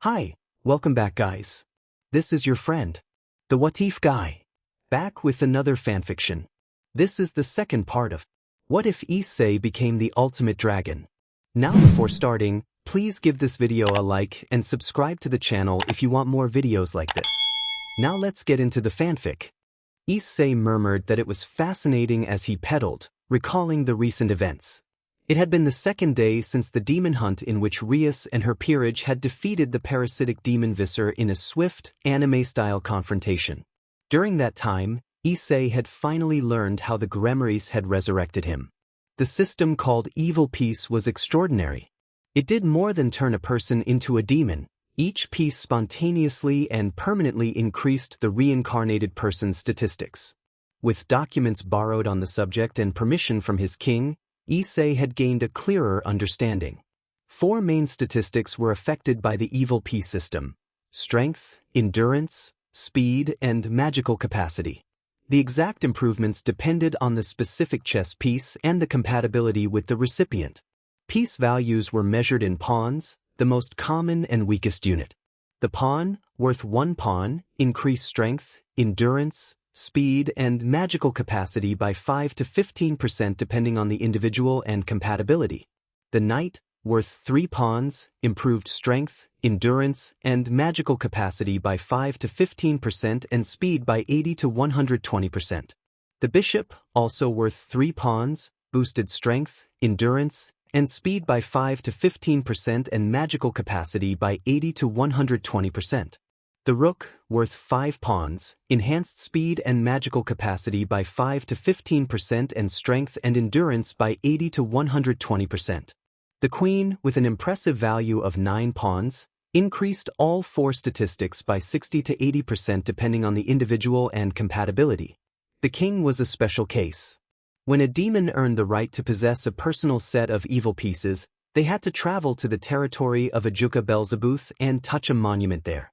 Hi, welcome back guys. This is your friend, the What If guy, back with another fanfiction. This is the second part of What If Issei Became the Ultimate Dragon. Now before starting, please give this video a like and subscribe to the channel if you want more videos like this. Now let's get into the fanfic. Issei murmured that it was fascinating as he pedaled, recalling the recent events. It had been the second day since the demon hunt in which Rias and her peerage had defeated the parasitic demon Visser in a swift, anime-style confrontation. During that time, Issei had finally learned how the Gremmeries had resurrected him. The system called Evil Piece was extraordinary. It did more than turn a person into a demon. Each piece spontaneously and permanently increased the reincarnated person's statistics. With documents borrowed on the subject and permission from his king, Issei had gained a clearer understanding. 4 main statistics were affected by the Evil Piece system: strength, endurance, speed, and magical capacity. The exact improvements depended on the specific chess piece and the compatibility with the recipient. Piece values were measured in pawns, the most common and weakest unit. The pawn, worth 1 pawn, increased strength, endurance, speed, and magical capacity by 5 to 15% depending on the individual and compatibility. The knight, worth 3 pawns, improved strength, endurance, and magical capacity by 5 to 15% and speed by 80 to 120%. The bishop, also worth 3 pawns, boosted strength, endurance, and speed by 5 to 15% and magical capacity by 80 to 120%. The rook, worth 5 pawns, enhanced speed and magical capacity by 5 to 15% and strength and endurance by 80 to 120%. The queen, with an impressive value of 9 pawns, increased all 4 statistics by 60 to 80% depending on the individual and compatibility. The king was a special case. When a demon earned the right to possess a personal set of evil pieces, they had to travel to the territory of Ajuka Belzebuth and touch a monument there.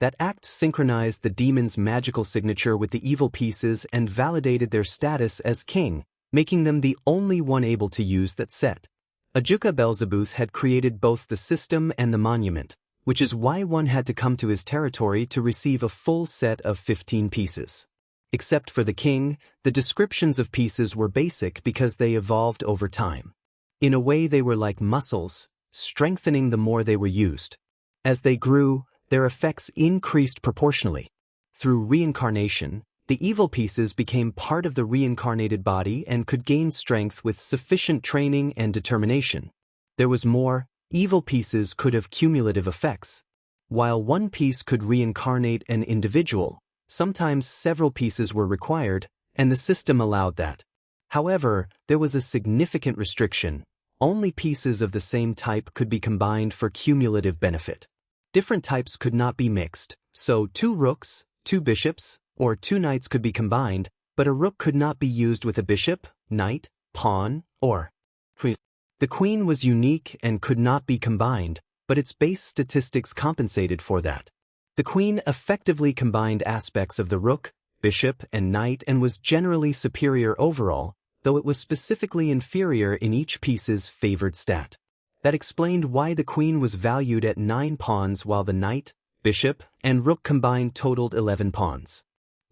That act synchronized the demon's magical signature with the evil pieces and validated their status as king, making them the only one able to use that set. Ajuka Belzebuth had created both the system and the monument, which is why one had to come to his territory to receive a full set of 15 pieces. Except for the king, the descriptions of pieces were basic because they evolved over time. In a way they were like muscles, strengthening the more they were used. As they grew, their effects increased proportionally. Through reincarnation, the evil pieces became part of the reincarnated body and could gain strength with sufficient training and determination. There was more. Evil pieces could have cumulative effects. While one piece could reincarnate an individual, sometimes several pieces were required, and the system allowed that. However, there was a significant restriction. Only pieces of the same type could be combined for cumulative benefit. Different types could not be mixed, so 2 rooks, 2 bishops, or 2 knights could be combined, but a rook could not be used with a bishop, knight, pawn, or queen. The queen was unique and could not be combined, but its base statistics compensated for that. The queen effectively combined aspects of the rook, bishop, and knight and was generally superior overall, though it was specifically inferior in each piece's favored stat. That explained why the queen was valued at 9 pawns while the knight, bishop, and rook combined totaled 11 pawns.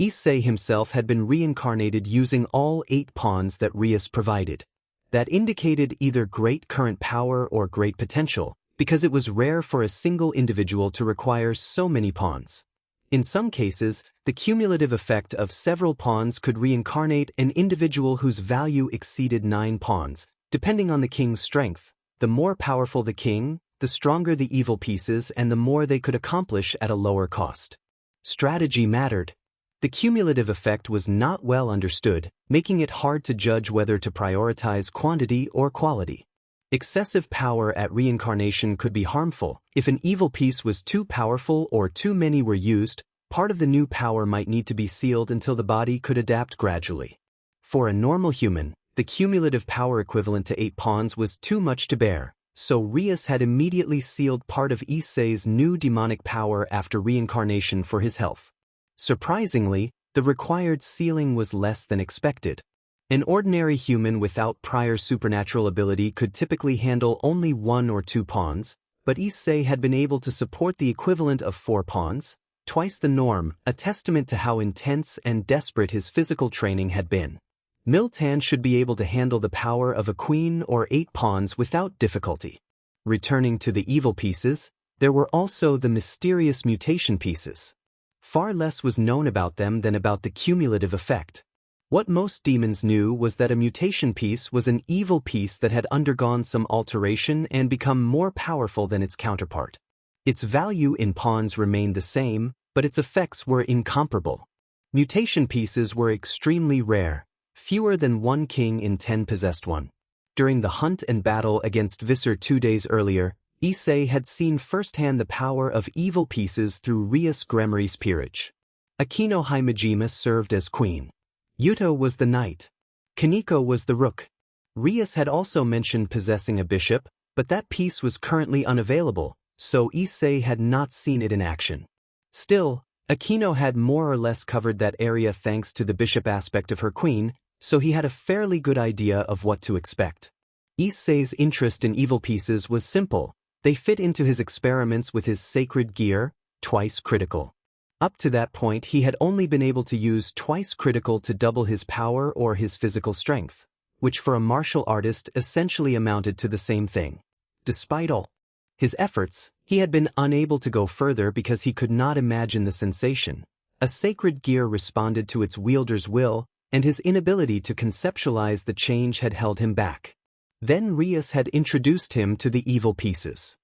Issei himself had been reincarnated using all 8 pawns that Rias provided. That indicated either great current power or great potential, because it was rare for a single individual to require so many pawns. In some cases, the cumulative effect of several pawns could reincarnate an individual whose value exceeded 9 pawns, depending on the king's strength. The more powerful the king, the stronger the evil pieces and the more they could accomplish at a lower cost. Strategy mattered. The cumulative effect was not well understood, making it hard to judge whether to prioritize quantity or quality. Excessive power at reincarnation could be harmful. If an evil piece was too powerful or too many were used, part of the new power might need to be sealed until the body could adapt gradually. For a normal human, the cumulative power equivalent to 8 pawns was too much to bear, so Rias had immediately sealed part of Issei's new demonic power after reincarnation for his health. Surprisingly, the required sealing was less than expected. An ordinary human without prior supernatural ability could typically handle only 1 or 2 pawns, but Issei had been able to support the equivalent of 4 pawns, twice the norm, a testament to how intense and desperate his physical training had been. Miltan should be able to handle the power of a queen or 8 pawns without difficulty. Returning to the evil pieces, there were also the mysterious mutation pieces. Far less was known about them than about the cumulative effect. What most demons knew was that a mutation piece was an evil piece that had undergone some alteration and become more powerful than its counterpart. Its value in pawns remained the same, but its effects were incomparable. Mutation pieces were extremely rare, fewer than 1 king in 10 possessed one. During the hunt and battle against Visser 2 days earlier, Issei had seen firsthand the power of evil pieces through Rias Gremmery's peerage. Akino Himejima served as queen. Yuto was the knight. Kaneko was the rook. Rias had also mentioned possessing a bishop, but that piece was currently unavailable, so Issei had not seen it in action. Still, Akino had more or less covered that area thanks to the bishop aspect of her queen, so he had a fairly good idea of what to expect. Issei's interest in evil pieces was simple. They fit into his experiments with his sacred gear, twice critical. Up to that point he had only been able to use twice critical to double his power or his physical strength, which for a martial artist essentially amounted to the same thing. Despite all his efforts, he had been unable to go further because he could not imagine the sensation. A sacred gear responded to its wielder's will, and his inability to conceptualize the change had held him back. Then Rias had introduced him to the evil pieces.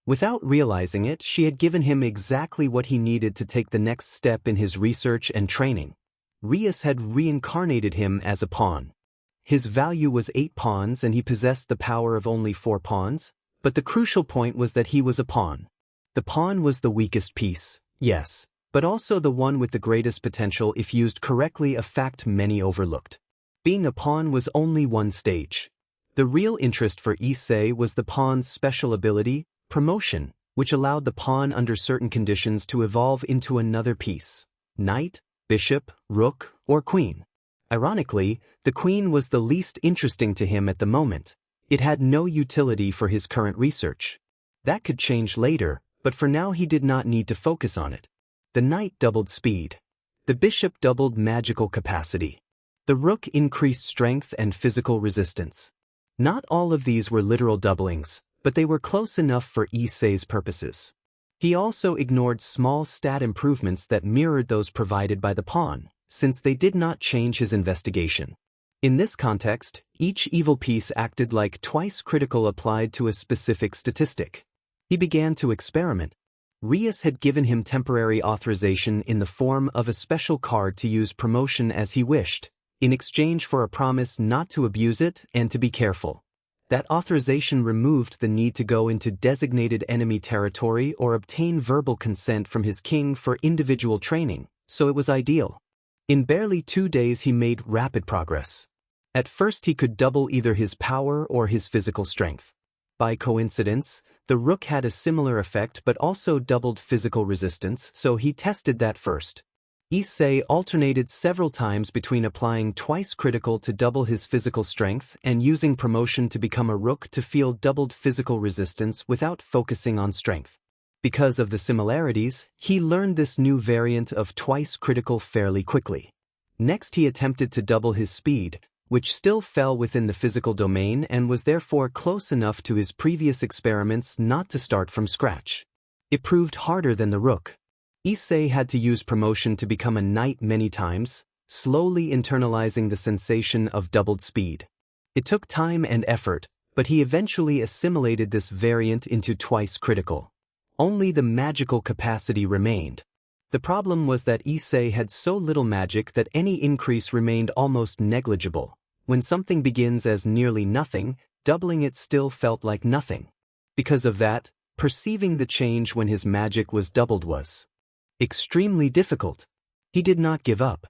Without realizing it, she had given him exactly what he needed to take the next step in his research and training. Rias had reincarnated him as a pawn. His value was 8 pawns and he possessed the power of only 4 pawns, but the crucial point was that he was a pawn. The pawn was the weakest piece, yes, but also the one with the greatest potential if used correctly, a fact many overlooked. Being a pawn was only one stage. The real interest for Issei was the pawn's special ability, promotion, which allowed the pawn under certain conditions to evolve into another piece: knight, bishop, rook, or queen. Ironically, the queen was the least interesting to him at the moment. It had no utility for his current research. That could change later, but for now he did not need to focus on it. The knight doubled speed. The bishop doubled magical capacity. The rook increased strength and physical resistance. Not all of these were literal doublings, but they were close enough for Issei's purposes. He also ignored small stat improvements that mirrored those provided by the pawn, since they did not change his investigation. In this context, each evil piece acted like twice critical applied to a specific statistic. He began to experiment. Rias had given him temporary authorization in the form of a special card to use promotion as he wished, in exchange for a promise not to abuse it and to be careful. That authorization removed the need to go into designated enemy territory or obtain verbal consent from his king for individual training, so it was ideal. In barely 2 days he made rapid progress. At first he could double either his power or his physical strength. By coincidence, the rook had a similar effect but also doubled physical resistance, so he tested that first. Issei alternated several times between applying twice critical to double his physical strength and using promotion to become a rook to feel doubled physical resistance without focusing on strength. Because of the similarities, he learned this new variant of twice critical fairly quickly. Next he attempted to double his speed, which still fell within the physical domain and was therefore close enough to his previous experiments not to start from scratch. It proved harder than the rook. Issei had to use promotion to become a knight many times, slowly internalizing the sensation of doubled speed. It took time and effort, but he eventually assimilated this variant into twice critical. Only the magical capacity remained. The problem was that Issei had so little magic that any increase remained almost negligible. When something begins as nearly nothing, doubling it still felt like nothing. Because of that, perceiving the change when his magic was doubled was extremely difficult. He did not give up.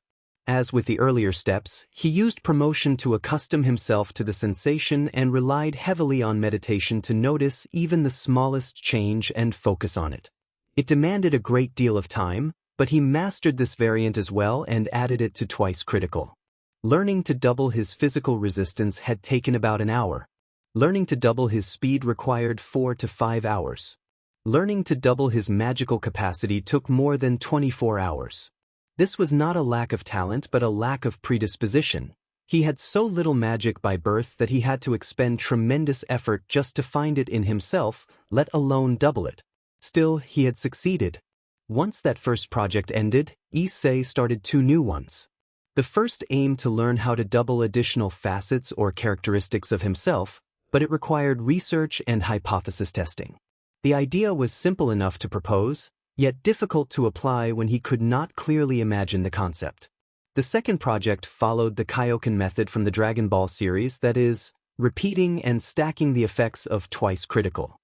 As with the earlier steps, he used promotion to accustom himself to the sensation and relied heavily on meditation to notice even the smallest change and focus on it. It demanded a great deal of time, but he mastered this variant as well and added it to twice critical. Learning to double his physical resistance had taken about an hour. Learning to double his speed required 4 to 5 hours. Learning to double his magical capacity took more than 24 hours. This was not a lack of talent but a lack of predisposition. He had so little magic by birth that he had to expend tremendous effort just to find it in himself, let alone double it. Still, he had succeeded. Once that first project ended, Issei started 2 new ones. The first aimed to learn how to double additional facets or characteristics of himself, but it required research and hypothesis testing. The idea was simple enough to propose, yet difficult to apply when he could not clearly imagine the concept. The second project followed the Kaioken method from the Dragon Ball series, that is, repeating and stacking the effects of twice critical.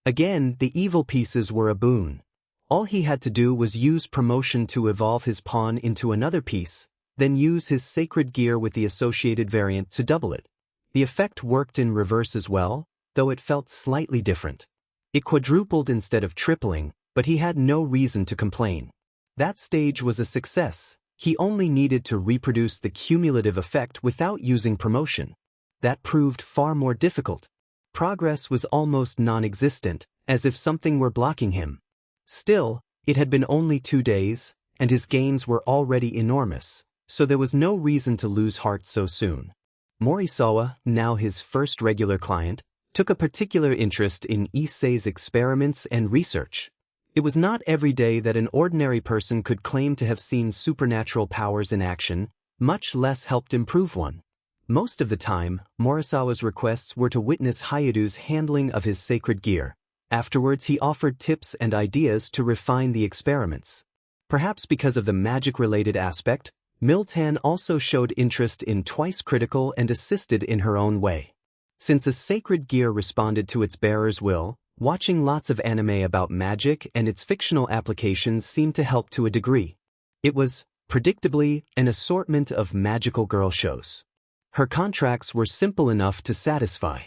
Again, the evil pieces were a boon. All he had to do was use promotion to evolve his pawn into another piece, then use his sacred gear with the associated variant to double it. The effect worked in reverse as well, though it felt slightly different. It quadrupled instead of tripling, but he had no reason to complain. That stage was a success. He only needed to reproduce the cumulative effect without using promotion. That proved far more difficult. Progress was almost non-existent, as if something were blocking him. Still, it had been only 2 days, and his gains were already enormous, so there was no reason to lose heart so soon. Morisawa, now his first regular client, took a particular interest in Issei's experiments and research. It was not every day that an ordinary person could claim to have seen supernatural powers in action, much less helped improve one. Most of the time, Morisawa's requests were to witness Hyoudou's handling of his sacred gear. Afterwards he offered tips and ideas to refine the experiments. Perhaps because of the magic-related aspect, Miltan also showed interest in twice critical and assisted in her own way. Since a sacred gear responded to its bearer's will, watching lots of anime about magic and its fictional applications seemed to help to a degree. It was, predictably, an assortment of magical girl shows. Her contracts were simple enough to satisfy.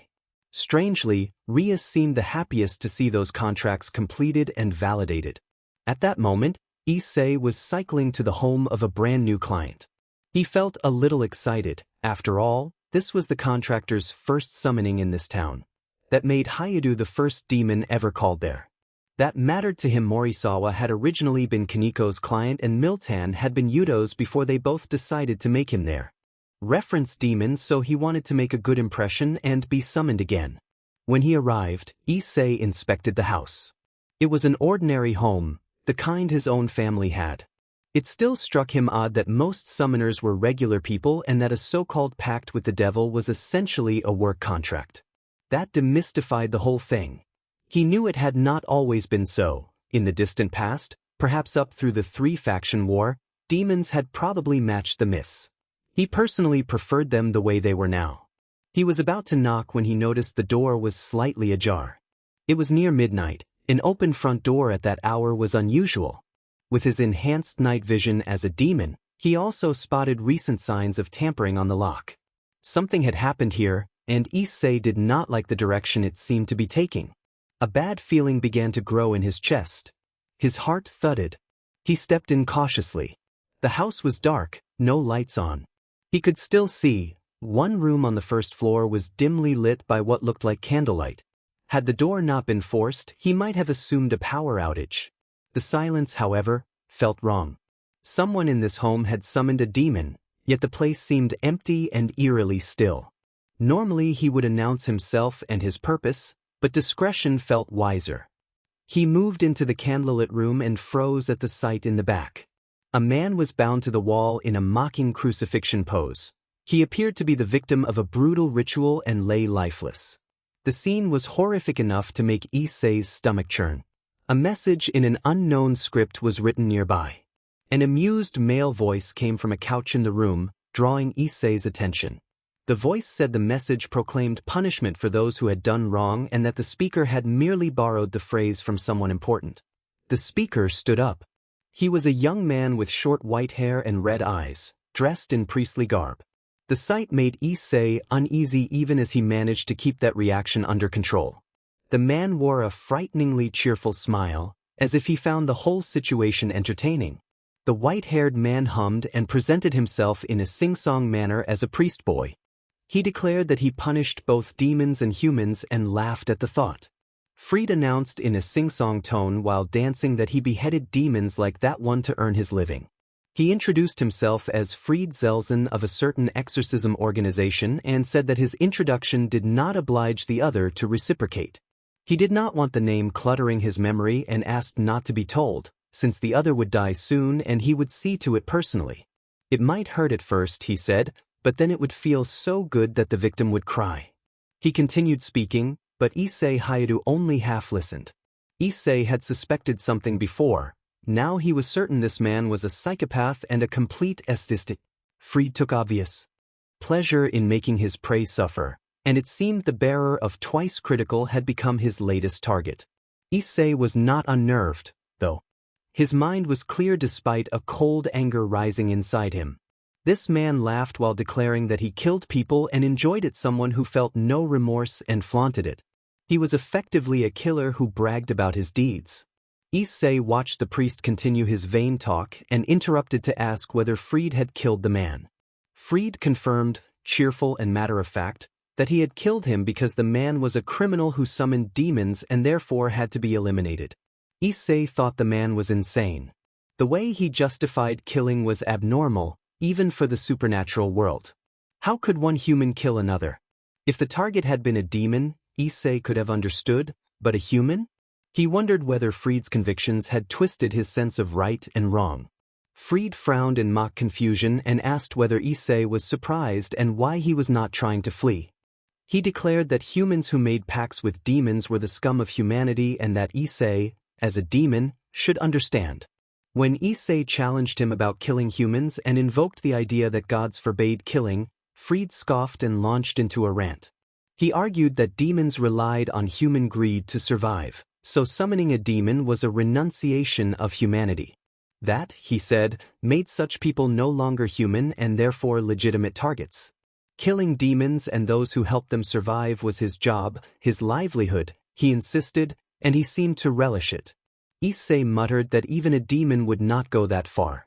Strangely, Ria seemed the happiest to see those contracts completed and validated. At that moment, Issei was cycling to the home of a brand new client. He felt a little excited. After all, this was the contractor's first summoning in this town. That made Hyoudou the first demon ever called there. That mattered to him. Morisawa had originally been Kaniko's client and Miltan had been Hyoudou's before they both decided to make him their reference demon, so he wanted to make a good impression and be summoned again. When he arrived, Issei inspected the house. It was an ordinary home, the kind his own family had. It still struck him odd that most summoners were regular people and that a so-called pact with the devil was essentially a work contract. That demystified the whole thing. He knew it had not always been so. In the distant past, perhaps up through the 3-faction war, demons had probably matched the myths. He personally preferred them the way they were now. He was about to knock when he noticed the door was slightly ajar. It was near midnight. An open front door at that hour was unusual. With his enhanced night vision as a demon, he also spotted recent signs of tampering on the lock. Something had happened here, and Issei did not like the direction it seemed to be taking. A bad feeling began to grow in his chest. His heart thudded. He stepped in cautiously. The house was dark, no lights on. He could still see. One room on the first floor was dimly lit by what looked like candlelight. Had the door not been forced, he might have assumed a power outage. The silence, however, felt wrong. Someone in this home had summoned a demon, yet the place seemed empty and eerily still. Normally he would announce himself and his purpose, but discretion felt wiser. He moved into the candlelit room and froze at the sight in the back. A man was bound to the wall in a mocking crucifixion pose. He appeared to be the victim of a brutal ritual and lay lifeless. The scene was horrific enough to make Issei's stomach churn. A message in an unknown script was written nearby. An amused male voice came from a couch in the room, drawing Issei's attention. The voice said the message proclaimed punishment for those who had done wrong and that the speaker had merely borrowed the phrase from someone important. The speaker stood up. He was a young man with short white hair and red eyes, dressed in priestly garb. The sight made Issei uneasy even as he managed to keep that reaction under control. The man wore a frighteningly cheerful smile, as if he found the whole situation entertaining. The white-haired man hummed and presented himself in a sing-song manner as a priest boy. He declared that he punished both demons and humans and laughed at the thought. Fried announced in a sing-song tone while dancing that he beheaded demons like that one to earn his living. He introduced himself as Fried Zelsen of a certain exorcism organization and said that his introduction did not oblige the other to reciprocate. He did not want the name cluttering his memory and asked not to be told, since the other would die soon and he would see to it personally. It might hurt at first, he said, but then it would feel so good that the victim would cry. He continued speaking, but Issei Hyoudou only half listened. Issei had suspected something before. Now he was certain this man was a psychopath and a complete aesthetic. Fried took obvious pleasure in making his prey suffer, and it seemed the bearer of twice critical had become his latest target. Issei was not unnerved, though. His mind was clear despite a cold anger rising inside him. This man laughed while declaring that he killed people and enjoyed it, someone who felt no remorse and flaunted it. He was effectively a killer who bragged about his deeds. Issei watched the priest continue his vain talk and interrupted to ask whether Fried had killed the man. Fried confirmed, cheerful and matter-of-fact, that he had killed him because the man was a criminal who summoned demons and therefore had to be eliminated. Issei thought the man was insane. The way he justified killing was abnormal, even for the supernatural world. How could one human kill another? If the target had been a demon, Issei could have understood, but a human? He wondered whether Fried's convictions had twisted his sense of right and wrong. Fried frowned in mock confusion and asked whether Issei was surprised and why he was not trying to flee. He declared that humans who made pacts with demons were the scum of humanity and that Issei, as a demon, should understand. When Issei challenged him about killing humans and invoked the idea that gods forbade killing, Fried scoffed and launched into a rant. He argued that demons relied on human greed to survive, so summoning a demon was a renunciation of humanity. That, he said, made such people no longer human and therefore legitimate targets. Killing demons and those who helped them survive was his job, his livelihood, he insisted, and he seemed to relish it. Issei muttered that even a demon would not go that far.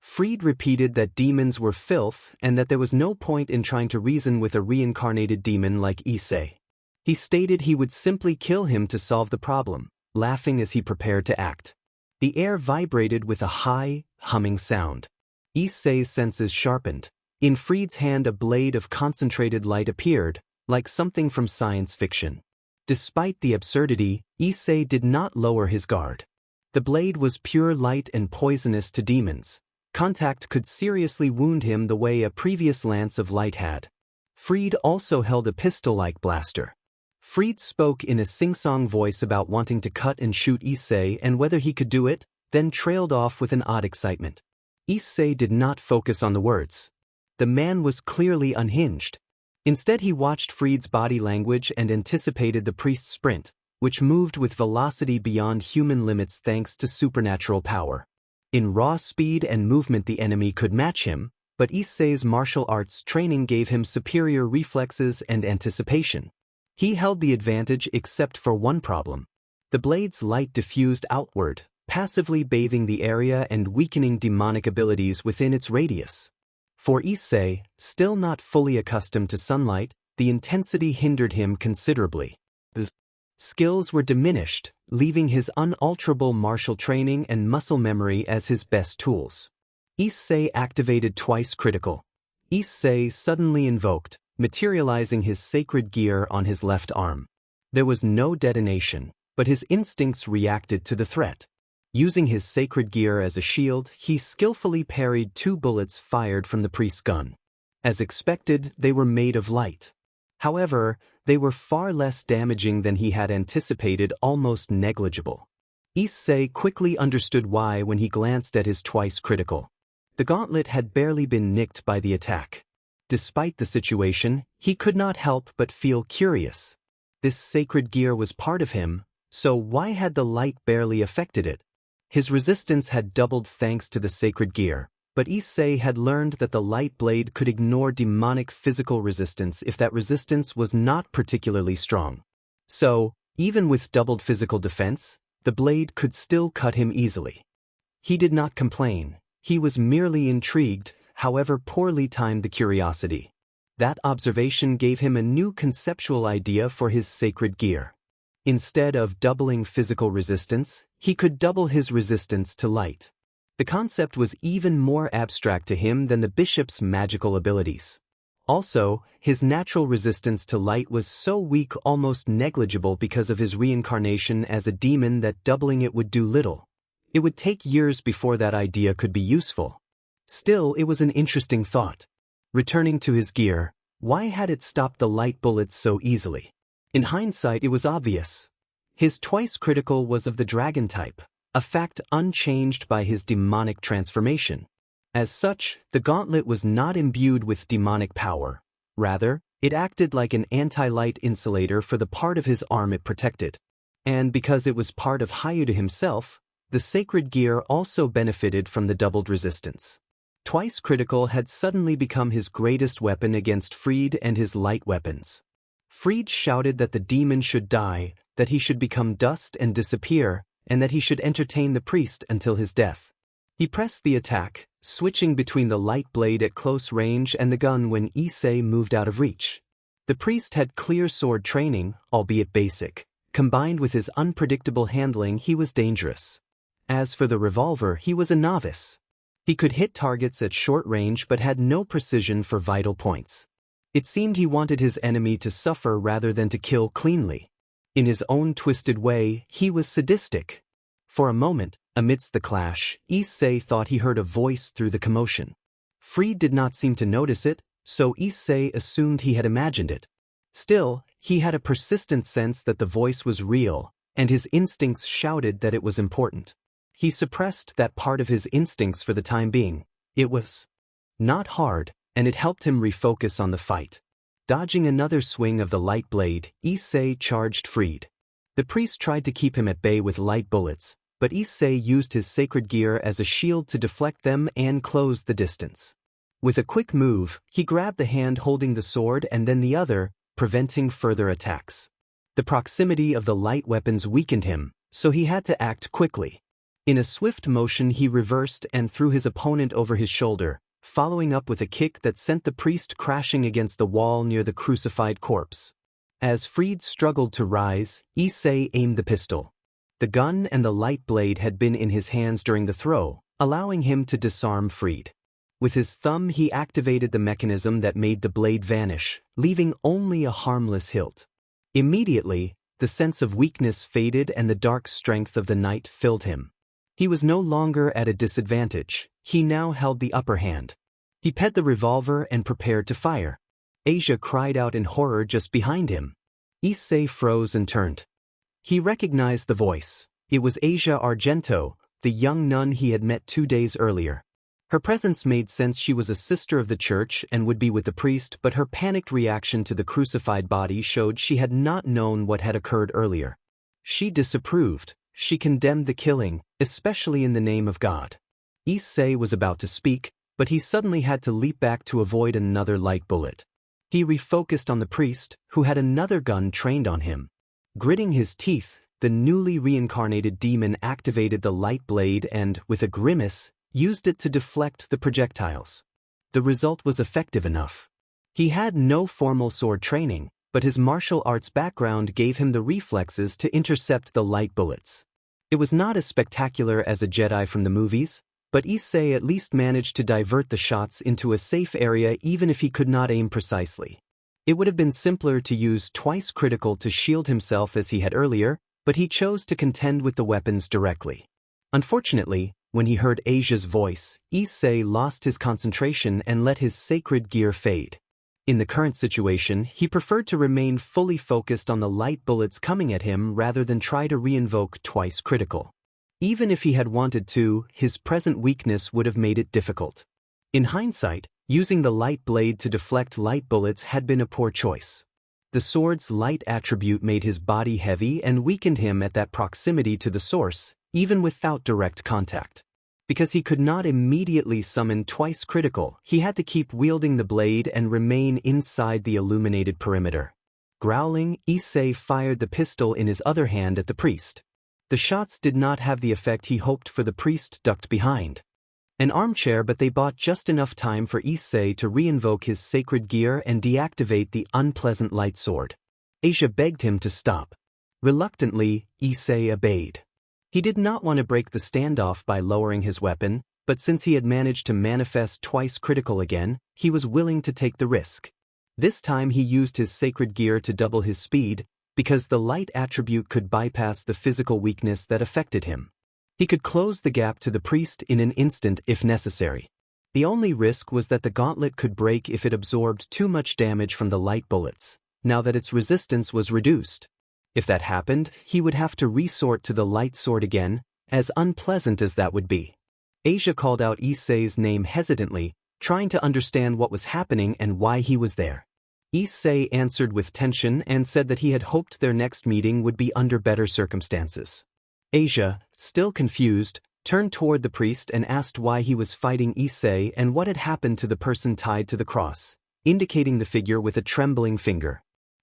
Fried repeated that demons were filth and that there was no point in trying to reason with a reincarnated demon like Issei. He stated he would simply kill him to solve the problem, laughing as he prepared to act. The air vibrated with a high, humming sound. Issei's senses sharpened. In Fried's hand a blade of concentrated light appeared, like something from science fiction. Despite the absurdity, Issei did not lower his guard. The blade was pure light and poisonous to demons. Contact could seriously wound him the way a previous lance of light had. Fried also held a pistol-like blaster. Fried spoke in a sing-song voice about wanting to cut and shoot Issei and whether he could do it, then trailed off with an odd excitement. Issei did not focus on the words. The man was clearly unhinged. Instead he watched Fried's body language and anticipated the priest's sprint, which moved with velocity beyond human limits thanks to supernatural power. In raw speed and movement the enemy could match him, but Issei's martial arts training gave him superior reflexes and anticipation. He held the advantage except for one problem. The blade's light diffused outward, passively bathing the area and weakening demonic abilities within its radius. For Issei, still not fully accustomed to sunlight, the intensity hindered him considerably. Skills were diminished, leaving his unalterable martial training and muscle memory as his best tools. Issei activated twice critical. Issei suddenly invoked, materializing his sacred gear on his left arm. There was no detonation, but his instincts reacted to the threat. Using his sacred gear as a shield, he skillfully parried 2 bullets fired from the priest's gun. As expected, they were made of light. However, they were far less damaging than he had anticipated, almost negligible. Issei quickly understood why when he glanced at his twice critical. The gauntlet had barely been nicked by the attack. Despite the situation, he could not help but feel curious. This sacred gear was part of him, so why had the light barely affected it? His resistance had doubled thanks to the sacred gear, but Issei had learned that the light blade could ignore demonic physical resistance if that resistance was not particularly strong. So, even with doubled physical defense, the blade could still cut him easily. He did not complain. He was merely intrigued, however poorly timed the curiosity. That observation gave him a new conceptual idea for his sacred gear. Instead of doubling physical resistance, he could double his resistance to light. The concept was even more abstract to him than the bishop's magical abilities. Also, his natural resistance to light was so weak, almost negligible, because of his reincarnation as a demon, that doubling it would do little. It would take years before that idea could be useful. Still, it was an interesting thought. Returning to his gear, why had it stopped the light bullets so easily? In hindsight, it was obvious. His twice critical was of the dragon type, a fact unchanged by his demonic transformation. As such, the gauntlet was not imbued with demonic power. Rather, it acted like an anti-light insulator for the part of his arm it protected. And because it was part of Hyoudou himself, the sacred gear also benefited from the doubled resistance. Twice critical had suddenly become his greatest weapon against Fried and his light weapons. Fried shouted that the demon should die, that he should become dust and disappear, and that he should entertain the priest until his death. He pressed the attack, switching between the light blade at close range and the gun when Issei moved out of reach. The priest had clear sword training, albeit basic. Combined with his unpredictable handling, he was dangerous. As for the revolver, he was a novice. He could hit targets at short range but had no precision for vital points. It seemed he wanted his enemy to suffer rather than to kill cleanly. In his own twisted way, he was sadistic. For a moment, amidst the clash, Issei thought he heard a voice through the commotion. Fried did not seem to notice it, so Issei assumed he had imagined it. Still, he had a persistent sense that the voice was real, and his instincts shouted that it was important. He suppressed that part of his instincts for the time being. It was not hard, and it helped him refocus on the fight. Dodging another swing of the light blade, Issei charged Fried. The priest tried to keep him at bay with light bullets, but Issei used his sacred gear as a shield to deflect them and close the distance. With a quick move, he grabbed the hand holding the sword and then the other, preventing further attacks. The proximity of the light weapons weakened him, so he had to act quickly. In a swift motion, he reversed and threw his opponent over his shoulder, following up with a kick that sent the priest crashing against the wall near the crucified corpse. As Fried struggled to rise, Issei aimed the pistol. The gun and the light blade had been in his hands during the throw, allowing him to disarm Fried. With his thumb, he activated the mechanism that made the blade vanish, leaving only a harmless hilt. Immediately, the sense of weakness faded and the dark strength of the night filled him. He was no longer at a disadvantage. He now held the upper hand. He pet the revolver and prepared to fire. Asia cried out in horror just behind him. Issei froze and turned. He recognized the voice. It was Asia Argento, the young nun he had met 2 days earlier. Her presence made sense. She was a sister of the church and would be with the priest, but her panicked reaction to the crucified body showed she had not known what had occurred earlier. She disapproved. She condemned the killing, especially in the name of God. Issei was about to speak, but he suddenly had to leap back to avoid another light bullet. He refocused on the priest, who had another gun trained on him. Gritting his teeth, the newly reincarnated demon activated the light blade and, with a grimace, used it to deflect the projectiles. The result was effective enough. He had no formal sword training, but his martial arts background gave him the reflexes to intercept the light bullets. It was not as spectacular as a Jedi from the movies, but Issei at least managed to divert the shots into a safe area even if he could not aim precisely. It would have been simpler to use twice critical to shield himself as he had earlier, but he chose to contend with the weapons directly. Unfortunately, when he heard Asia's voice, Issei lost his concentration and let his sacred gear fade. In the current situation, he preferred to remain fully focused on the light bullets coming at him rather than try to reinvoke twice critical. Even if he had wanted to, his present weakness would have made it difficult. In hindsight, using the light blade to deflect light bullets had been a poor choice. The sword's light attribute made his body heavy and weakened him at that proximity to the source, even without direct contact. Because he could not immediately summon twice critical, he had to keep wielding the blade and remain inside the illuminated perimeter. Growling, Issei fired the pistol in his other hand at the priest. The shots did not have the effect he hoped, for the priest ducked behind an armchair, but they bought just enough time for Issei to reinvoke his sacred gear and deactivate the unpleasant light sword. Asia begged him to stop. Reluctantly, Issei obeyed. He did not want to break the standoff by lowering his weapon, but since he had managed to manifest twice critical again, he was willing to take the risk. This time he used his sacred gear to double his speed, because the light attribute could bypass the physical weakness that affected him. He could close the gap to the priest in an instant if necessary. The only risk was that the gauntlet could break if it absorbed too much damage from the light bullets, now that its resistance was reduced. If that happened, he would have to resort to the light sword again, as unpleasant as that would be. Asia called out Issei's name hesitantly, trying to understand what was happening and why he was there. Issei answered with tension and said that he had hoped their next meeting would be under better circumstances. Asia, still confused, turned toward the priest and asked why he was fighting Issei and what had happened to the person tied to the cross, indicating the figure with a trembling finger.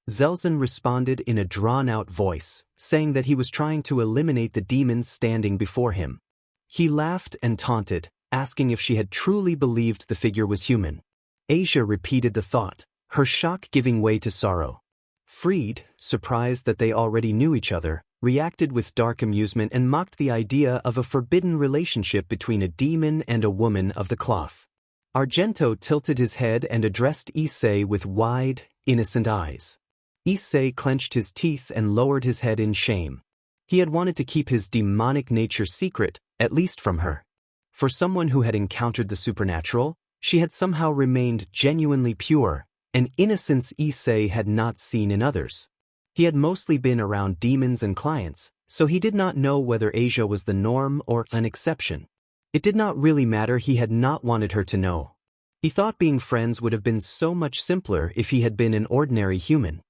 Zelzin responded in a drawn-out voice, saying that he was trying to eliminate the demons standing before him. He laughed and taunted, asking if she had truly believed the figure was human. Asia repeated the thought, her shock giving way to sorrow. Fried, surprised that they already knew each other, reacted with dark amusement and mocked the idea of a forbidden relationship between a demon and a woman of the cloth. Argento tilted his head and addressed Issei with wide, innocent eyes. Issei clenched his teeth and lowered his head in shame. He had wanted to keep his demonic nature secret, at least from her. For someone who had encountered the supernatural, she had somehow remained genuinely pure, an innocence Issei had not seen in others. He had mostly been around demons and clients, so he did not know whether Asia was the norm or an exception. It did not really matter, he had not wanted her to know. He thought being friends would have been so much simpler if he had been an ordinary human.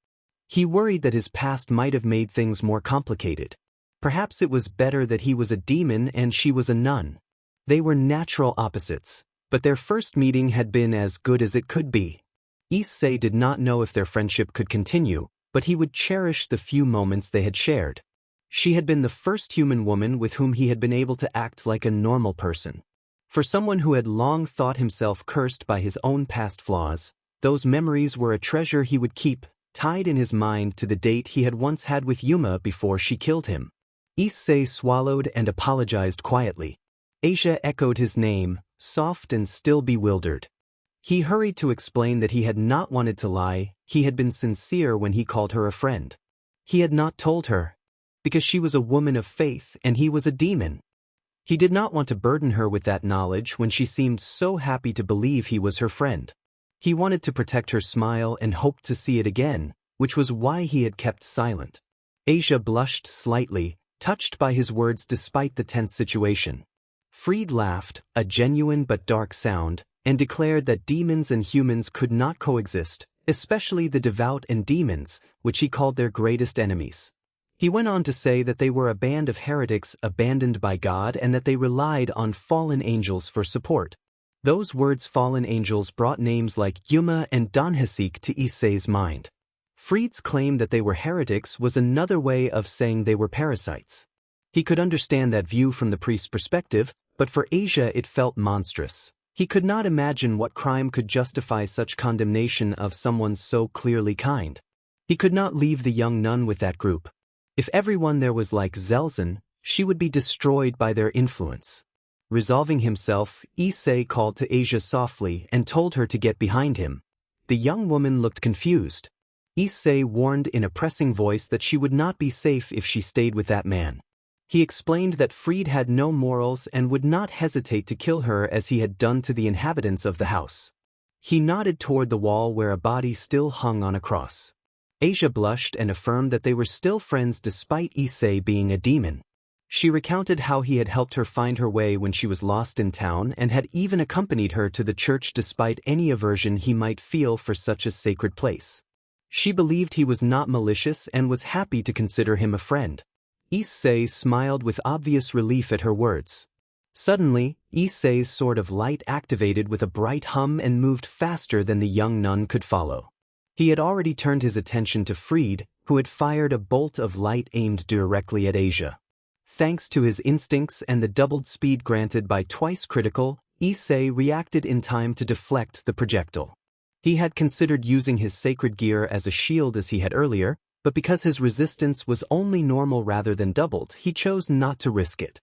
He worried that his past might have made things more complicated. Perhaps it was better that he was a demon and she was a nun. They were natural opposites, but their first meeting had been as good as it could be. Issei did not know if their friendship could continue, but he would cherish the few moments they had shared. She had been the first human woman with whom he had been able to act like a normal person. For someone who had long thought himself cursed by his own past flaws, those memories were a treasure he would keep, tied in his mind to the date he had once had with Yuma before she killed him. Issei swallowed and apologized quietly. Asia echoed his name, soft and still bewildered. He hurried to explain that he had not wanted to lie, he had been sincere when he called her a friend. He had not told her, because she was a woman of faith and he was a demon. He did not want to burden her with that knowledge when she seemed so happy to believe he was her friend. He wanted to protect her smile and hoped to see it again, which was why he had kept silent. Asia blushed slightly, touched by his words despite the tense situation. Fried laughed, a genuine but dark sound, and declared that demons and humans could not coexist, especially the devout and demons, which he called their greatest enemies. He went on to say that they were a band of heretics abandoned by God and that they relied on fallen angels for support. Those words fallen angels brought names like Yuma and Danhasik to Issei's mind. Fried's claim that they were heretics was another way of saying they were parasites. He could understand that view from the priest's perspective, but for Asia it felt monstrous. He could not imagine what crime could justify such condemnation of someone so clearly kind. He could not leave the young nun with that group. If everyone there was like Zelzin, she would be destroyed by their influence. Resolving himself, Issei called to Asia softly and told her to get behind him. The young woman looked confused. Issei warned in a pressing voice that she would not be safe if she stayed with that man. He explained that Fried had no morals and would not hesitate to kill her as he had done to the inhabitants of the house. He nodded toward the wall where a body still hung on a cross. Asia blushed and affirmed that they were still friends despite Issei being a demon. She recounted how he had helped her find her way when she was lost in town and had even accompanied her to the church despite any aversion he might feel for such a sacred place. She believed he was not malicious and was happy to consider him a friend. Issei smiled with obvious relief at her words. Suddenly, Issei's sword of light activated with a bright hum and moved faster than the young nun could follow. He had already turned his attention to Fried, who had fired a bolt of light aimed directly at Asia. Thanks to his instincts and the doubled speed granted by twice critical, Issei reacted in time to deflect the projectile. He had considered using his sacred gear as a shield as he had earlier, But because his resistance was only normal rather than doubled, he chose not to risk it.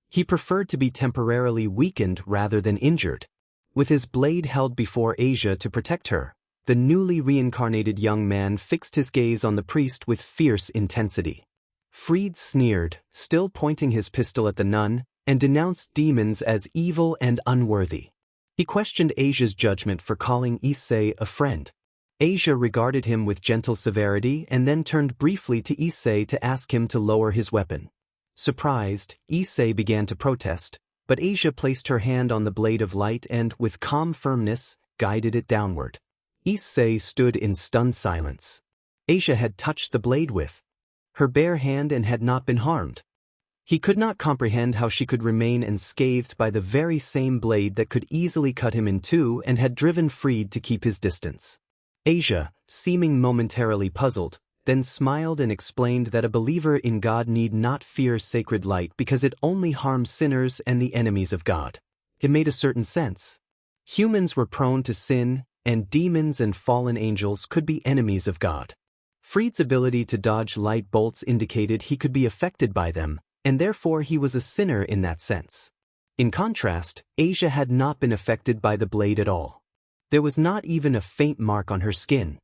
He preferred to be temporarily weakened rather than injured. With his blade held before Asia to protect her, the newly reincarnated young man fixed his gaze on the priest with fierce intensity. Fried sneered, still pointing his pistol at the nun, and denounced demons as evil and unworthy. He questioned Asia's judgment for calling Issei a friend. Asia regarded him with gentle severity and then turned briefly to Issei to ask him to lower his weapon. Surprised, Issei began to protest, but Asia placed her hand on the blade of light and, with calm firmness, guided it downward. Issei stood in stunned silence. Asia had touched the blade with her bare hand and had not been harmed. He could not comprehend how she could remain unscathed by the very same blade that could easily cut him in two and had driven Fried to keep his distance. Asia, seeming momentarily puzzled, then smiled and explained that a believer in God need not fear sacred light because it only harms sinners and the enemies of God. It made a certain sense. Humans were prone to sin, and demons and fallen angels could be enemies of God. Fried's ability to dodge light bolts indicated he could be affected by them, and therefore he was a sinner in that sense. In contrast, Asia had not been affected by the blade at all. There was not even a faint mark on her skin.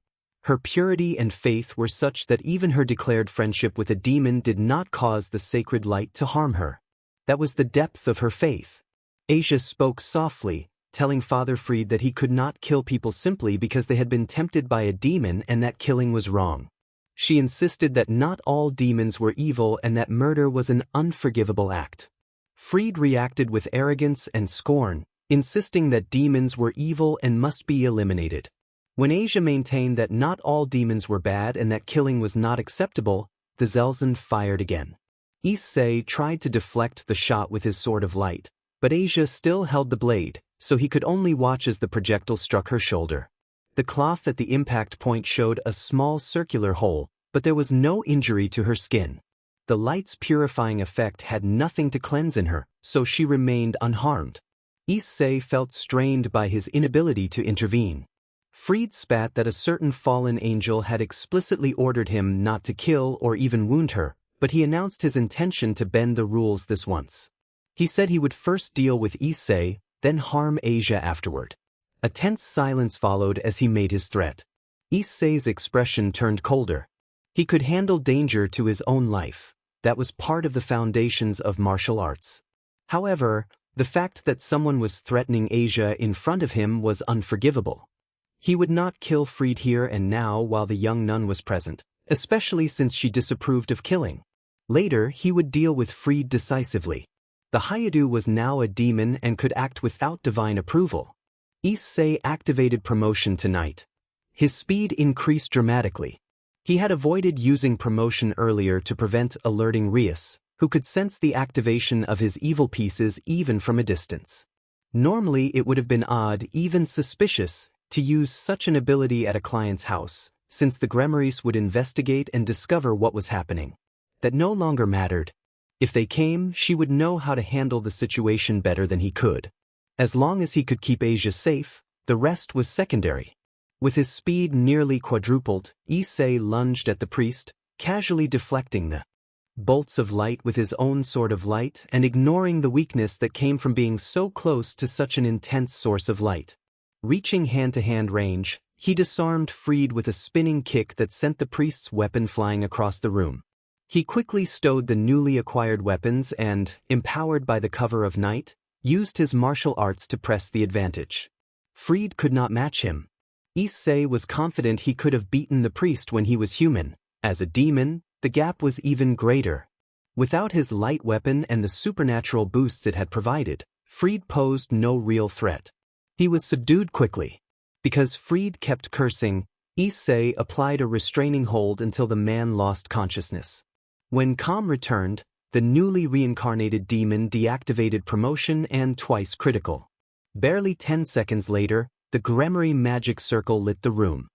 Her purity and faith were such that even her declared friendship with a demon did not cause the sacred light to harm her. That was the depth of her faith. Asia spoke softly, telling Father Fried that he could not kill people simply because they had been tempted by a demon and that killing was wrong. She insisted that not all demons were evil and that murder was an unforgivable act. Fried reacted with arrogance and scorn, insisting that demons were evil and must be eliminated. When Asia maintained that not all demons were bad and that killing was not acceptable, the Zelzan fired again. Issei tried to deflect the shot with his sword of light, but Asia still held the blade, so he could only watch as the projectile struck her shoulder. The cloth at the impact point showed a small circular hole, but there was no injury to her skin. The light's purifying effect had nothing to cleanse in her, so she remained unharmed. Issei felt strained by his inability to intervene. Fried spat that a certain fallen angel had explicitly ordered him not to kill or even wound her, but he announced his intention to bend the rules this once. He said he would first deal with Issei, then harm Asia afterward. A tense silence followed as he made his threat. Issei's expression turned colder. He could handle danger to his own life. That was part of the foundations of martial arts. However, the fact that someone was threatening Asia in front of him was unforgivable. He would not kill Fried here and now while the young nun was present, especially since she disapproved of killing. Later, he would deal with Fried decisively. The Hyoudou was now a demon and could act without divine approval. Issei activated promotion tonight. His speed increased dramatically. He had avoided using promotion earlier to prevent alerting Rias, who could sense the activation of his evil pieces even from a distance. Normally it would have been odd, even suspicious, to use such an ability at a client's house, since the Gremmeries would investigate and discover what was happening. That no longer mattered. If they came, she would know how to handle the situation better than he could. As long as he could keep Asia safe, the rest was secondary. With his speed nearly quadrupled, Issei lunged at the priest, casually deflecting the bolts of light with his own sword of light and ignoring the weakness that came from being so close to such an intense source of light. Reaching hand-to-hand range, he disarmed Fried with a spinning kick that sent the priest's weapon flying across the room. He quickly stowed the newly acquired weapons and, empowered by the cover of night, used his martial arts to press the advantage. Fried could not match him. Issei was confident he could have beaten the priest when he was human. As a demon, the gap was even greater. Without his light weapon and the supernatural boosts it had provided, Fried posed no real threat. He was subdued quickly. Because Fried kept cursing, Issei applied a restraining hold until the man lost consciousness. When calm returned, the newly reincarnated demon deactivated promotion and twice critical. Barely 10 seconds later, the Gremmery magic circle lit the room.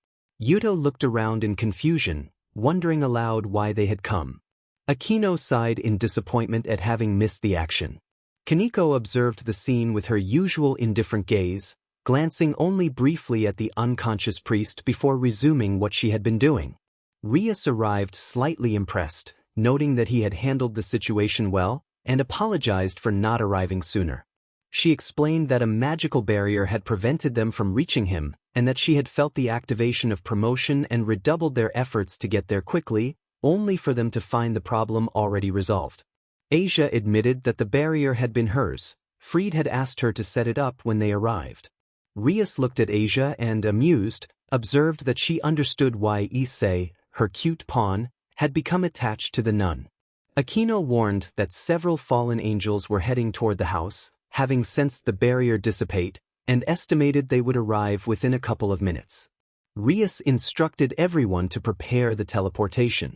Hyoudou looked around in confusion, wondering aloud why they had come. Akino sighed in disappointment at having missed the action. Kaneko observed the scene with her usual indifferent gaze, glancing only briefly at the unconscious priest before resuming what she had been doing. Rias arrived slightly impressed, noting that he had handled the situation well, and apologized for not arriving sooner. She explained that a magical barrier had prevented them from reaching him, and that she had felt the activation of promotion and redoubled their efforts to get there quickly, only for them to find the problem already resolved. Asia admitted that the barrier had been hers. Fried had asked her to set it up when they arrived. Rias looked at Asia and, amused, observed that she understood why Issei, her cute pawn, had become attached to the nun. Aquino warned that several fallen angels were heading toward the house, having sensed the barrier dissipate, and estimated they would arrive within a couple of minutes. Rias instructed everyone to prepare the teleportation.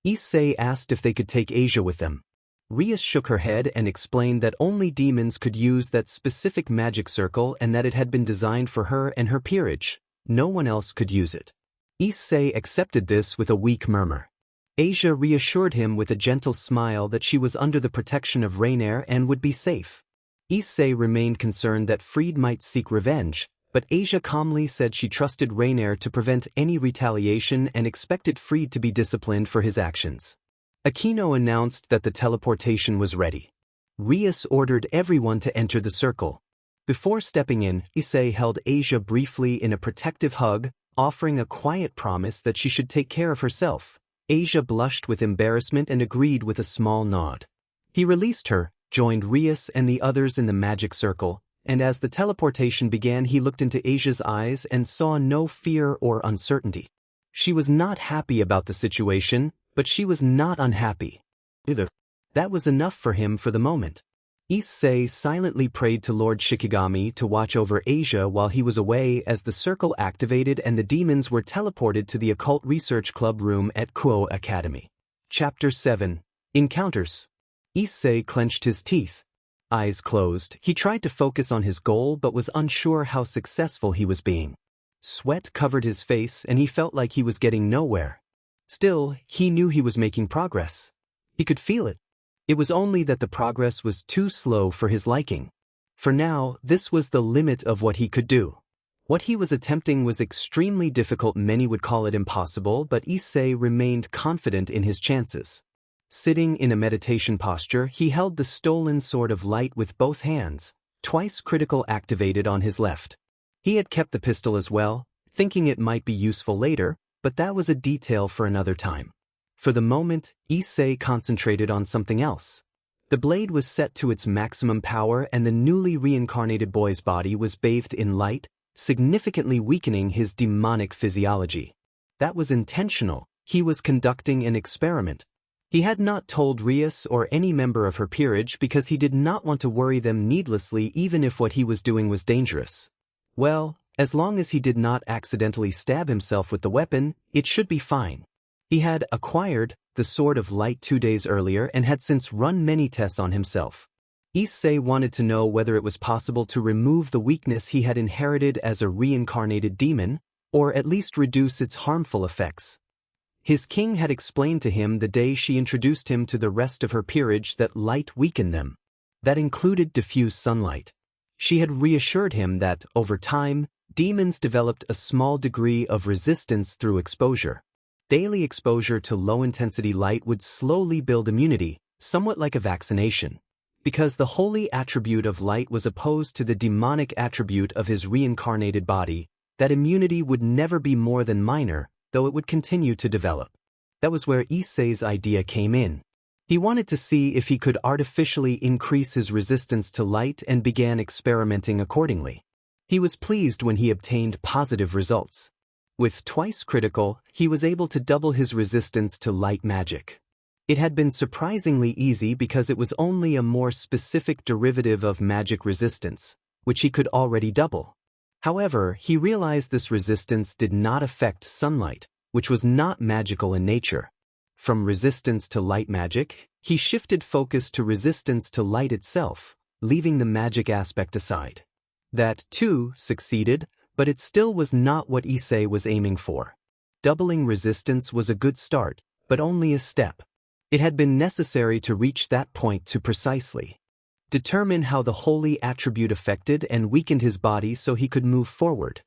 Issei asked if they could take Asia with them. Rias shook her head and explained that only demons could use that specific magic circle and that it had been designed for her and her peerage. No one else could use it. Issei accepted this with a weak murmur. Asia reassured him with a gentle smile that she was under the protection of Rainier and would be safe. Issei remained concerned that Fried might seek revenge, but Asia calmly said she trusted Rainier to prevent any retaliation and expected Fried to be disciplined for his actions. Aquino announced that the teleportation was ready. Rias ordered everyone to enter the circle. Before stepping in, Issei held Asia briefly in a protective hug, offering a quiet promise that she should take care of herself. Asia blushed with embarrassment and agreed with a small nod. He released her, joined Rias and the others in the magic circle, and as the teleportation began he looked into Asia's eyes and saw no fear or uncertainty. She was not happy about the situation, but she was not unhappy either. That was enough for him for the moment. Issei silently prayed to Lord Shikigami to watch over Asia while he was away as the circle activated and the demons were teleported to the Occult Research Club room at Jusqu'au Academy. Chapter 7. Encounters. Issei clenched his teeth. Eyes closed, he tried to focus on his goal but was unsure how successful he was being. Sweat covered his face and he felt like he was getting nowhere. Still, he knew he was making progress. He could feel it. It was only that the progress was too slow for his liking. For now, this was the limit of what he could do. What he was attempting was extremely difficult, many would call it impossible, but Issei remained confident in his chances. Sitting in a meditation posture, he held the stolen sword of light with both hands, twice critical activated on his left. He had kept the pistol as well, thinking it might be useful later, but that was a detail for another time. For the moment, Issei concentrated on something else. The blade was set to its maximum power and the newly reincarnated boy's body was bathed in light, significantly weakening his demonic physiology. That was intentional. He was conducting an experiment. He had not told Rias or any member of her peerage because he did not want to worry them needlessly even if what he was doing was dangerous. Well, as long as he did not accidentally stab himself with the weapon, it should be fine. He had acquired the Sword of Light 2 days earlier and had since run many tests on himself. Issei wanted to know whether it was possible to remove the weakness he had inherited as a reincarnated demon, or at least reduce its harmful effects. His king had explained to him the day she introduced him to the rest of her peerage that light weakened them. That included diffuse sunlight. She had reassured him that, over time, demons developed a small degree of resistance through exposure. Daily exposure to low-intensity light would slowly build immunity, somewhat like a vaccination. Because the holy attribute of light was opposed to the demonic attribute of his reincarnated body, that immunity would never be more than minor, though it would continue to develop. That was where Issei's idea came in. He wanted to see if he could artificially increase his resistance to light and began experimenting accordingly. He was pleased when he obtained positive results. With twice critical, he was able to double his resistance to light magic. It had been surprisingly easy because it was only a more specific derivative of magic resistance, which he could already double. However, he realized this resistance did not affect sunlight, which was not magical in nature. From resistance to light magic, he shifted focus to resistance to light itself, leaving the magic aspect aside. That, too, succeeded, but it still was not what Issei was aiming for. Doubling resistance was a good start, but only a step. It had been necessary to reach that point to precisely determine how the holy attribute affected and weakened his body so he could move forward.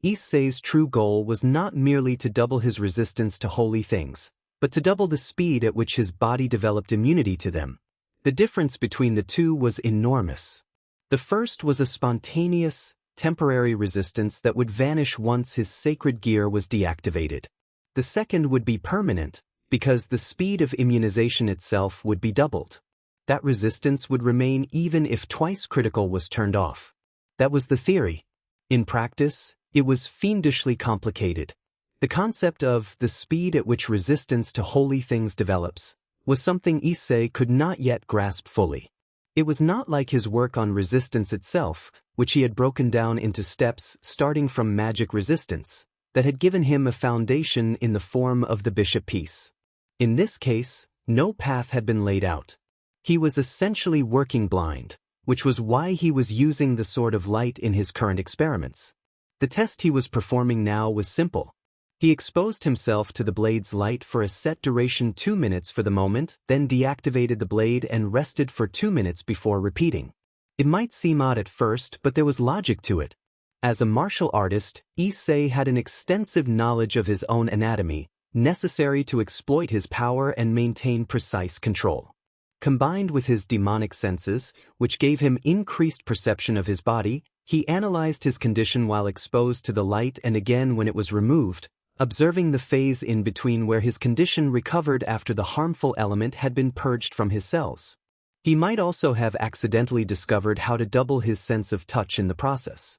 Issei's true goal was not merely to double his resistance to holy things, but to double the speed at which his body developed immunity to them. The difference between the two was enormous. The first was a spontaneous, temporary resistance that would vanish once his sacred gear was deactivated. The second would be permanent, because the speed of immunization itself would be doubled. That resistance would remain even if twice critical was turned off. That was the theory. In practice, it was fiendishly complicated. The concept of the speed at which resistance to holy things develops was something Issei could not yet grasp fully. It was not like his work on resistance itself, which he had broken down into steps starting from magic resistance, that had given him a foundation in the form of the bishop piece. In this case, no path had been laid out. He was essentially working blind, which was why he was using the sword of light in his current experiments. The test he was performing now was simple. He exposed himself to the blade's light for a set duration 2 minutes for the moment, then deactivated the blade and rested for 2 minutes before repeating. It might seem odd at first, but there was logic to it. As a martial artist, Issei had an extensive knowledge of his own anatomy, necessary to exploit his power and maintain precise control. Combined with his demonic senses, which gave him increased perception of his body, he analyzed his condition while exposed to the light and again when it was removed, observing the phase in between where his condition recovered after the harmful element had been purged from his cells. He might also have accidentally discovered how to double his sense of touch in the process.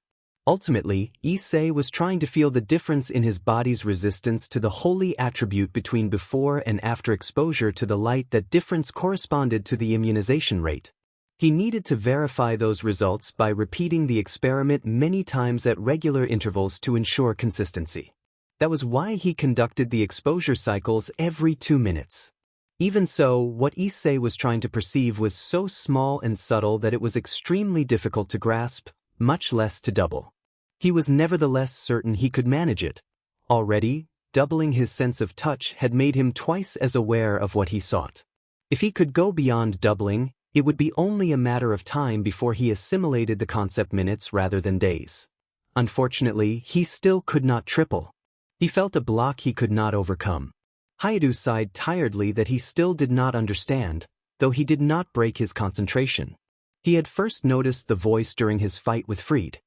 Ultimately, Issei was trying to feel the difference in his body's resistance to the holy attribute between before and after exposure to the light. That difference corresponded to the immunization rate. He needed to verify those results by repeating the experiment many times at regular intervals to ensure consistency. That was why he conducted the exposure cycles every 2 minutes. Even so, what Issei was trying to perceive was so small and subtle that it was extremely difficult to grasp, much less to double. He was nevertheless certain he could manage it. Already, doubling his sense of touch had made him twice as aware of what he sought. If he could go beyond doubling, it would be only a matter of time before he assimilated the concept minutes rather than days. Unfortunately, he still could not triple. He felt a block he could not overcome. Hyoudou sighed tiredly that he still did not understand, though he did not break his concentration. He had first noticed the voice during his fight with Fried.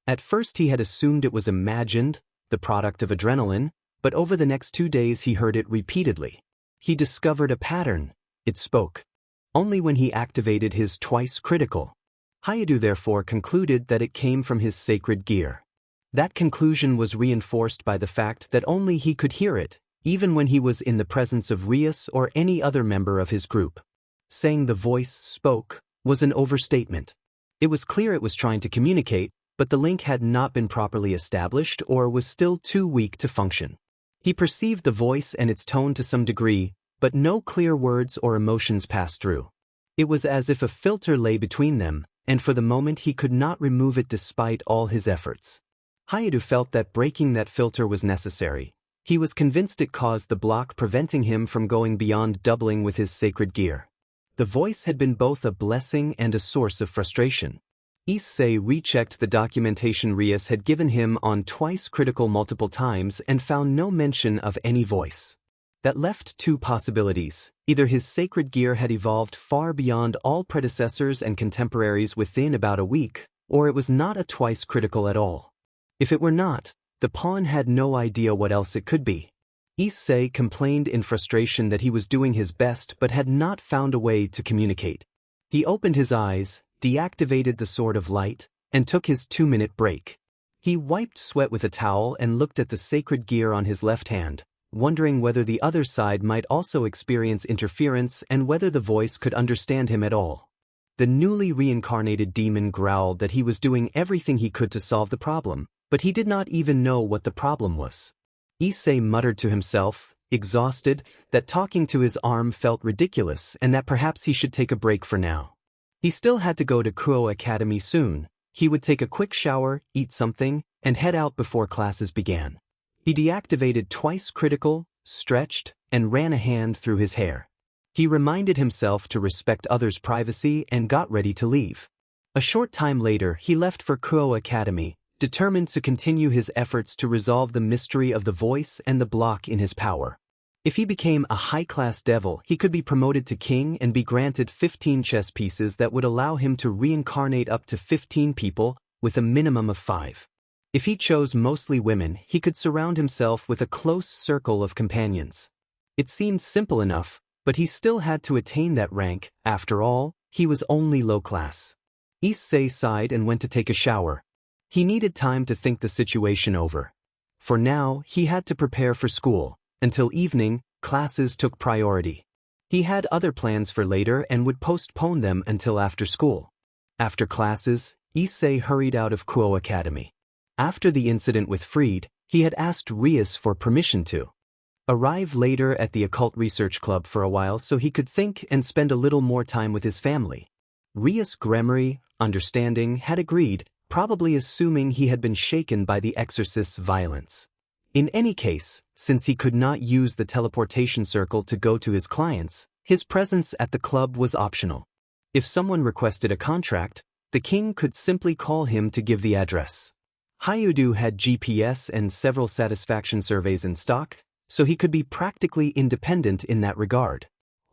At first he had assumed it was imagined, the product of adrenaline, but over the next 2 days he heard it repeatedly. He discovered a pattern. It spoke. Only when he activated his twice critical. Hyoudou therefore concluded that it came from his sacred gear. That conclusion was reinforced by the fact that only he could hear it, even when he was in the presence of Rias or any other member of his group. Saying the voice spoke was an overstatement. It was clear it was trying to communicate, but the link had not been properly established or was still too weak to function. He perceived the voice and its tone to some degree, but no clear words or emotions passed through. It was as if a filter lay between them, and for the moment he could not remove it despite all his efforts. Hyoudou felt that breaking that filter was necessary. He was convinced it caused the block preventing him from going beyond doubling with his sacred gear. The voice had been both a blessing and a source of frustration. Issei rechecked the documentation Rias had given him on twice critical multiple times and found no mention of any voice. That left 2 possibilities. Either his sacred gear had evolved far beyond all predecessors and contemporaries within about a week, or it was not a twice critical at all. If it were not, the pawn had no idea what else it could be. Issei complained in frustration that he was doing his best but had not found a way to communicate. He opened his eyes, deactivated the sword of light, and took his 2-minute break. He wiped sweat with a towel and looked at the sacred gear on his left hand, wondering whether the other side might also experience interference and whether the voice could understand him at all. The newly reincarnated demon growled that he was doing everything he could to solve the problem, but he did not even know what the problem was. Issei muttered to himself, exhausted, that talking to his arm felt ridiculous and that perhaps he should take a break for now. He still had to go to Jusqu'au Academy soon. He would take a quick shower, eat something, and head out before classes began. He deactivated twice critical, stretched, and ran a hand through his hair. He reminded himself to respect others' privacy and got ready to leave. A short time later he left for Jusqu'au Academy, determined to continue his efforts to resolve the mystery of the voice and the block in his power. If he became a high-class devil, he could be promoted to king and be granted 15 chess pieces that would allow him to reincarnate up to 15 people, with a minimum of 5. If he chose mostly women, he could surround himself with a close circle of companions. It seemed simple enough, but he still had to attain that rank. After all, he was only low class. Issei sighed and went to take a shower. He needed time to think the situation over. For now, he had to prepare for school. Until evening, classes took priority. He had other plans for later and would postpone them until after school. After classes, Issei hurried out of Kuo Academy. After the incident with Fried, he had asked Rias for permission to arrive later at the Occult Research Club for a while so he could think and spend a little more time with his family. Rias Gremory, understanding, had agreed, probably assuming he had been shaken by the exorcist's violence. In any case, since he could not use the teleportation circle to go to his clients, his presence at the club was optional. If someone requested a contract, the king could simply call him to give the address. Hyoudou had GPS and several satisfaction surveys in stock, so he could be practically independent in that regard.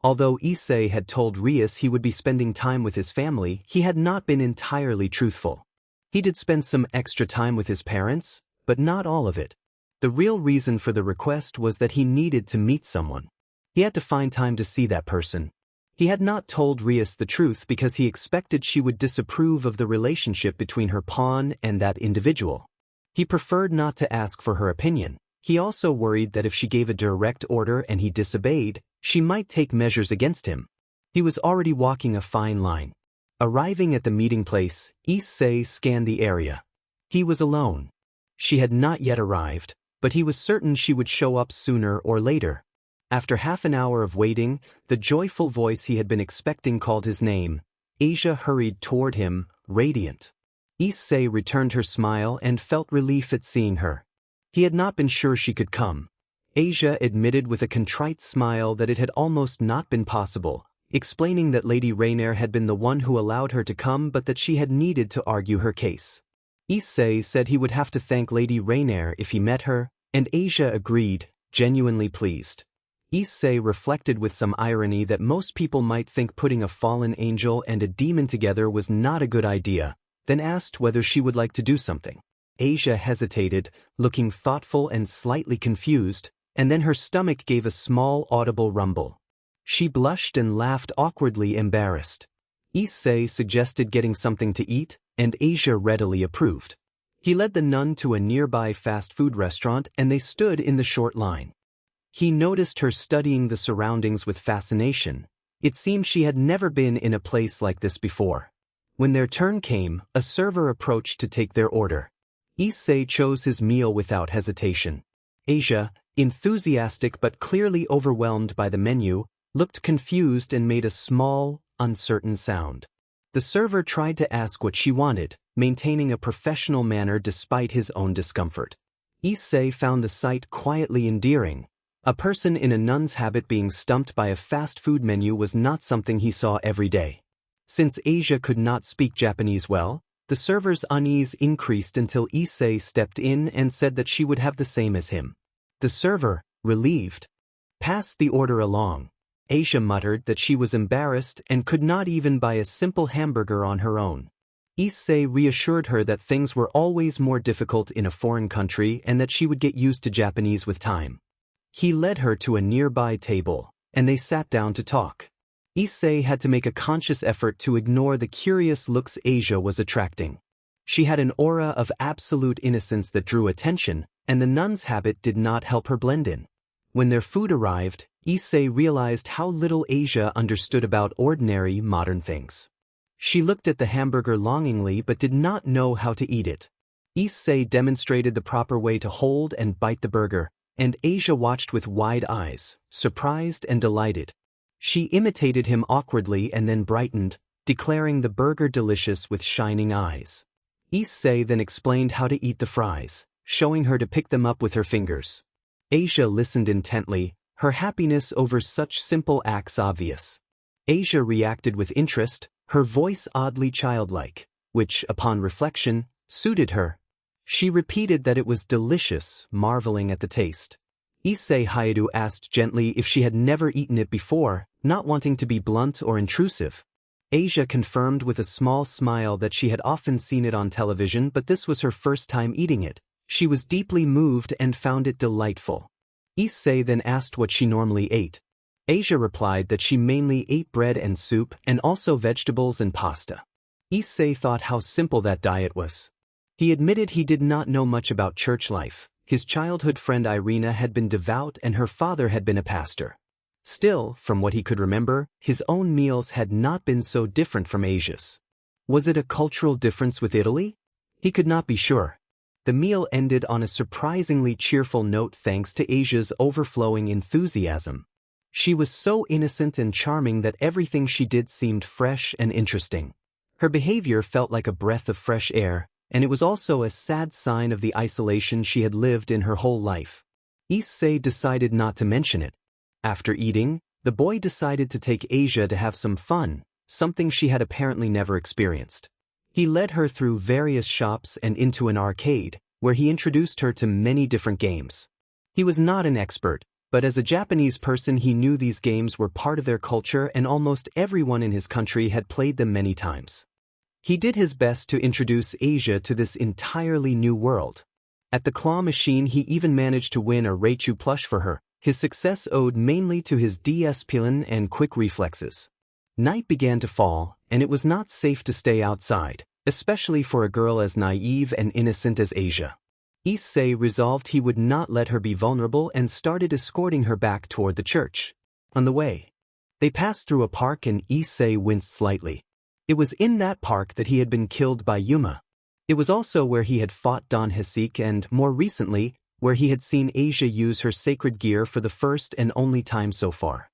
Although Issei had told Rias he would be spending time with his family, he had not been entirely truthful. He did spend some extra time with his parents, but not all of it. The real reason for the request was that he needed to meet someone. He had to find time to see that person. He had not told Rias the truth because he expected she would disapprove of the relationship between her pawn and that individual. He preferred not to ask for her opinion. He also worried that if she gave a direct order and he disobeyed, she might take measures against him. He was already walking a fine line. Arriving at the meeting place, Issei scanned the area. He was alone. She had not yet arrived, but he was certain she would show up sooner or later. After half an hour of waiting, the joyful voice he had been expecting called his name. Asia hurried toward him, radiant. Issei returned her smile and felt relief at seeing her. He had not been sure she could come. Asia admitted with a contrite smile that it had almost not been possible, explaining that Lady Rainier had been the one who allowed her to come but that she had needed to argue her case. Issei said he would have to thank Lady Rainier if he met her, and Asia agreed, genuinely pleased. Issei reflected with some irony that most people might think putting a fallen angel and a demon together was not a good idea, then asked whether she would like to do something. Asia hesitated, looking thoughtful and slightly confused, and then her stomach gave a small audible rumble. She blushed and laughed awkwardly embarrassed. Issei suggested getting something to eat, and Asia readily approved. He led the nun to a nearby fast food restaurant and they stood in the short line. He noticed her studying the surroundings with fascination. It seemed she had never been in a place like this before. When their turn came, a server approached to take their order. Issei chose his meal without hesitation. Asia, enthusiastic but clearly overwhelmed by the menu, looked confused and made a small, uncertain sound. The server tried to ask what she wanted, maintaining a professional manner despite his own discomfort. Issei found the sight quietly endearing. A person in a nun's habit being stumped by a fast food menu was not something he saw every day. Since Asia could not speak Japanese well, the server's unease increased until Issei stepped in and said that she would have the same as him. The server, relieved, passed the order along. Asia muttered that she was embarrassed and could not even buy a simple hamburger on her own. Issei reassured her that things were always more difficult in a foreign country and that she would get used to Japanese with time. He led her to a nearby table, and they sat down to talk. Issei had to make a conscious effort to ignore the curious looks Asia was attracting. She had an aura of absolute innocence that drew attention, and the nun's habit did not help her blend in. When their food arrived, Issei realized how little Asia understood about ordinary, modern things. She looked at the hamburger longingly but did not know how to eat it. Issei demonstrated the proper way to hold and bite the burger, and Asia watched with wide eyes, surprised and delighted. She imitated him awkwardly and then brightened, declaring the burger delicious with shining eyes. Issei then explained how to eat the fries, showing her to pick them up with her fingers. Asia listened intently, her happiness over such simple acts obvious. Asia reacted with interest, her voice oddly childlike, which, upon reflection, suited her. She repeated that it was delicious, marveling at the taste. Issei Hyoudou asked gently if she had never eaten it before, not wanting to be blunt or intrusive. Asia confirmed with a small smile that she had often seen it on television, but this was her first time eating it. She was deeply moved and found it delightful. Issei then asked what she normally ate. Asia replied that she mainly ate bread and soup and also vegetables and pasta. Issei thought how simple that diet was. He admitted he did not know much about church life. His childhood friend Irina had been devout and her father had been a pastor. Still, from what he could remember, his own meals had not been so different from Asia's. Was it a cultural difference with Italy? He could not be sure. The meal ended on a surprisingly cheerful note thanks to Asia's overflowing enthusiasm. She was so innocent and charming that everything she did seemed fresh and interesting. Her behavior felt like a breath of fresh air, and it was also a sad sign of the isolation she had lived in her whole life. Issei decided not to mention it. After eating, the boy decided to take Asia to have some fun, something she had apparently never experienced. He led her through various shops and into an arcade, where he introduced her to many different games. He was not an expert, but as a Japanese person he knew these games were part of their culture and almost everyone in his country had played them many times. He did his best to introduce Asia to this entirely new world. At the claw machine he even managed to win a Raichu plush for her, his success owed mainly to his discipline and quick reflexes. Night began to fall, and it was not safe to stay outside, especially for a girl as naive and innocent as Asia. Issei resolved he would not let her be vulnerable and started escorting her back toward the church. On the way, they passed through a park and Issei winced slightly. It was in that park that he had been killed by Yuma. It was also where he had fought Don Hisik and, more recently, where he had seen Asia use her sacred gear for the first and only time so far.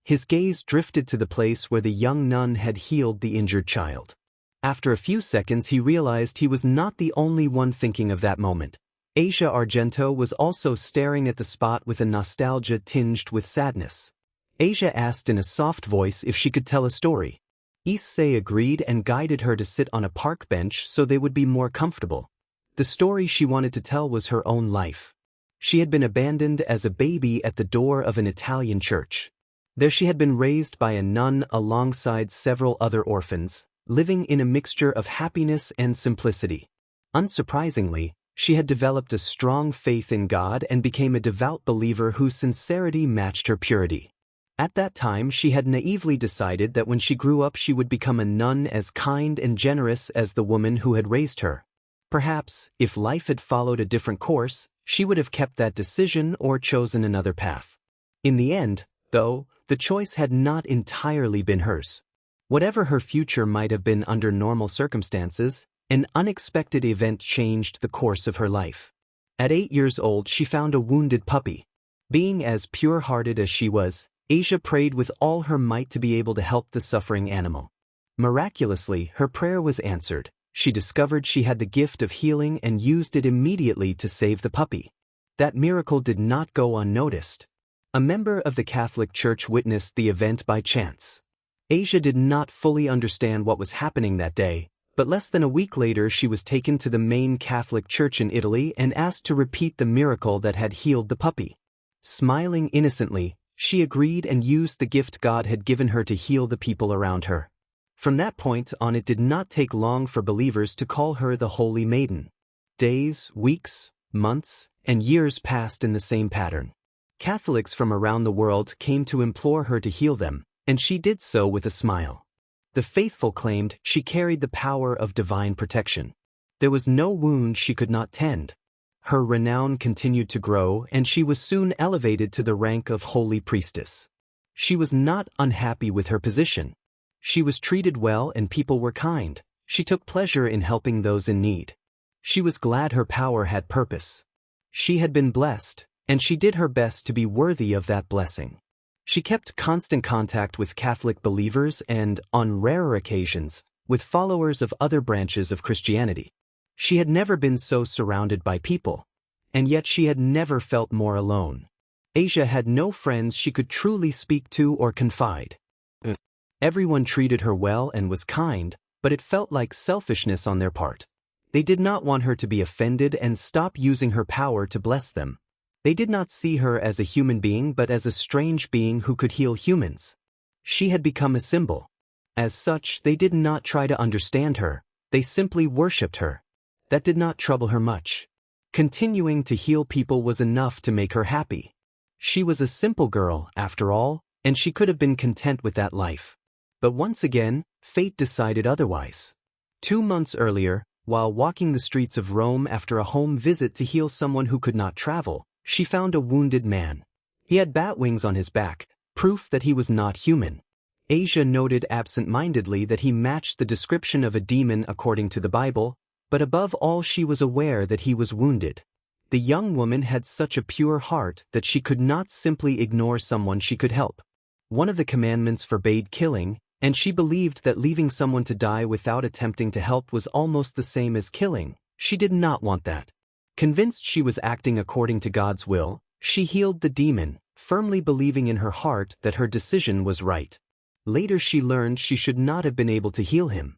His gaze drifted to the place where the young nun had healed the injured child. After a few seconds he realized he was not the only one thinking of that moment. Asia Argento was also staring at the spot with a nostalgia tinged with sadness. Asia asked in a soft voice if she could tell a story. Issei agreed and guided her to sit on a park bench so they would be more comfortable. The story she wanted to tell was her own life. She had been abandoned as a baby at the door of an Italian church. There she had been raised by a nun alongside several other orphans, living in a mixture of happiness and simplicity. Unsurprisingly, she had developed a strong faith in God and became a devout believer whose sincerity matched her purity. At that time she had naively decided that when she grew up she would become a nun as kind and generous as the woman who had raised her. Perhaps, if life had followed a different course, she would have kept that decision or chosen another path. In the end, though, the choice had not entirely been hers. Whatever her future might have been under normal circumstances, an unexpected event changed the course of her life. At 8 years old she found a wounded puppy. Being as pure-hearted as she was, Asia prayed with all her might to be able to help the suffering animal. Miraculously, her prayer was answered. She discovered she had the gift of healing and used it immediately to save the puppy. That miracle did not go unnoticed. A member of the Catholic Church witnessed the event by chance. Asia did not fully understand what was happening that day, but less than a week later she was taken to the main Catholic church in Italy and asked to repeat the miracle that had healed the puppy. Smiling innocently, she agreed and used the gift God had given her to heal the people around her. From that point on it did not take long for believers to call her the Holy Maiden. Days, weeks, months, and years passed in the same pattern. Catholics from around the world came to implore her to heal them, and she did so with a smile. The faithful claimed she carried the power of divine protection. There was no wound she could not tend. Her renown continued to grow and she was soon elevated to the rank of holy priestess. She was not unhappy with her position. She was treated well and people were kind. She took pleasure in helping those in need. She was glad her power had purpose. She had been blessed, and she did her best to be worthy of that blessing. She kept constant contact with Catholic believers and, on rarer occasions, with followers of other branches of Christianity. She had never been so surrounded by people, and yet she had never felt more alone. Asia had no friends she could truly speak to or confide. Everyone treated her well and was kind, but it felt like selfishness on their part. They did not want her to be offended and stop using her power to bless them. They did not see her as a human being but as a strange being who could heal humans. She had become a symbol. As such, they did not try to understand her, they simply worshipped her. That did not trouble her much. Continuing to heal people was enough to make her happy. She was a simple girl, after all, and she could have been content with that life. But once again, fate decided otherwise. 2 months earlier, while walking the streets of Rome after a home visit to heal someone who could not travel, she found a wounded man. He had bat wings on his back, proof that he was not human. Asia noted absent-mindedly that he matched the description of a demon according to the Bible, but above all she was aware that he was wounded. The young woman had such a pure heart that she could not simply ignore someone she could help. One of the commandments forbade killing, and she believed that leaving someone to die without attempting to help was almost the same as killing. She did not want that. Convinced she was acting according to God's will, she healed the demon, firmly believing in her heart that her decision was right. Later she learned she should not have been able to heal him.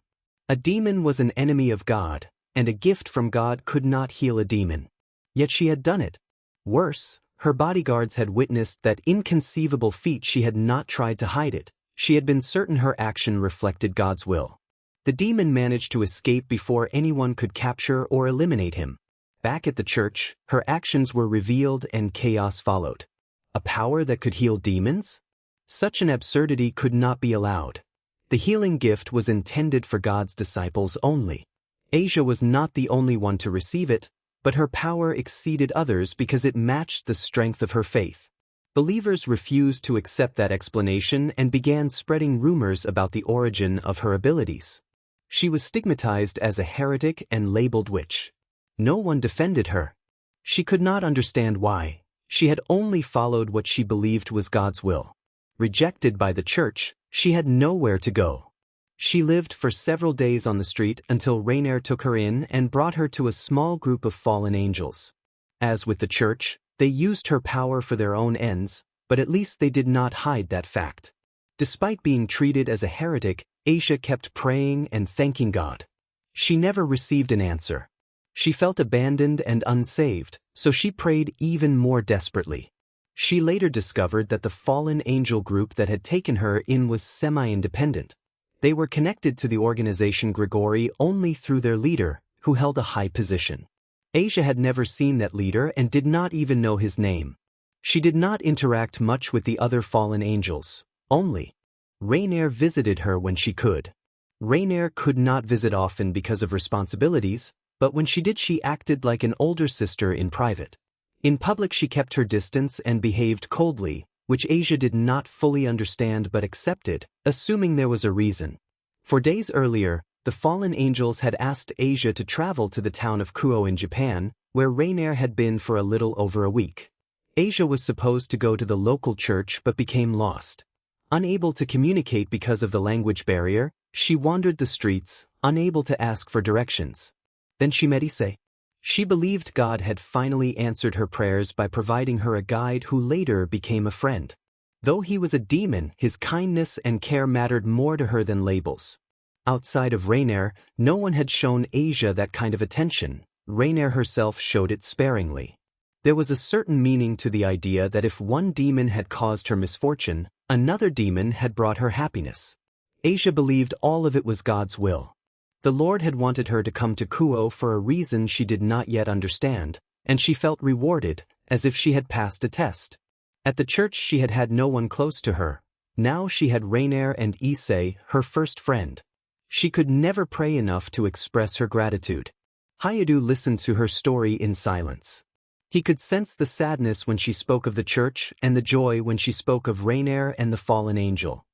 A demon was an enemy of God, and a gift from God could not heal a demon. Yet she had done it. Worse, her bodyguards had witnessed that inconceivable feat. She had not tried to hide it. She had been certain her action reflected God's will. The demon managed to escape before anyone could capture or eliminate him. Back at the church, her actions were revealed and chaos followed. A power that could heal demons? Such an absurdity could not be allowed. The healing gift was intended for God's disciples only. Asia was not the only one to receive it, but her power exceeded others because it matched the strength of her faith. Believers refused to accept that explanation and began spreading rumors about the origin of her abilities. She was stigmatized as a heretic and labeled witch. No one defended her. She could not understand why. She had only followed what she believed was God's will. Rejected by the church, she had nowhere to go. She lived for several days on the street until Rainier took her in and brought her to a small group of fallen angels. As with the church, they used her power for their own ends, but at least they did not hide that fact. Despite being treated as a heretic, Asia kept praying and thanking God. She never received an answer. She felt abandoned and unsaved, so she prayed even more desperately. She later discovered that the fallen angel group that had taken her in was semi-independent. They were connected to the organization Grigori only through their leader, who held a high position. Asia had never seen that leader and did not even know his name. She did not interact much with the other fallen angels, only. Rainier visited her when she could. Rainier could not visit often because of responsibilities, but when she did she acted like an older sister in private. In public she kept her distance and behaved coldly, which Asia did not fully understand but accepted, assuming there was a reason. For days earlier, the fallen angels had asked Asia to travel to the town of Kuo in Japan, where Rainier had been for a little over a week. Asia was supposed to go to the local church but became lost. Unable to communicate because of the language barrier, she wandered the streets, unable to ask for directions. Then she met Issei. She believed God had finally answered her prayers by providing her a guide who later became a friend. Though he was a demon, his kindness and care mattered more to her than labels. Outside of Rainier, no one had shown Asia that kind of attention. Rainier herself showed it sparingly. There was a certain meaning to the idea that if one demon had caused her misfortune, another demon had brought her happiness. Asia believed all of it was God's will. The Lord had wanted her to come to Kuo for a reason she did not yet understand, and she felt rewarded, as if she had passed a test. At the church she had had no one close to her. Now she had Rainier and Issei, her first friend. She could never pray enough to express her gratitude. Hyoudou listened to her story in silence. He could sense the sadness when she spoke of the church and the joy when she spoke of Rainier and the fallen angel.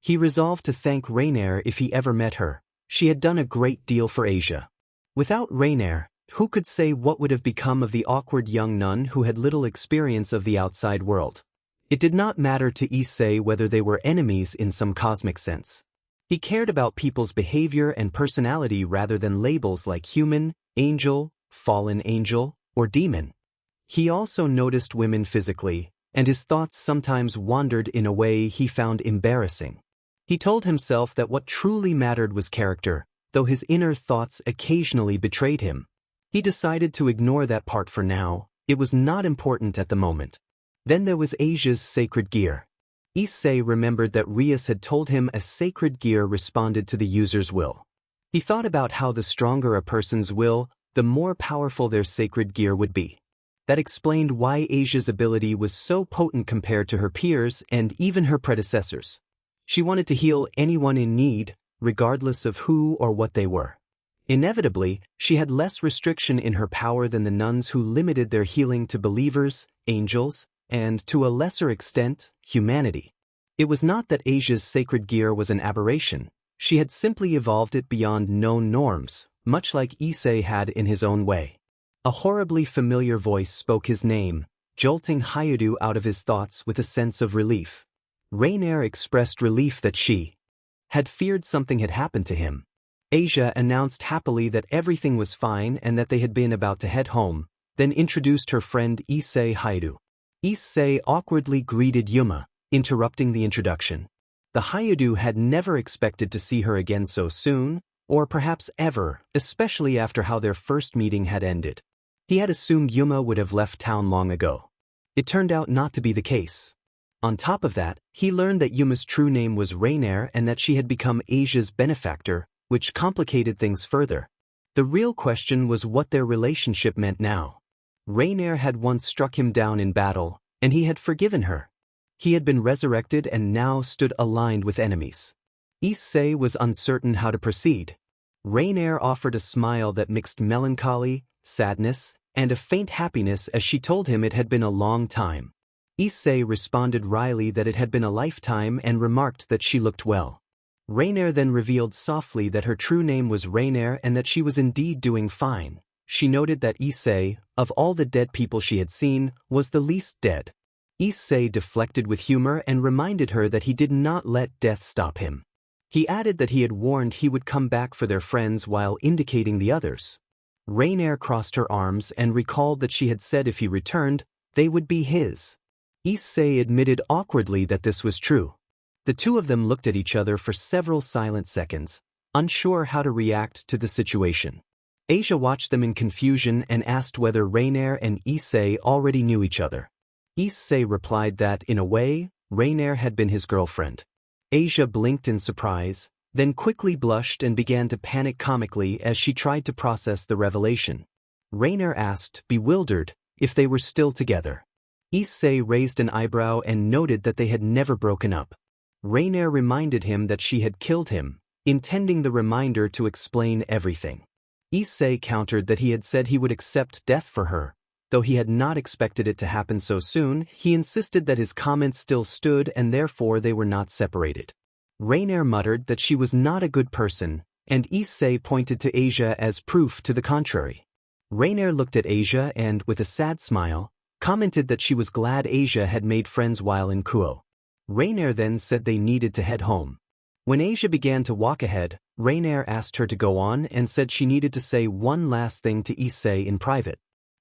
He resolved to thank Rainier if he ever met her. She had done a great deal for Asia. Without Rainier, who could say what would have become of the awkward young nun who had little experience of the outside world? It did not matter to Issei whether they were enemies in some cosmic sense. He cared about people's behavior and personality rather than labels like human, angel, fallen angel, or demon. He also noticed women physically, and his thoughts sometimes wandered in a way he found embarrassing. He told himself that what truly mattered was character, though his inner thoughts occasionally betrayed him. He decided to ignore that part for now. It was not important at the moment. Then there was Asia's sacred gear. Issei remembered that Rias had told him a sacred gear responded to the user's will. He thought about how the stronger a person's will, the more powerful their sacred gear would be. That explained why Asia's ability was so potent compared to her peers and even her predecessors. She wanted to heal anyone in need, regardless of who or what they were. Inevitably, she had less restriction in her power than the nuns who limited their healing to believers, angels, and, to a lesser extent, humanity. It was not that Asia's sacred gear was an aberration. She had simply evolved it beyond known norms, much like Issei had in his own way. A horribly familiar voice spoke his name, jolting Hyoudou out of his thoughts with a sense of relief. Rainier expressed relief that she had feared something had happened to him. Asia announced happily that everything was fine and that they had been about to head home, then introduced her friend Issei Hyoudou. Issei awkwardly greeted Yuma, interrupting the introduction. The Hyoudou had never expected to see her again so soon, or perhaps ever, especially after how their first meeting had ended. He had assumed Yuma would have left town long ago. It turned out not to be the case. On top of that, he learned that Yuma's true name was Rainier and that she had become Asia's benefactor, which complicated things further. The real question was what their relationship meant now. Rainier had once struck him down in battle, and he had forgiven her. He had been resurrected and now stood aligned with enemies. Issei was uncertain how to proceed. Rainier offered a smile that mixed melancholy, sadness, and a faint happiness as she told him it had been a long time. Issei responded wryly that it had been a lifetime and remarked that she looked well. Rainier then revealed softly that her true name was Rainier and that she was indeed doing fine. She noted that Issei, of all the dead people she had seen, was the least dead. Issei deflected with humor and reminded her that he did not let death stop him. He added that he had warned he would come back for their friends while indicating the others. Rainier crossed her arms and recalled that she had said if he returned, they would be his. Issei admitted awkwardly that this was true. The two of them looked at each other for several silent seconds, unsure how to react to the situation. Asia watched them in confusion and asked whether Rainier and Issei already knew each other. Issei replied that, in a way, Rainier had been his girlfriend. Asia blinked in surprise, then quickly blushed and began to panic comically as she tried to process the revelation. Rainier asked, bewildered, if they were still together. Issei raised an eyebrow and noted that they had never broken up. Rainier reminded him that she had killed him, intending the reminder to explain everything. Issei countered that he had said he would accept death for her. Though he had not expected it to happen so soon, he insisted that his comments still stood and therefore they were not separated. Rainier muttered that she was not a good person, and Issei pointed to Asia as proof to the contrary. Rainier looked at Asia and, with a sad smile, commented that she was glad Asia had made friends while in Kuo. Rainier then said they needed to head home. When Asia began to walk ahead, Rainier asked her to go on and said she needed to say one last thing to Issei in private.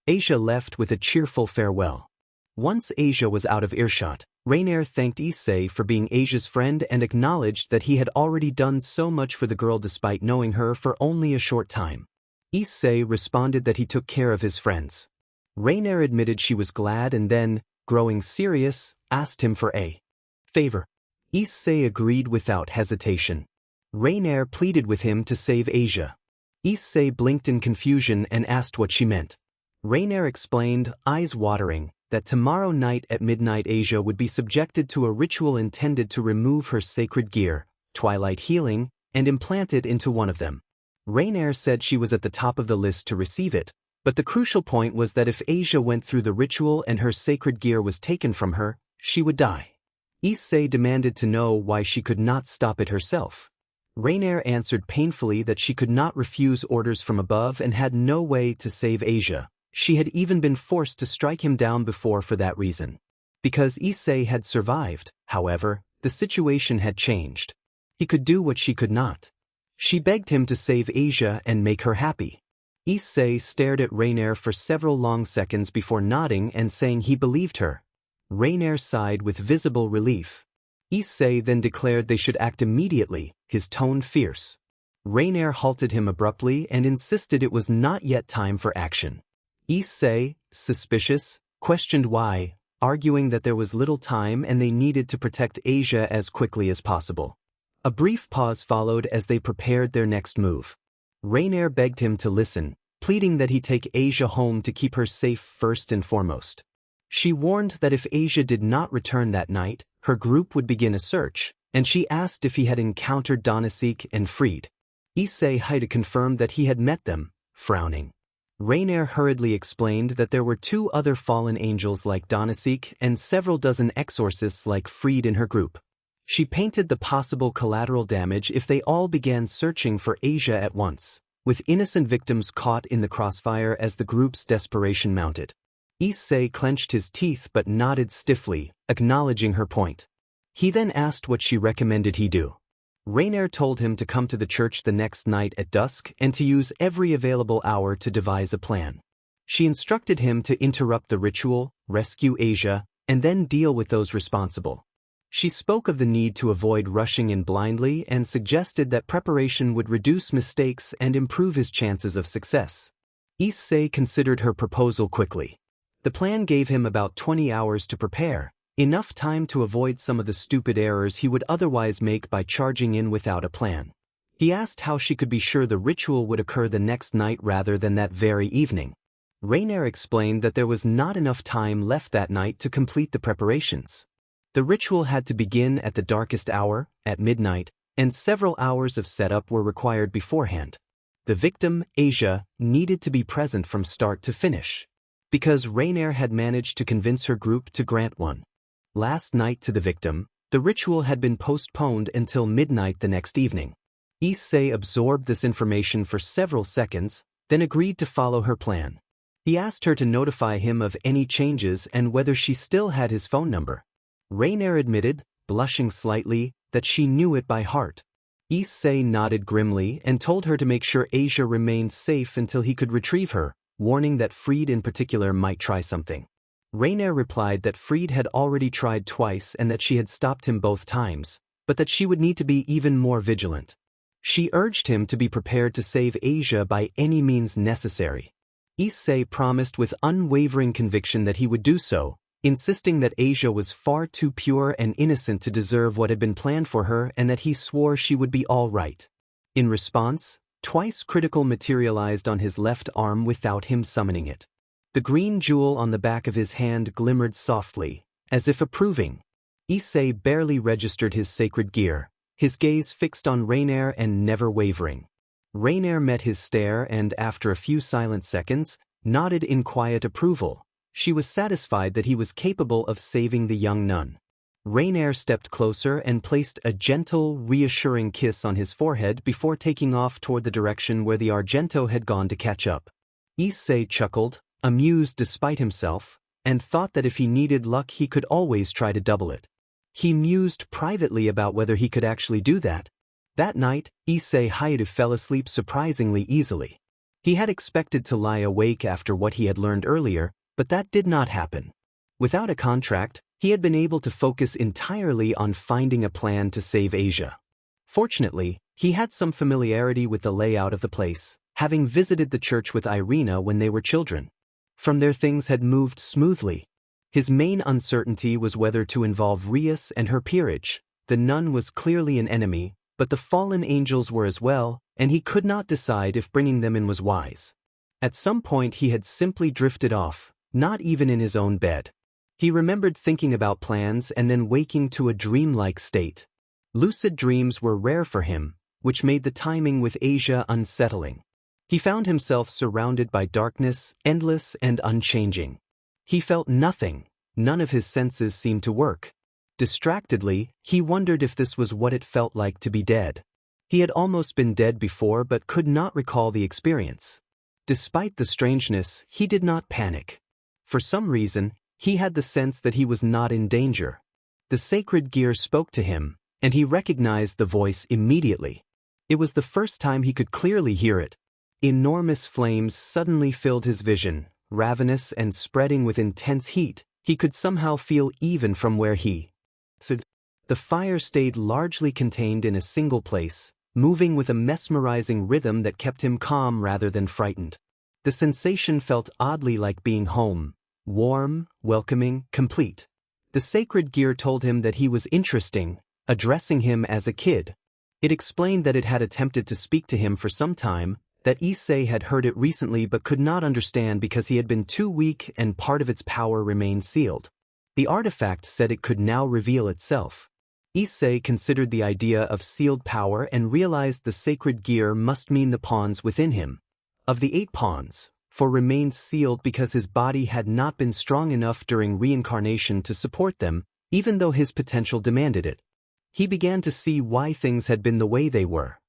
Asia left with a cheerful farewell. Once Asia was out of earshot, Rainier thanked Issei for being Asia's friend and acknowledged that he had already done so much for the girl despite knowing her for only a short time. Issei responded that he took care of his friends. Rainier admitted she was glad and then, growing serious, asked him for a favor. Issei agreed without hesitation. Rainier pleaded with him to save Asia. Issei blinked in confusion and asked what she meant. Rainier explained, eyes watering, that tomorrow night at midnight Asia would be subjected to a ritual intended to remove her sacred gear, twilight healing, and implant it into one of them. Rainier said she was at the top of the list to receive it, but the crucial point was that if Asia went through the ritual and her sacred gear was taken from her, she would die. Issei demanded to know why she could not stop it herself. Rainier answered painfully that she could not refuse orders from above and had no way to save Asia. She had even been forced to strike him down before for that reason. Because Issei had survived, however, the situation had changed. He could do what she could not. She begged him to save Asia and make her happy. Issei stared at Rainier for several long seconds before nodding and saying he believed her. Rainier sighed with visible relief. Issei then declared they should act immediately, his tone fierce. Rainier halted him abruptly and insisted it was not yet time for action. Issei, suspicious, questioned why, arguing that there was little time and they needed to protect Asia as quickly as possible. A brief pause followed as they prepared their next move. Rainier begged him to listen, pleading that he take Asia home to keep her safe first and foremost. She warned that if Asia did not return that night, her group would begin a search, and she asked if he had encountered Donasik and Fried. Issei Hyoudou confirmed that he had met them, frowning. Rainier hurriedly explained that there were 2 other fallen angels like Donasik and several dozen exorcists like Fried in her group. She painted the possible collateral damage if they all began searching for Asia at once, with innocent victims caught in the crossfire as the group's desperation mounted. Issei clenched his teeth but nodded stiffly, acknowledging her point. He then asked what she recommended he do. Rainier told him to come to the church the next night at dusk and to use every available hour to devise a plan. She instructed him to interrupt the ritual, rescue Asia, and then deal with those responsible. She spoke of the need to avoid rushing in blindly and suggested that preparation would reduce mistakes and improve his chances of success. Issei considered her proposal quickly. The plan gave him about 20 hours to prepare, enough time to avoid some of the stupid errors he would otherwise make by charging in without a plan. He asked how she could be sure the ritual would occur the next night rather than that very evening. Rainier explained that there was not enough time left that night to complete the preparations. The ritual had to begin at the darkest hour, at midnight, and several hours of setup were required beforehand. The victim, Asia, needed to be present from start to finish, because Rainier had managed to convince her group to grant one. Last night to the victim, the ritual had been postponed until midnight the next evening. Issei absorbed this information for several seconds, then agreed to follow her plan. He asked her to notify him of any changes and whether she still had his phone number. Rainier admitted, blushing slightly, that she knew it by heart. Issei nodded grimly and told her to make sure Asia remained safe until he could retrieve her, warning that Fried in particular might try something. Rainier replied that Fried had already tried twice and that she had stopped him both times, but that she would need to be even more vigilant. She urged him to be prepared to save Asia by any means necessary. Issei promised with unwavering conviction that he would do so, insisting that Asia was far too pure and innocent to deserve what had been planned for her and that he swore she would be all right. In response, twice critical materialized on his left arm without him summoning it. The green jewel on the back of his hand glimmered softly, as if approving. Issei barely registered his sacred gear, his gaze fixed on Rainier and never wavering. Rainier met his stare and, after a few silent seconds, nodded in quiet approval. She was satisfied that he was capable of saving the young nun. Rainier stepped closer and placed a gentle, reassuring kiss on his forehead before taking off toward the direction where the Argento had gone to catch up. Issei chuckled, amused despite himself, and thought that if he needed luck he could always try to double it. He mused privately about whether he could actually do that. That night, Issei Hyoudou fell asleep surprisingly easily. He had expected to lie awake after what he had learned earlier, but that did not happen. Without a contract, he had been able to focus entirely on finding a plan to save Asia. Fortunately, he had some familiarity with the layout of the place, having visited the church with Irina when they were children. From there things had moved smoothly. His main uncertainty was whether to involve Rias and her peerage. The nun was clearly an enemy, but the fallen angels were as well, and he could not decide if bringing them in was wise. At some point he had simply drifted off, not even in his own bed. He remembered thinking about plans and then waking to a dreamlike state. Lucid dreams were rare for him, which made the timing with Asia unsettling. He found himself surrounded by darkness, endless and unchanging. He felt nothing, none of his senses seemed to work. Distractedly, he wondered if this was what it felt like to be dead. He had almost been dead before but could not recall the experience. Despite the strangeness, he did not panic. For some reason, he had the sense that he was not in danger. The sacred gear spoke to him, and he recognized the voice immediately. It was the first time he could clearly hear it. Enormous flames suddenly filled his vision, ravenous and spreading with intense heat. He could somehow feel even from where he stood. The fire stayed largely contained in a single place, moving with a mesmerizing rhythm that kept him calm rather than frightened. The sensation felt oddly like being home, warm, welcoming, complete. The sacred gear told him that he was interesting, addressing him as a kid. It explained that it had attempted to speak to him for some time, that Issei had heard it recently but could not understand because he had been too weak and part of its power remained sealed. The artifact said it could now reveal itself. Issei considered the idea of sealed power and realized the sacred gear must mean the pawns within him. Of the 8 pawns, 4 remained sealed because his body had not been strong enough during reincarnation to support them, even though his potential demanded it. He began to see why things had been the way they were.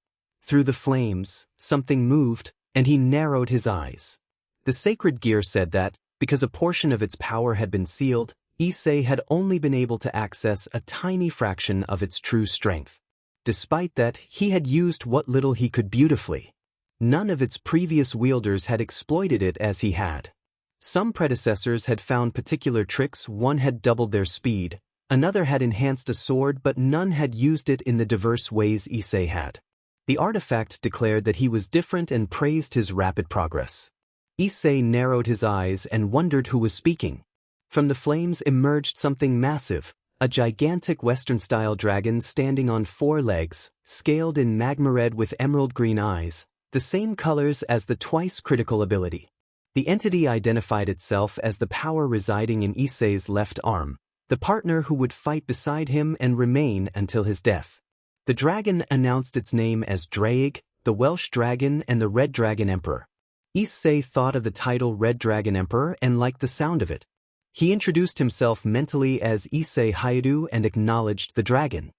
Through the flames, something moved, and he narrowed his eyes. The sacred gear said that, because a portion of its power had been sealed, Issei had only been able to access a tiny fraction of its true strength. Despite that, he had used what little he could beautifully. None of its previous wielders had exploited it as he had. Some predecessors had found particular tricks. One had doubled their speed, another had enhanced a sword, but none had used it in the diverse ways Issei had. The artifact declared that he was different and praised his rapid progress. Issei narrowed his eyes and wondered who was speaking. From the flames emerged something massive, a gigantic Western-style dragon standing on 4 legs, scaled in magma red with emerald green eyes, the same colors as the twice critical ability. The entity identified itself as the power residing in Issei's left arm, the partner who would fight beside him and remain until his death. The dragon announced its name as Draig, the Welsh dragon and the Red Dragon Emperor. Issei thought of the title Red Dragon Emperor and liked the sound of it. He introduced himself mentally as Issei Hyoudou and acknowledged the dragon.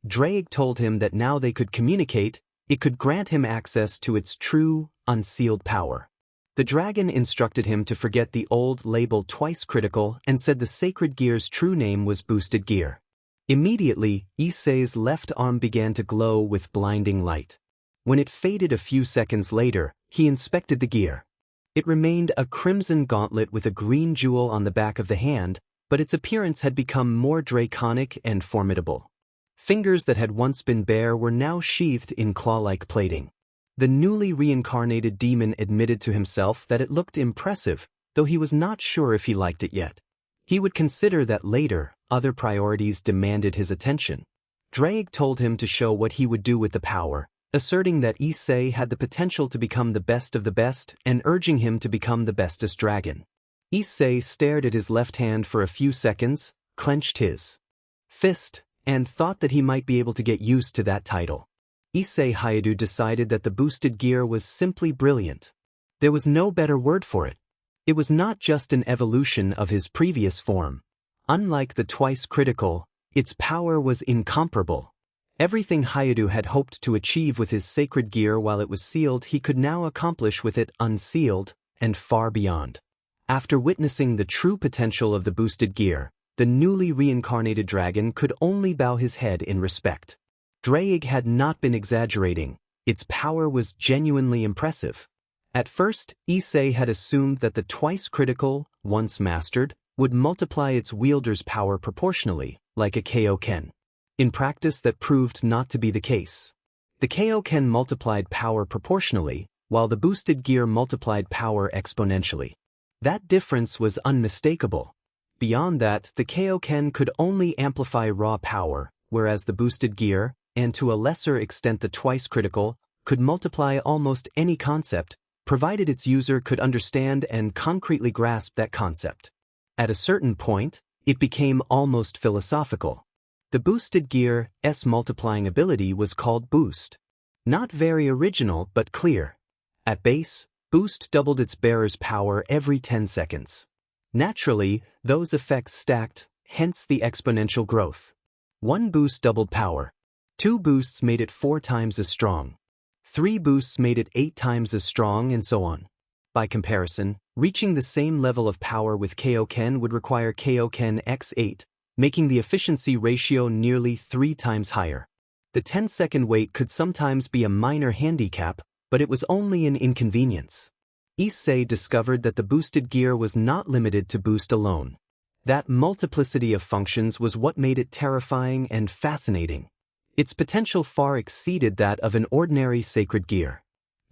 Draig told him that now they could communicate, it could grant him access to its true, unsealed power. The dragon instructed him to forget the old label twice critical and said the sacred gear's true name was boosted gear. Immediately, Issei's left arm began to glow with blinding light. When it faded a few seconds later, he inspected the gear. It remained a crimson gauntlet with a green jewel on the back of the hand, but its appearance had become more draconic and formidable. Fingers that had once been bare were now sheathed in claw-like plating. The newly reincarnated demon admitted to himself that it looked impressive, though he was not sure if he liked it yet. He would consider that later. Other priorities demanded his attention. Draig told him to show what he would do with the power, asserting that Issei had the potential to become the best of the best and urging him to become the bestest dragon. Issei stared at his left hand for a few seconds, clenched his fist, and thought that he might be able to get used to that title. Issei Hyoudou decided that the boosted gear was simply brilliant. There was no better word for it. It was not just an evolution of his previous form. Unlike the twice critical, its power was incomparable. Everything Hyoudou had hoped to achieve with his sacred gear while it was sealed he could now accomplish with it unsealed, and far beyond. After witnessing the true potential of the boosted gear, the newly reincarnated dragon could only bow his head in respect. Draig had not been exaggerating, its power was genuinely impressive. At first, Issei had assumed that the twice critical, once mastered, would multiply its wielder's power proportionally, like a Kaioken. In practice that proved not to be the case. The Kaioken multiplied power proportionally, while the boosted gear multiplied power exponentially. That difference was unmistakable. Beyond that, the Kaioken could only amplify raw power, whereas the boosted gear, and to a lesser extent the twice critical, could multiply almost any concept, provided its user could understand and concretely grasp that concept. At a certain point, it became almost philosophical. The boosted gear's multiplying ability was called Boost. Not very original but clear. At base, Boost doubled its bearer's power every 10 seconds. Naturally, those effects stacked, hence the exponential growth. 1 boost doubled power. 2 boosts made it 4 times as strong. 3 boosts made it 8 times as strong, and so on. By comparison, reaching the same level of power with Kaioken would require Kaioken x8, making the efficiency ratio nearly 3 times higher. The 10-second wait could sometimes be a minor handicap, but it was only an inconvenience. Issei discovered that the boosted gear was not limited to boost alone. That multiplicity of functions was what made it terrifying and fascinating. Its potential far exceeded that of an ordinary sacred gear.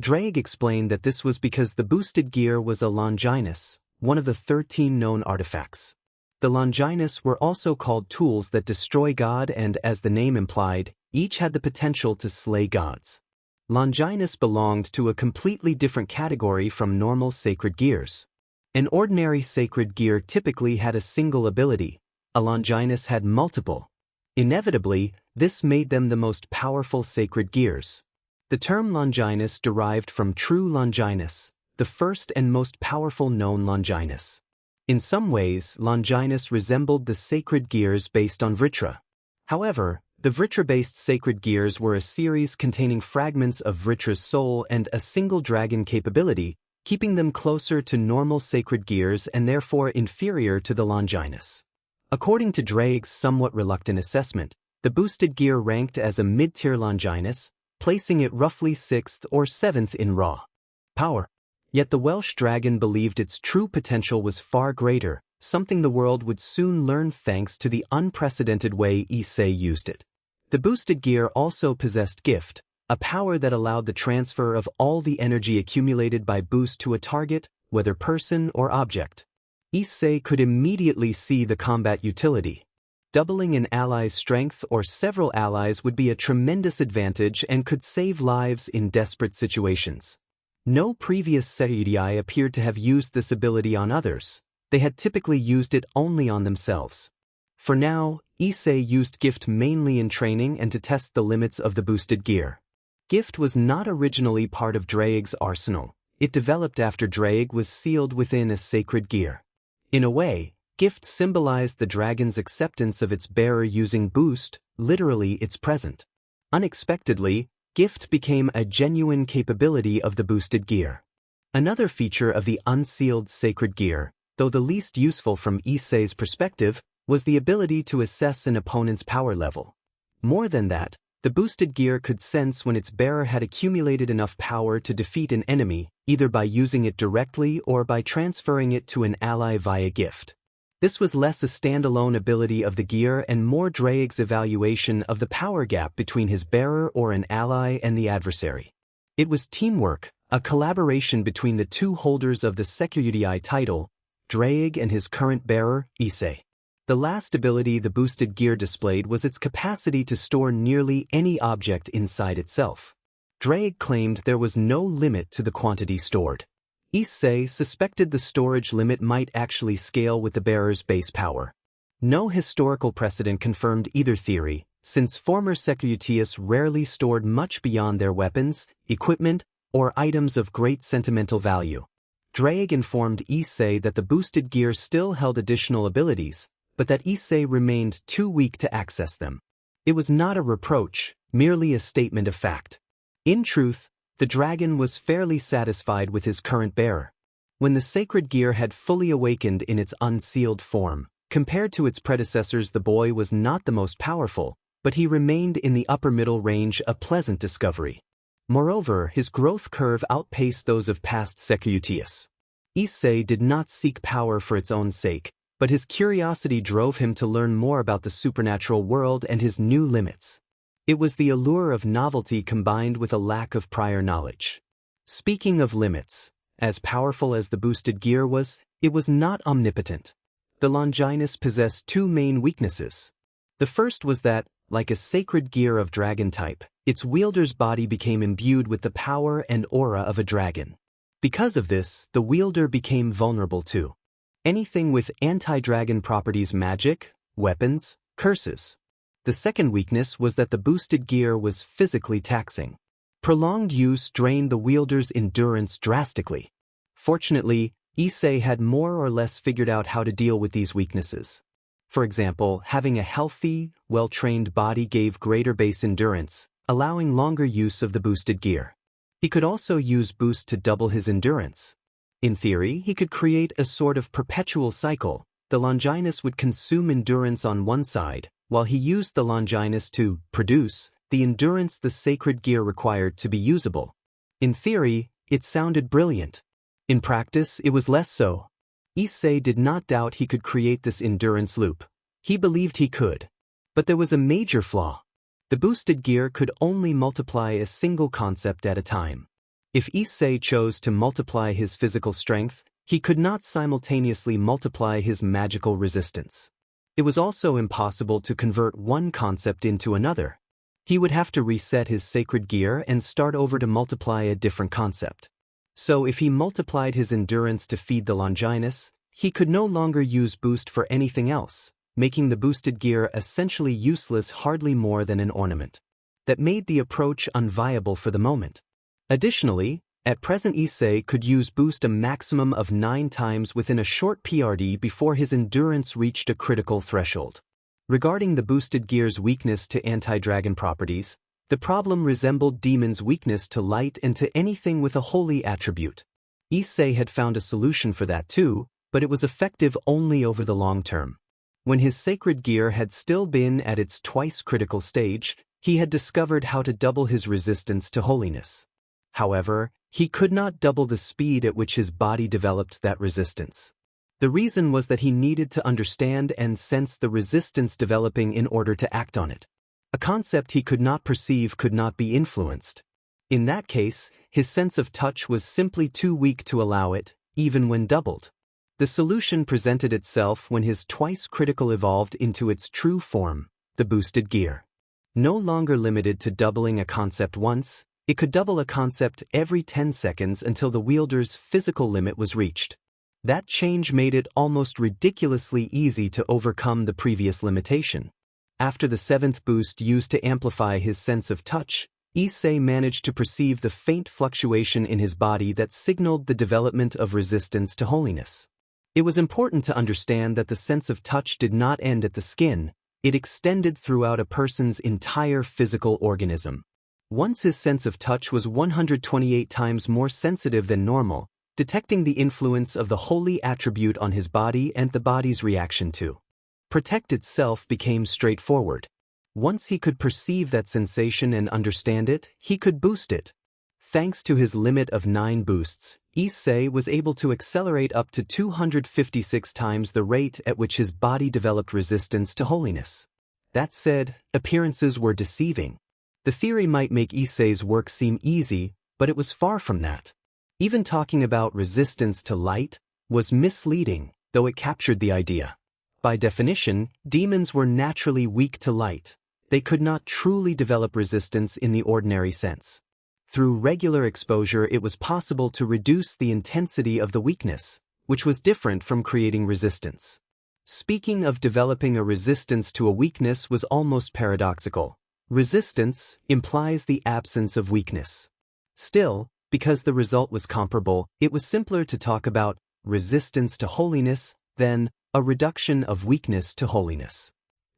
Drake explained that this was because the boosted gear was a Longinus, one of the 13 known artifacts. The Longinus were also called tools that destroy God and, as the name implied, each had the potential to slay gods. Longinus belonged to a completely different category from normal sacred gears. An ordinary sacred gear typically had a single ability. A Longinus had multiple. Inevitably, this made them the most powerful sacred gears. The term Longinus derived from true Longinus, the first and most powerful known Longinus. In some ways, Longinus resembled the sacred gears based on Vritra. However, the Vritra-based sacred gears were a series containing fragments of Vritra's soul and a single dragon capability, keeping them closer to normal sacred gears and therefore inferior to the Longinus. According to Drake's somewhat reluctant assessment, the boosted gear ranked as a mid-tier Longinus, placing it roughly 6th or 7th in raw power. Yet the Welsh dragon believed its true potential was far greater, something the world would soon learn thanks to the unprecedented way Issei used it. The boosted gear also possessed gift, a power that allowed the transfer of all the energy accumulated by boost to a target, whether person or object. Issei could immediately see the combat utility. Doubling an ally's strength or several allies would be a tremendous advantage and could save lives in desperate situations. No previous Seiyudai appeared to have used this ability on others. They had typically used it only on themselves. For now, Issei used gift mainly in training and to test the limits of the boosted gear. Gift was not originally part of Draig's arsenal. It developed after Draig was sealed within a sacred gear. In a way, gift symbolized the dragon's acceptance of its bearer using boost, literally its present. Unexpectedly, gift became a genuine capability of the boosted gear. Another feature of the unsealed sacred gear, though the least useful from Issei's perspective, was the ability to assess an opponent's power level. More than that, the boosted gear could sense when its bearer had accumulated enough power to defeat an enemy, either by using it directly or by transferring it to an ally via gift. This was less a standalone ability of the gear and more Draig's evaluation of the power gap between his bearer or an ally and the adversary. It was teamwork, a collaboration between the two holders of the Seiyudai title, Draig and his current bearer, Issei. The last ability the boosted gear displayed was its capacity to store nearly any object inside itself. Draig claimed there was no limit to the quantity stored. Issei suspected the storage limit might actually scale with the bearer's base power. No historical precedent confirmed either theory, since former Seiyudais rarely stored much beyond their weapons, equipment, or items of great sentimental value. Draig informed Issei that the boosted gear still held additional abilities, but that Issei remained too weak to access them. It was not a reproach, merely a statement of fact. In truth, the dragon was fairly satisfied with his current bearer. When the sacred gear had fully awakened in its unsealed form, compared to its predecessors, the boy was not the most powerful, but he remained in the upper middle range, a pleasant discovery. Moreover, his growth curve outpaced those of past Seiyudais. Issei did not seek power for its own sake, but his curiosity drove him to learn more about the supernatural world and his new limits. It was the allure of novelty combined with a lack of prior knowledge. Speaking of limits, as powerful as the boosted gear was, it was not omnipotent. The Longinus possessed two main weaknesses. The first was that, like a sacred gear of dragon type, its wielder's body became imbued with the power and aura of a dragon. Because of this, the wielder became vulnerable to anything with anti-dragon properties: magic, weapons, curses. The second weakness was that the boosted gear was physically taxing. Prolonged use drained the wielder's endurance drastically. Fortunately, Issei had more or less figured out how to deal with these weaknesses. For example, having a healthy, well-trained body gave greater base endurance, allowing longer use of the boosted gear. He could also use boost to double his endurance. In theory, he could create a sort of perpetual cycle. The Longinus would consume endurance on one side, while he used the Longinus to produce the endurance the sacred gear required to be usable. In theory, it sounded brilliant. In practice, it was less so. Issei did not doubt he could create this endurance loop. He believed he could. But there was a major flaw. The boosted gear could only multiply a single concept at a time. If Issei chose to multiply his physical strength, he could not simultaneously multiply his magical resistance. It was also impossible to convert one concept into another. He would have to reset his sacred gear and start over to multiply a different concept. So if he multiplied his endurance to feed the Longinus, he could no longer use boost for anything else, making the boosted gear essentially useless, hardly more than an ornament. That made the approach unviable for the moment. Additionally, at present Issei could use boost a maximum of 9 times within a short PRD before his endurance reached a critical threshold. Regarding the boosted gear's weakness to anti-dragon properties, the problem resembled demon's weakness to light and to anything with a holy attribute. Issei had found a solution for that too, but it was effective only over the long term. When his sacred gear had still been at its twice critical stage, he had discovered how to double his resistance to holiness. However, he could not double the speed at which his body developed that resistance. The reason was that he needed to understand and sense the resistance developing in order to act on it. A concept he could not perceive could not be influenced. In that case, his sense of touch was simply too weak to allow it, even when doubled. The solution presented itself when his twice critical evolved into its true form, the boosted gear. No longer limited to doubling a concept once, it could double a concept every 10 seconds until the wielder's physical limit was reached. That change made it almost ridiculously easy to overcome the previous limitation. After the 7th boost used to amplify his sense of touch, Issei managed to perceive the faint fluctuation in his body that signaled the development of resistance to holiness. It was important to understand that the sense of touch did not end at the skin, it extended throughout a person's entire physical organism. Once his sense of touch was 128 times more sensitive than normal, detecting the influence of the holy attribute on his body and the body's reaction to protect itself became straightforward. Once he could perceive that sensation and understand it, he could boost it. Thanks to his limit of 9 boosts, Issei was able to accelerate up to 256 times the rate at which his body developed resistance to holiness. That said, appearances were deceiving. The theory might make Issei's work seem easy, but it was far from that. Even talking about resistance to light was misleading, though it captured the idea. By definition, demons were naturally weak to light. They could not truly develop resistance in the ordinary sense. Through regular exposure, it was possible to reduce the intensity of the weakness, which was different from creating resistance. Speaking of developing a resistance to a weakness was almost paradoxical. Resistance implies the absence of weakness. Still, because the result was comparable, it was simpler to talk about resistance to holiness than a reduction of weakness to holiness.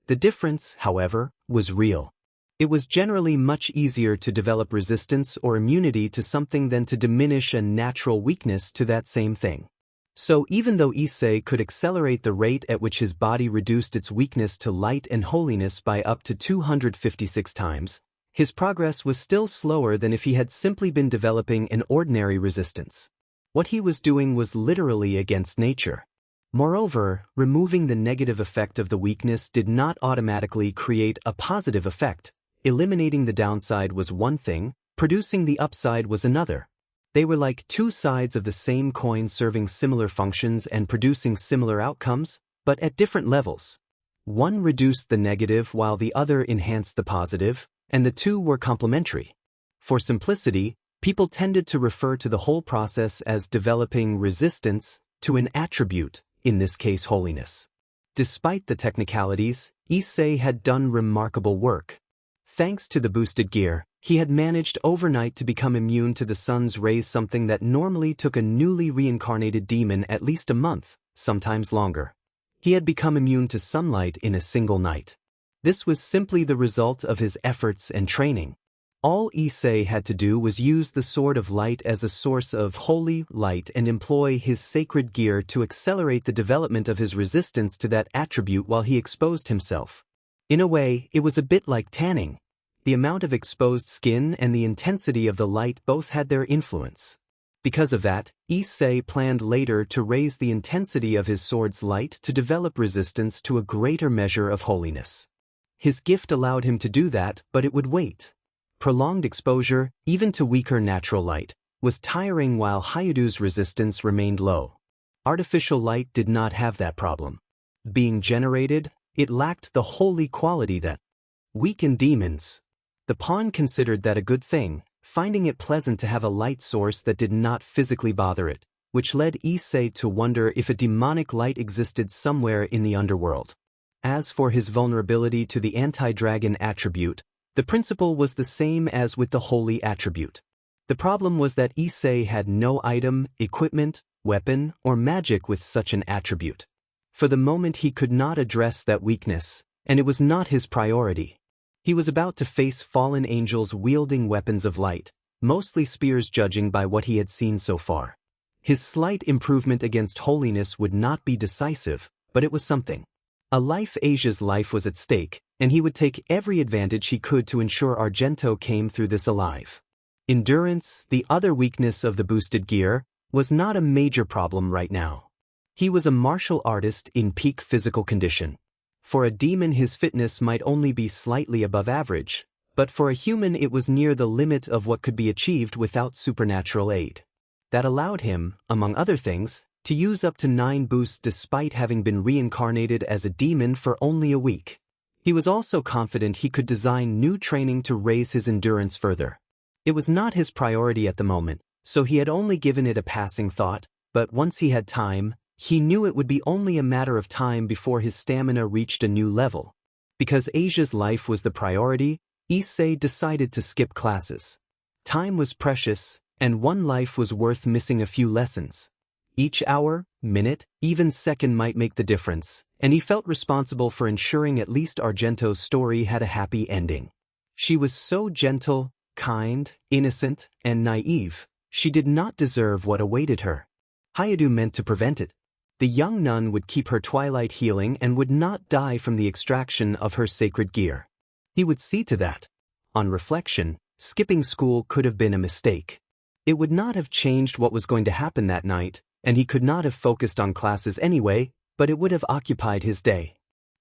The difference, however, was real. It was generally much easier to develop resistance or immunity to something than to diminish a natural weakness to that same thing. So even though Issei could accelerate the rate at which his body reduced its weakness to light and holiness by up to 256 times, his progress was still slower than if he had simply been developing an ordinary resistance. What he was doing was literally against nature. Moreover, removing the negative effect of the weakness did not automatically create a positive effect. Eliminating the downside was one thing, producing the upside was another. They were like two sides of the same coin serving similar functions and producing similar outcomes, but at different levels. One reduced the negative while the other enhanced the positive, and the two were complementary. For simplicity, people tended to refer to the whole process as developing resistance to an attribute, in this case holiness. Despite the technicalities, Issei had done remarkable work. Thanks to the boosted gear, he had managed overnight to become immune to the sun's rays, something that normally took a newly reincarnated demon at least a month, sometimes longer. He had become immune to sunlight in a single night. This was simply the result of his efforts and training. All Issei had to do was use the Sword of Light as a source of holy light and employ his sacred gear to accelerate the development of his resistance to that attribute while he exposed himself. In a way, it was a bit like tanning. The amount of exposed skin and the intensity of the light both had their influence. Because of that, Issei planned later to raise the intensity of his sword's light to develop resistance to a greater measure of holiness. His gift allowed him to do that, but it would wait. Prolonged exposure, even to weaker natural light, was tiring while Hyoudou's resistance remained low. Artificial light did not have that problem. Being generated, it lacked the holy quality that weakened demons. The pawn considered that a good thing, finding it pleasant to have a light source that did not physically bother it, which led Issei to wonder if a demonic light existed somewhere in the underworld. As for his vulnerability to the anti-dragon attribute, the principle was the same as with the holy attribute. The problem was that Issei had no item, equipment, weapon, or magic with such an attribute. For the moment he could not address that weakness, and it was not his priority. He was about to face fallen angels wielding weapons of light, mostly spears judging by what he had seen so far. His slight improvement against holiness would not be decisive, but it was something. A life Asia's life was at stake, and he would take every advantage he could to ensure Argento came through this alive. Endurance, the other weakness of the boosted gear, was not a major problem right now. He was a martial artist in peak physical condition. For a demon his fitness might only be slightly above average, but for a human it was near the limit of what could be achieved without supernatural aid. That allowed him, among other things, to use up to 9 boosts despite having been reincarnated as a demon for only a week. He was also confident he could design new training to raise his endurance further. It was not his priority at the moment, so he had only given it a passing thought, but once he had time, he knew it would be only a matter of time before his stamina reached a new level. Because Asia's life was the priority, Issei decided to skip classes. Time was precious, and one life was worth missing a few lessons. Each hour, minute, even second might make the difference, and he felt responsible for ensuring at least Argento's story had a happy ending. She was so gentle, kind, innocent, and naive, she did not deserve what awaited her. Hyoudou meant to prevent it. The young nun would keep her twilight healing and would not die from the extraction of her sacred gear. He would see to that. On reflection, skipping school could have been a mistake. It would not have changed what was going to happen that night, and he could not have focused on classes anyway, but it would have occupied his day.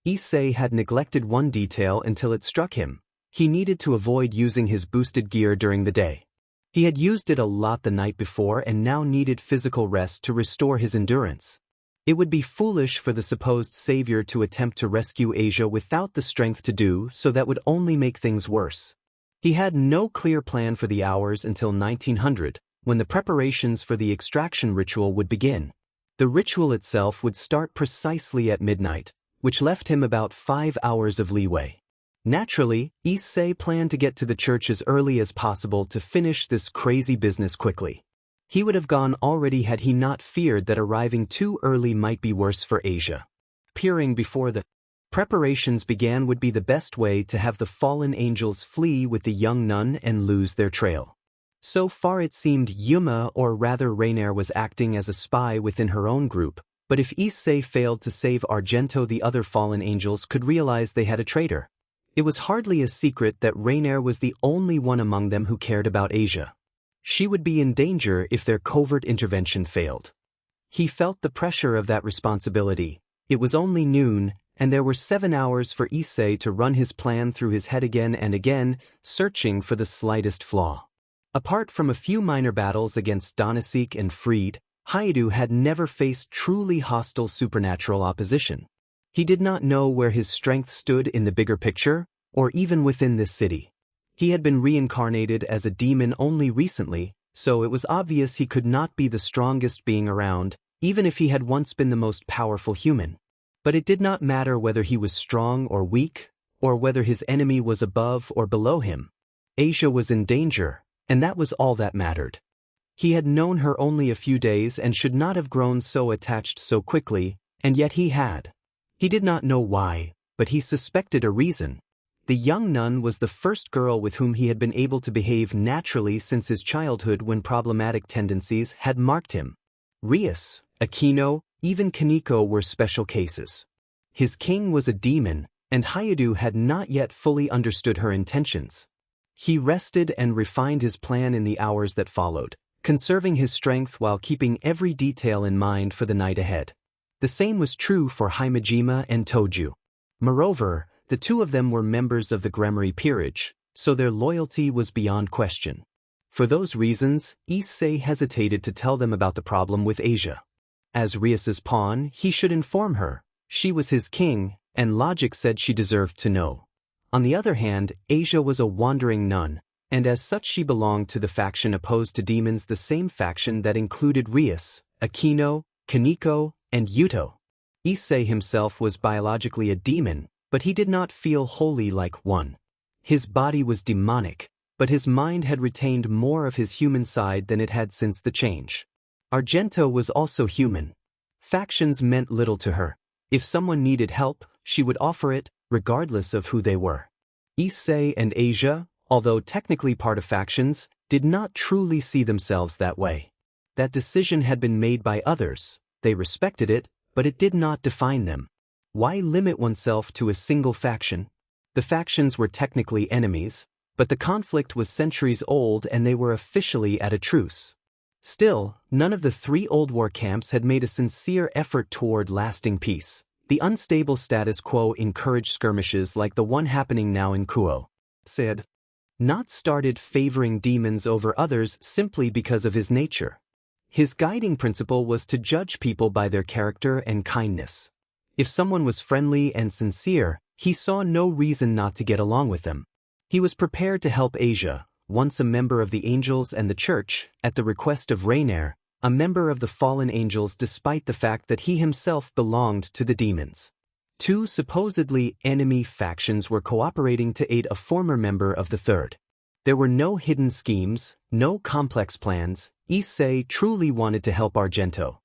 Issei had neglected one detail until it struck him. He needed to avoid using his boosted gear during the day. He had used it a lot the night before and now needed physical rest to restore his endurance. It would be foolish for the supposed savior to attempt to rescue Asia without the strength to do so. That would only make things worse. He had no clear plan for the hours until 1900, when the preparations for the extraction ritual would begin. The ritual itself would start precisely at midnight, which left him about 5 hours of leeway. Naturally, Issei planned to get to the church as early as possible to finish this crazy business quickly. He would have gone already had he not feared that arriving too early might be worse for Asia. Appearing before the preparations began would be the best way to have the fallen angels flee with the young nun and lose their trail. So far it seemed Yuma, or rather Rainer, was acting as a spy within her own group, but if Issei failed to save Argento, the other fallen angels could realize they had a traitor. It was hardly a secret that Rainer was the only one among them who cared about Asia. She would be in danger if their covert intervention failed. He felt the pressure of that responsibility. It was only noon, and there were 7 hours for Issei to run his plan through his head again and again, searching for the slightest flaw. Apart from a few minor battles against Donaseek and Fried, Hyoudou had never faced truly hostile supernatural opposition. He did not know where his strength stood in the bigger picture, or even within this city. He had been reincarnated as a demon only recently, so it was obvious he could not be the strongest being around, even if he had once been the most powerful human. But it did not matter whether he was strong or weak, or whether his enemy was above or below him. Asia was in danger, and that was all that mattered. He had known her only a few days and should not have grown so attached so quickly, and yet he had. He did not know why, but he suspected a reason. The young nun was the first girl with whom he had been able to behave naturally since his childhood, when problematic tendencies had marked him. Rias, Aquino, even Kaneko were special cases. His king was a demon, and Hyoudou had not yet fully understood her intentions. He rested and refined his plan in the hours that followed, conserving his strength while keeping every detail in mind for the night ahead. The same was true for Himejima and Toju. Moreover, The two of them were members of the Gremory peerage, so their loyalty was beyond question. For those reasons, Issei hesitated to tell them about the problem with Asia. As Rias's pawn, he should inform her. She was his king, and logic said she deserved to know. On the other hand, Asia was a wandering nun, and as such she belonged to the faction opposed to demons, the same faction that included Rias, Akino, Kaneko, and Hyoudou. Issei himself was biologically a demon, but he did not feel wholly like one. His body was demonic, but his mind had retained more of his human side than it had since the change. Argento was also human. Factions meant little to her. If someone needed help, she would offer it, regardless of who they were. Issei and Asia, although technically part of factions, did not truly see themselves that way. That decision had been made by others, they respected it, but it did not define them. Why limit oneself to a single faction? The factions were technically enemies, but the conflict was centuries old and they were officially at a truce. Still, none of the three old war camps had made a sincere effort toward lasting peace. The unstable status quo encouraged skirmishes like the one happening now in Kuo. Said, not started favoring demons over others simply because of his nature. His guiding principle was to judge people by their character and kindness. If someone was friendly and sincere, he saw no reason not to get along with them. He was prepared to help Asia, once a member of the angels and the church, at the request of Rainer, a member of the fallen angels, despite the fact that he himself belonged to the demons. Two supposedly enemy factions were cooperating to aid a former member of the third. There were no hidden schemes, no complex plans. Issei truly wanted to help Argento.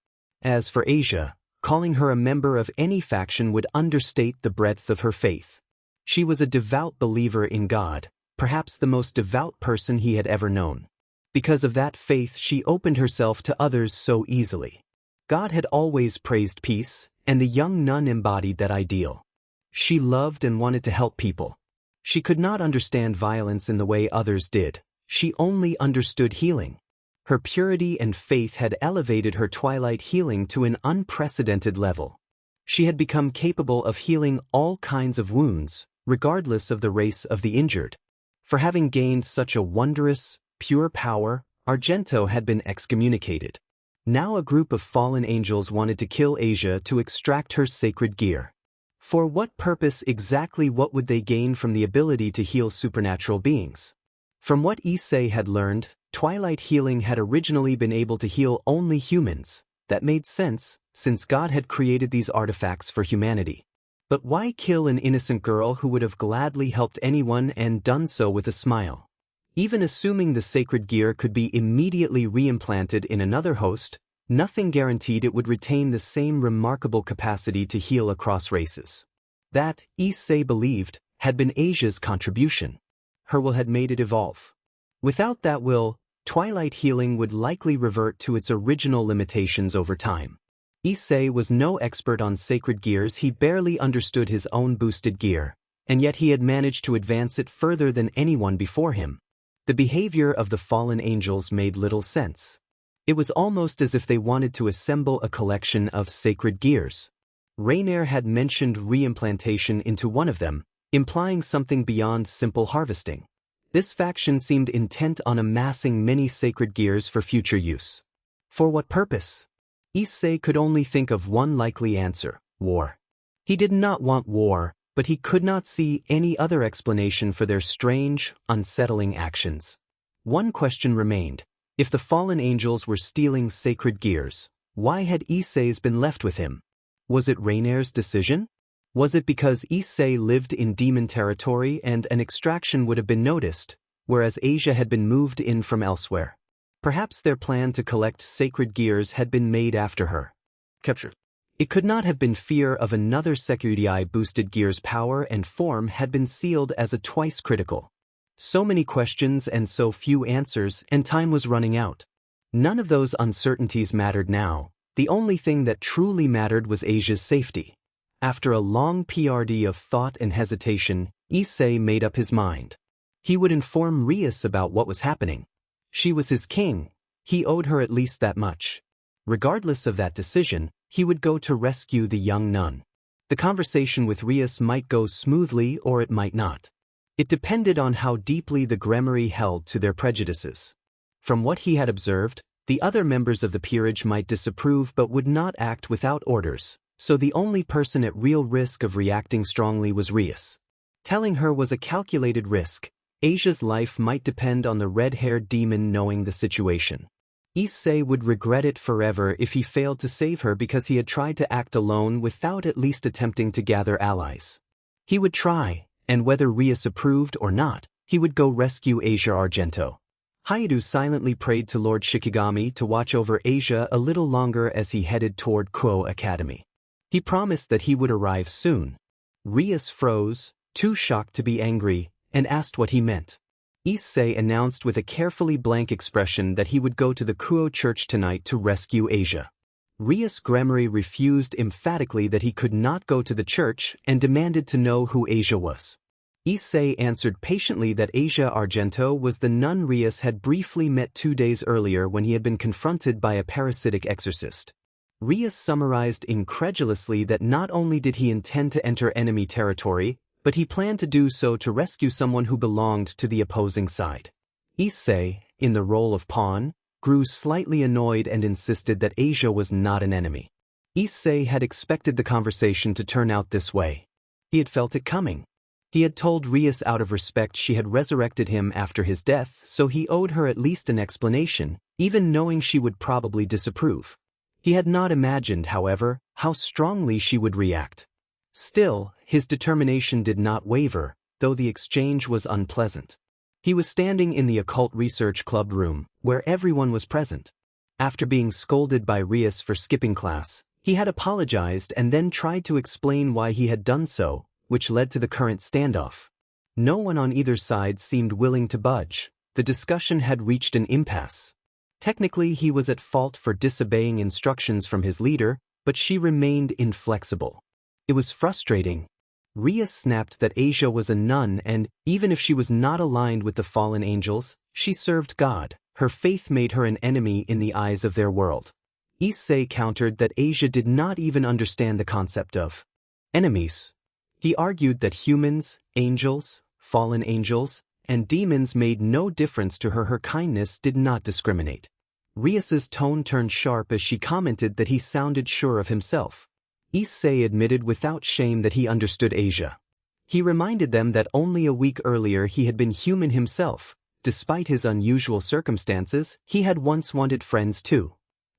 As for Asia, calling her a member of any faction would understate the breadth of her faith. She was a devout believer in God, perhaps the most devout person he had ever known. Because of that faith she opened herself to others so easily. God had always praised peace, and the young nun embodied that ideal. She loved and wanted to help people. She could not understand violence in the way others did. She only understood healing. Her purity and faith had elevated her twilight healing to an unprecedented level. She had become capable of healing all kinds of wounds, regardless of the race of the injured. For having gained such a wondrous, pure power, Argento had been excommunicated. Now a group of fallen angels wanted to kill Asia to extract her sacred gear. For what purpose exactly? What would they gain from the ability to heal supernatural beings? From what Issei had learned, twilight healing had originally been able to heal only humans. That made sense, since God had created these artifacts for humanity. But why kill an innocent girl who would have gladly helped anyone and done so with a smile? Even assuming the sacred gear could be immediately reimplanted in another host, nothing guaranteed it would retain the same remarkable capacity to heal across races. That, Issei believed, had been Asia's contribution. Her will had made it evolve. Without that will, twilight healing would likely revert to its original limitations over time. Issei was no expert on sacred gears. He barely understood his own boosted gear, and yet he had managed to advance it further than anyone before him. The behavior of the fallen angels made little sense. It was almost as if they wanted to assemble a collection of sacred gears. Rainer had mentioned reimplantation into one of them, implying something beyond simple harvesting. This faction seemed intent on amassing many sacred gears for future use. For what purpose? Issei could only think of one likely answer: war. He did not want war, but he could not see any other explanation for their strange, unsettling actions. One question remained. If the fallen angels were stealing sacred gears, why had Issei's been left with him? Was it Rainer's decision? Was it because Issei lived in demon territory and an extraction would have been noticed, whereas Asia had been moved in from elsewhere? Perhaps their plan to collect sacred gears had been made after her capture. It could not have been fear of another Sekyudai boosted gear's power and form had been sealed as a twice critical. So many questions and so few answers, and time was running out. None of those uncertainties mattered now. The only thing that truly mattered was Asia's safety. After a long period of thought and hesitation, Issei made up his mind. He would inform Rias about what was happening. She was his king. He owed her at least that much. Regardless of that decision, he would go to rescue the young nun. The conversation with Rias might go smoothly or it might not. It depended on how deeply the Gremory held to their prejudices. From what he had observed, the other members of the peerage might disapprove but would not act without orders, so the only person at real risk of reacting strongly was Rias. Telling her was a calculated risk. Asia's life might depend on the red-haired demon knowing the situation. Issei would regret it forever if he failed to save her because he had tried to act alone without at least attempting to gather allies. He would try, and whether Rias approved or not, he would go rescue Asia Argento. Hyoudou silently prayed to Lord Shikigami to watch over Asia a little longer as he headed toward Kuo Academy. He promised that he would arrive soon. Rias froze, too shocked to be angry, and asked what he meant. Issei announced with a carefully blank expression that he would go to the Kuo church tonight to rescue Asia. Rias Gremory refused emphatically that he could not go to the church and demanded to know who Asia was. Issei answered patiently that Asia Argento was the nun Rias had briefly met 2 days earlier when he had been confronted by a parasitic exorcist. Rias summarized incredulously that not only did he intend to enter enemy territory, but he planned to do so to rescue someone who belonged to the opposing side. Issei, in the role of pawn, grew slightly annoyed and insisted that Asia was not an enemy. Issei had expected the conversation to turn out this way. He had felt it coming. He had told Rias out of respect she had resurrected him after his death, so he owed her at least an explanation, even knowing she would probably disapprove. He had not imagined, however, how strongly she would react. Still, his determination did not waver, though the exchange was unpleasant. He was standing in the Occult Research Club room, where everyone was present. After being scolded by Rias for skipping class, he had apologized and then tried to explain why he had done so, which led to the current standoff. No one on either side seemed willing to budge. The discussion had reached an impasse. Technically, he was at fault for disobeying instructions from his leader, but she remained inflexible. It was frustrating. Rias snapped that Asia was a nun and, even if she was not aligned with the fallen angels, she served God. Her faith made her an enemy in the eyes of their world. Issei countered that Asia did not even understand the concept of enemies. He argued that humans, angels, fallen angels, and demons made no difference to her. Her kindness did not discriminate. Rias's tone turned sharp as she commented that he sounded sure of himself. Issei admitted without shame that he understood Asia. He reminded them that only a week earlier he had been human himself. Despite his unusual circumstances, he had once wanted friends too.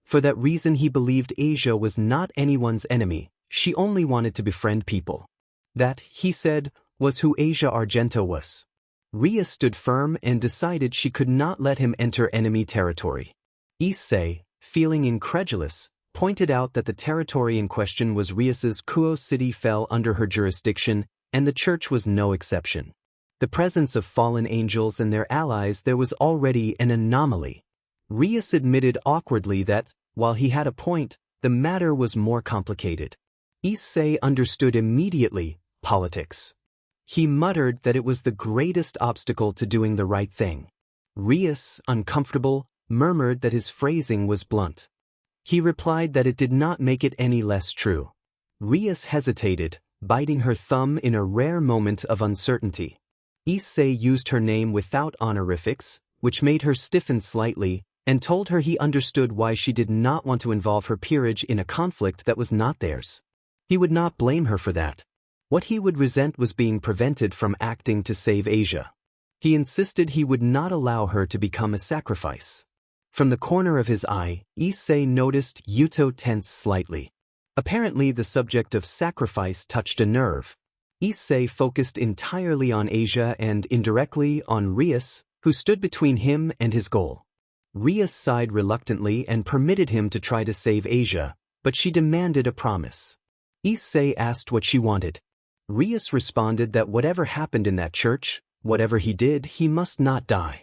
For that reason he believed Asia was not anyone's enemy, she only wanted to befriend people. That, he said, was who Asia Argento was. Rias stood firm and decided she could not let him enter enemy territory. Issei, feeling incredulous, pointed out that the territory in question was Rias's. Kuo city fell under her jurisdiction, and the church was no exception. The presence of fallen angels and their allies, there was already an anomaly. Rias admitted awkwardly that, while he had a point, the matter was more complicated. Issei understood immediately: politics. He muttered that it was the greatest obstacle to doing the right thing. Rias, uncomfortable, murmured that his phrasing was blunt. He replied that it did not make it any less true. Rias hesitated, biting her thumb in a rare moment of uncertainty. Issei used her name without honorifics, which made her stiffen slightly, and told her he understood why she did not want to involve her peerage in a conflict that was not theirs. He would not blame her for that. What he would resent was being prevented from acting to save Asia. He insisted he would not allow her to become a sacrifice. From the corner of his eye, Issei noticed Yuto tense slightly. Apparently the subject of sacrifice touched a nerve. Issei focused entirely on Asia and, indirectly, on Rias, who stood between him and his goal. Rias sighed reluctantly and permitted him to try to save Asia, but she demanded a promise. Issei asked what she wanted. Rias responded that whatever happened in that church, whatever he did, he must not die.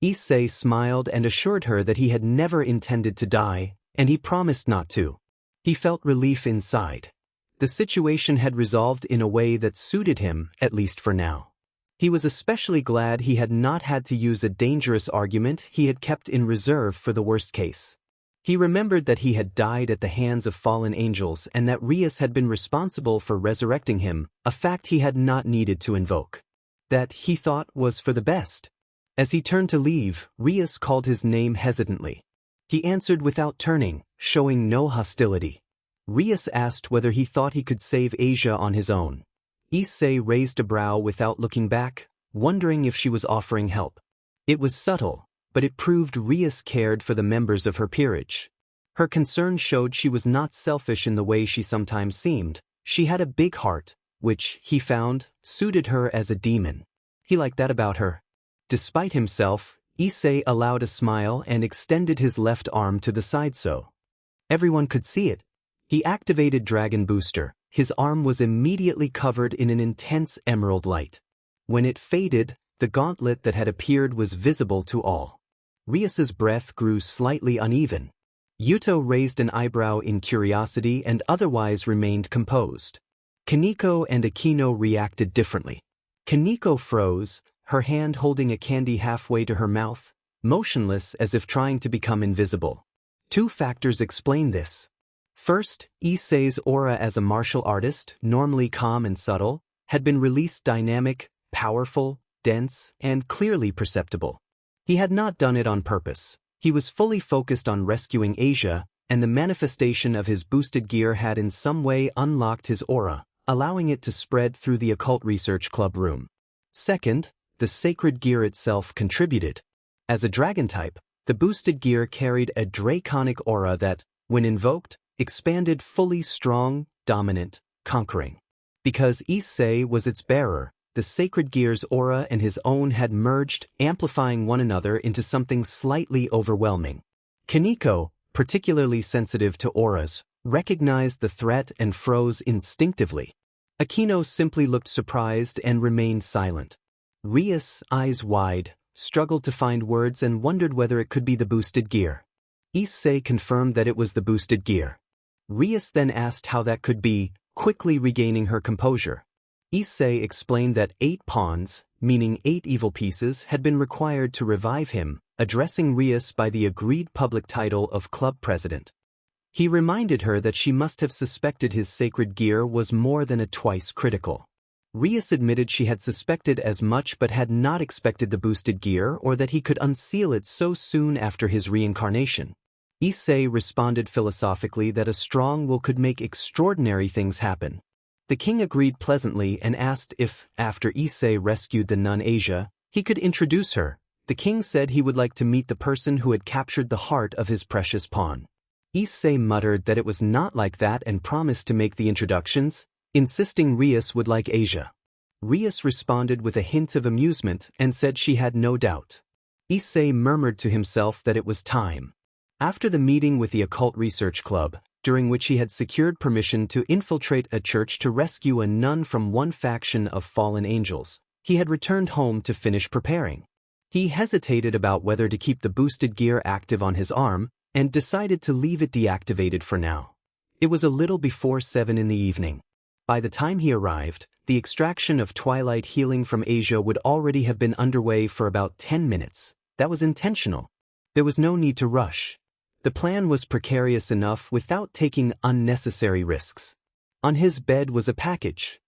Issei smiled and assured her that he had never intended to die, and he promised not to. He felt relief inside. The situation had resolved in a way that suited him, at least for now. He was especially glad he had not had to use a dangerous argument he had kept in reserve for the worst case. He remembered that he had died at the hands of fallen angels and that Rias had been responsible for resurrecting him, a fact he had not needed to invoke. That, he thought, was for the best. As he turned to leave, Rias called his name hesitantly. He answered without turning, showing no hostility. Rias asked whether he thought he could save Asia on his own. Issei raised a brow without looking back, wondering if she was offering help. It was subtle, but it proved Rias cared for the members of her peerage. Her concern showed she was not selfish in the way she sometimes seemed. She had a big heart, which, he found, suited her as a demon. He liked that about her. Despite himself, Issei allowed a smile and extended his left arm to the side so everyone could see it. He activated Dragon Booster. His arm was immediately covered in an intense emerald light. When it faded, the gauntlet that had appeared was visible to all. Rias's breath grew slightly uneven. Yuto raised an eyebrow in curiosity and otherwise remained composed. Kaneko and Akino reacted differently. Kaneko froze, her hand holding a candy halfway to her mouth, motionless as if trying to become invisible. Two factors explain this. First, Issei's aura as a martial artist, normally calm and subtle, had been released dynamic, powerful, dense, and clearly perceptible. He had not done it on purpose. He was fully focused on rescuing Asia, and the manifestation of his boosted gear had in some way unlocked his aura, allowing it to spread through the occult research club room. Second, the sacred gear itself contributed. As a dragon type, the boosted gear carried a draconic aura that, when invoked, expanded fully strong, dominant, conquering. Because Issei was its bearer, the sacred gear's aura and his own had merged, amplifying one another into something slightly overwhelming. Kaneko, particularly sensitive to auras, recognized the threat and froze instinctively. Akino simply looked surprised and remained silent. Rias, eyes wide, struggled to find words and wondered whether it could be the boosted gear. Issei confirmed that it was the boosted gear. Rias then asked how that could be, quickly regaining her composure. Issei explained that 8 pawns, meaning 8 evil pieces, had been required to revive him, addressing Rias by the agreed public title of club president. He reminded her that she must have suspected his sacred gear was more than a twice critical. Rias admitted she had suspected as much but had not expected the boosted gear or that he could unseal it so soon after his reincarnation. Issei responded philosophically that a strong will could make extraordinary things happen. The king agreed pleasantly and asked if, after Issei rescued the nun Asia, he could introduce her. The king said he would like to meet the person who had captured the heart of his precious pawn. Issei muttered that it was not like that and promised to make the introductions, insisting Rias would like Asia. Rias responded with a hint of amusement and said she had no doubt. Issei murmured to himself that it was time. After the meeting with the Occult Research Club, during which he had secured permission to infiltrate a church to rescue a nun from one faction of fallen angels, he had returned home to finish preparing. He hesitated about whether to keep the boosted gear active on his arm, and decided to leave it deactivated for now. It was a little before 7 in the evening. By the time he arrived, the extraction of twilight healing from Asia would already have been underway for about 10 minutes. That was intentional. There was no need to rush. The plan was precarious enough without taking unnecessary risks. On his bed was a package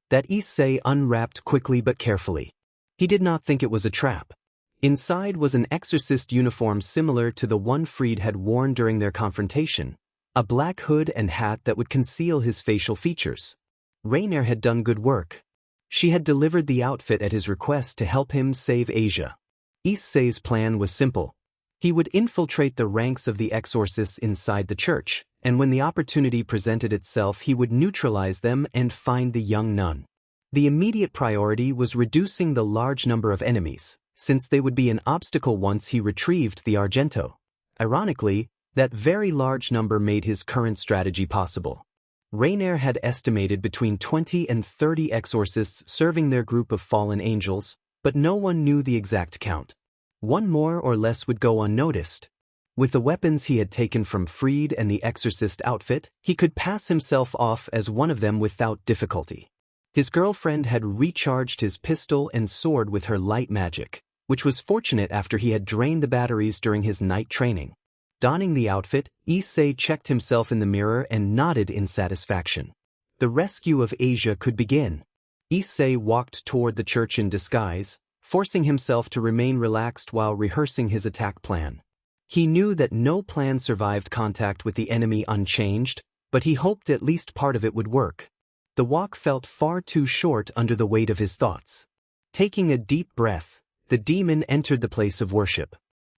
that Issei unwrapped quickly but carefully. He did not think it was a trap. Inside was an exorcist uniform similar to the one Fried had worn during their confrontation, a black hood and hat that would conceal his facial features. Rainier had done good work. She had delivered the outfit at his request to help him save Asia. Issei's plan was simple. He would infiltrate the ranks of the exorcists inside the church, and when the opportunity presented itself he would neutralize them and find the young nun. The immediate priority was reducing the large number of enemies, since they would be an obstacle once he retrieved the Argento. Ironically, that very large number made his current strategy possible. Rainier had estimated between 20 and 30 exorcists serving their group of fallen angels, but no one knew the exact count. One more or less would go unnoticed. With the weapons he had taken from Fried and the exorcist outfit, he could pass himself off as one of them without difficulty. His girlfriend had recharged his pistol and sword with her light magic, which was fortunate after he had drained the batteries during his night training. Donning the outfit, Issei checked himself in the mirror and nodded in satisfaction. The rescue of Asia could begin. Issei walked toward the church in disguise, forcing himself to remain relaxed while rehearsing his attack plan. He knew that no plan survived contact with the enemy unchanged, but he hoped at least part of it would work. The walk felt far too short under the weight of his thoughts. Taking a deep breath, the demon entered the place of worship.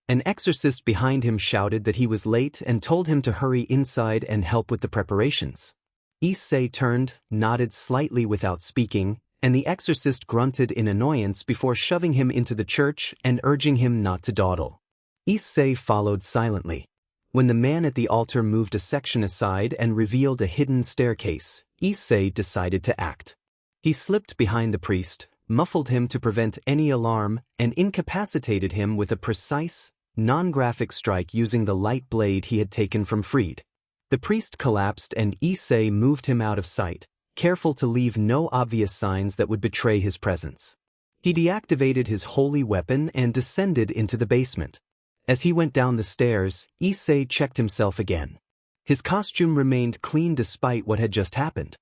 An exorcist behind him shouted that he was late and told him to hurry inside and help with the preparations. Issei turned, nodded slightly without speaking, and the exorcist grunted in annoyance before shoving him into the church and urging him not to dawdle. Issei followed silently. When the man at the altar moved a section aside and revealed a hidden staircase, Issei decided to act. He slipped behind the priest, muffled him to prevent any alarm, and incapacitated him with a precise, non-graphic strike using the light blade he had taken from Fried. The priest collapsed and Issei moved him out of sight, careful to leave no obvious signs that would betray his presence. He deactivated his holy weapon and descended into the basement. As he went down the stairs, Issei checked himself again. His costume remained clean despite what had just happened.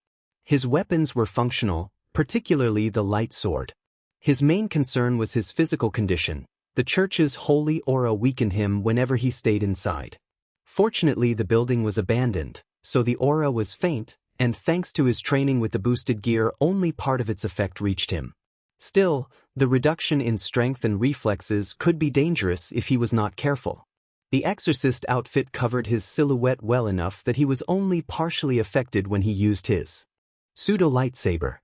His weapons were functional, particularly the light sword. His main concern was his physical condition. The church's holy aura weakened him whenever he stayed inside. Fortunately, the building was abandoned, so the aura was faint, and thanks to his training with the boosted gear, only part of its effect reached him. Still, the reduction in strength and reflexes could be dangerous if he was not careful. The exorcist outfit covered his silhouette well enough that he was only partially affected when he used his pseudo-lightsaber.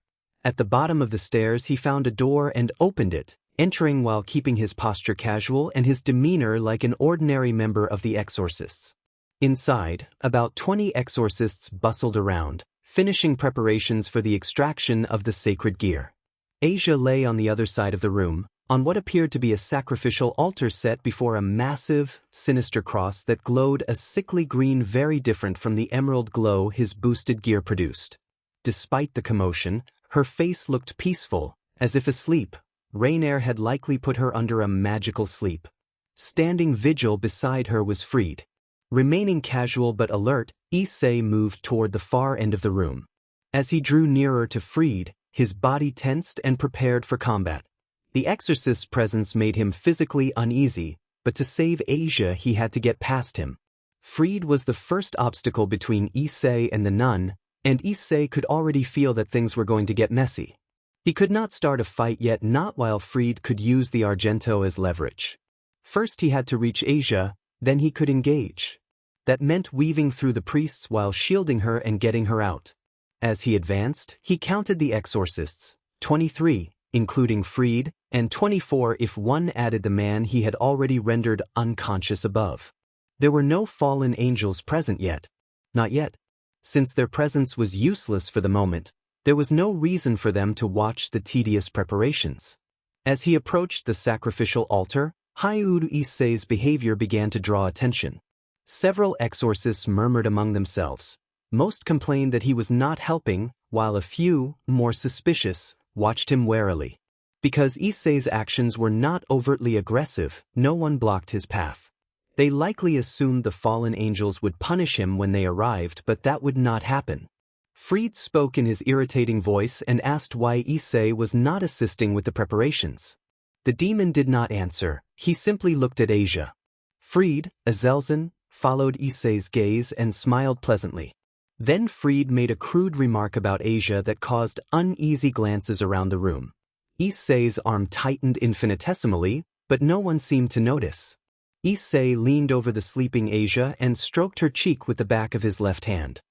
At the bottom of the stairs he found a door and opened it, entering while keeping his posture casual and his demeanor like an ordinary member of the exorcists. Inside, about 20 exorcists bustled around, finishing preparations for the extraction of the sacred gear. Asia lay on the other side of the room, on what appeared to be a sacrificial altar set before a massive, sinister cross that glowed a sickly green very different from the emerald glow his boosted gear produced. Despite the commotion, her face looked peaceful, as if asleep. Rain had likely put her under a magical sleep. Standing vigil beside her was Fried. Remaining casual but alert, Issei moved toward the far end of the room. As he drew nearer to Fried, his body tensed and prepared for combat. The exorcist's presence made him physically uneasy, but to save Asia he had to get past him. Fried was the first obstacle between Issei and the nun, and Issei could already feel that things were going to get messy. He could not start a fight yet, not while Fried could use the Argento as leverage. First he had to reach Asia, then he could engage. That meant weaving through the priests while shielding her and getting her out. As he advanced, he counted the exorcists, 23, including Fried, and 24 if one added the man he had already rendered unconscious above. There were no fallen angels present yet. Not yet. Since their presence was useless for the moment, there was no reason for them to watch the tedious preparations. As he approached the sacrificial altar, Hyoudou Issei's behavior began to draw attention. Several exorcists murmured among themselves. Most complained that he was not helping, while a few, more suspicious, watched him warily. Because Issei's actions were not overtly aggressive, no one blocked his path. They likely assumed the fallen angels would punish him when they arrived, but that would not happen. Fried spoke in his irritating voice and asked why Issei was not assisting with the preparations. The demon did not answer, he simply looked at Asia. Fried, Azelzen, followed Issei's gaze and smiled pleasantly. Then Fried made a crude remark about Asia that caused uneasy glances around the room. Issei's arm tightened infinitesimally, but no one seemed to notice. Issei leaned over the sleeping Asia and stroked her cheek with the back of his left hand.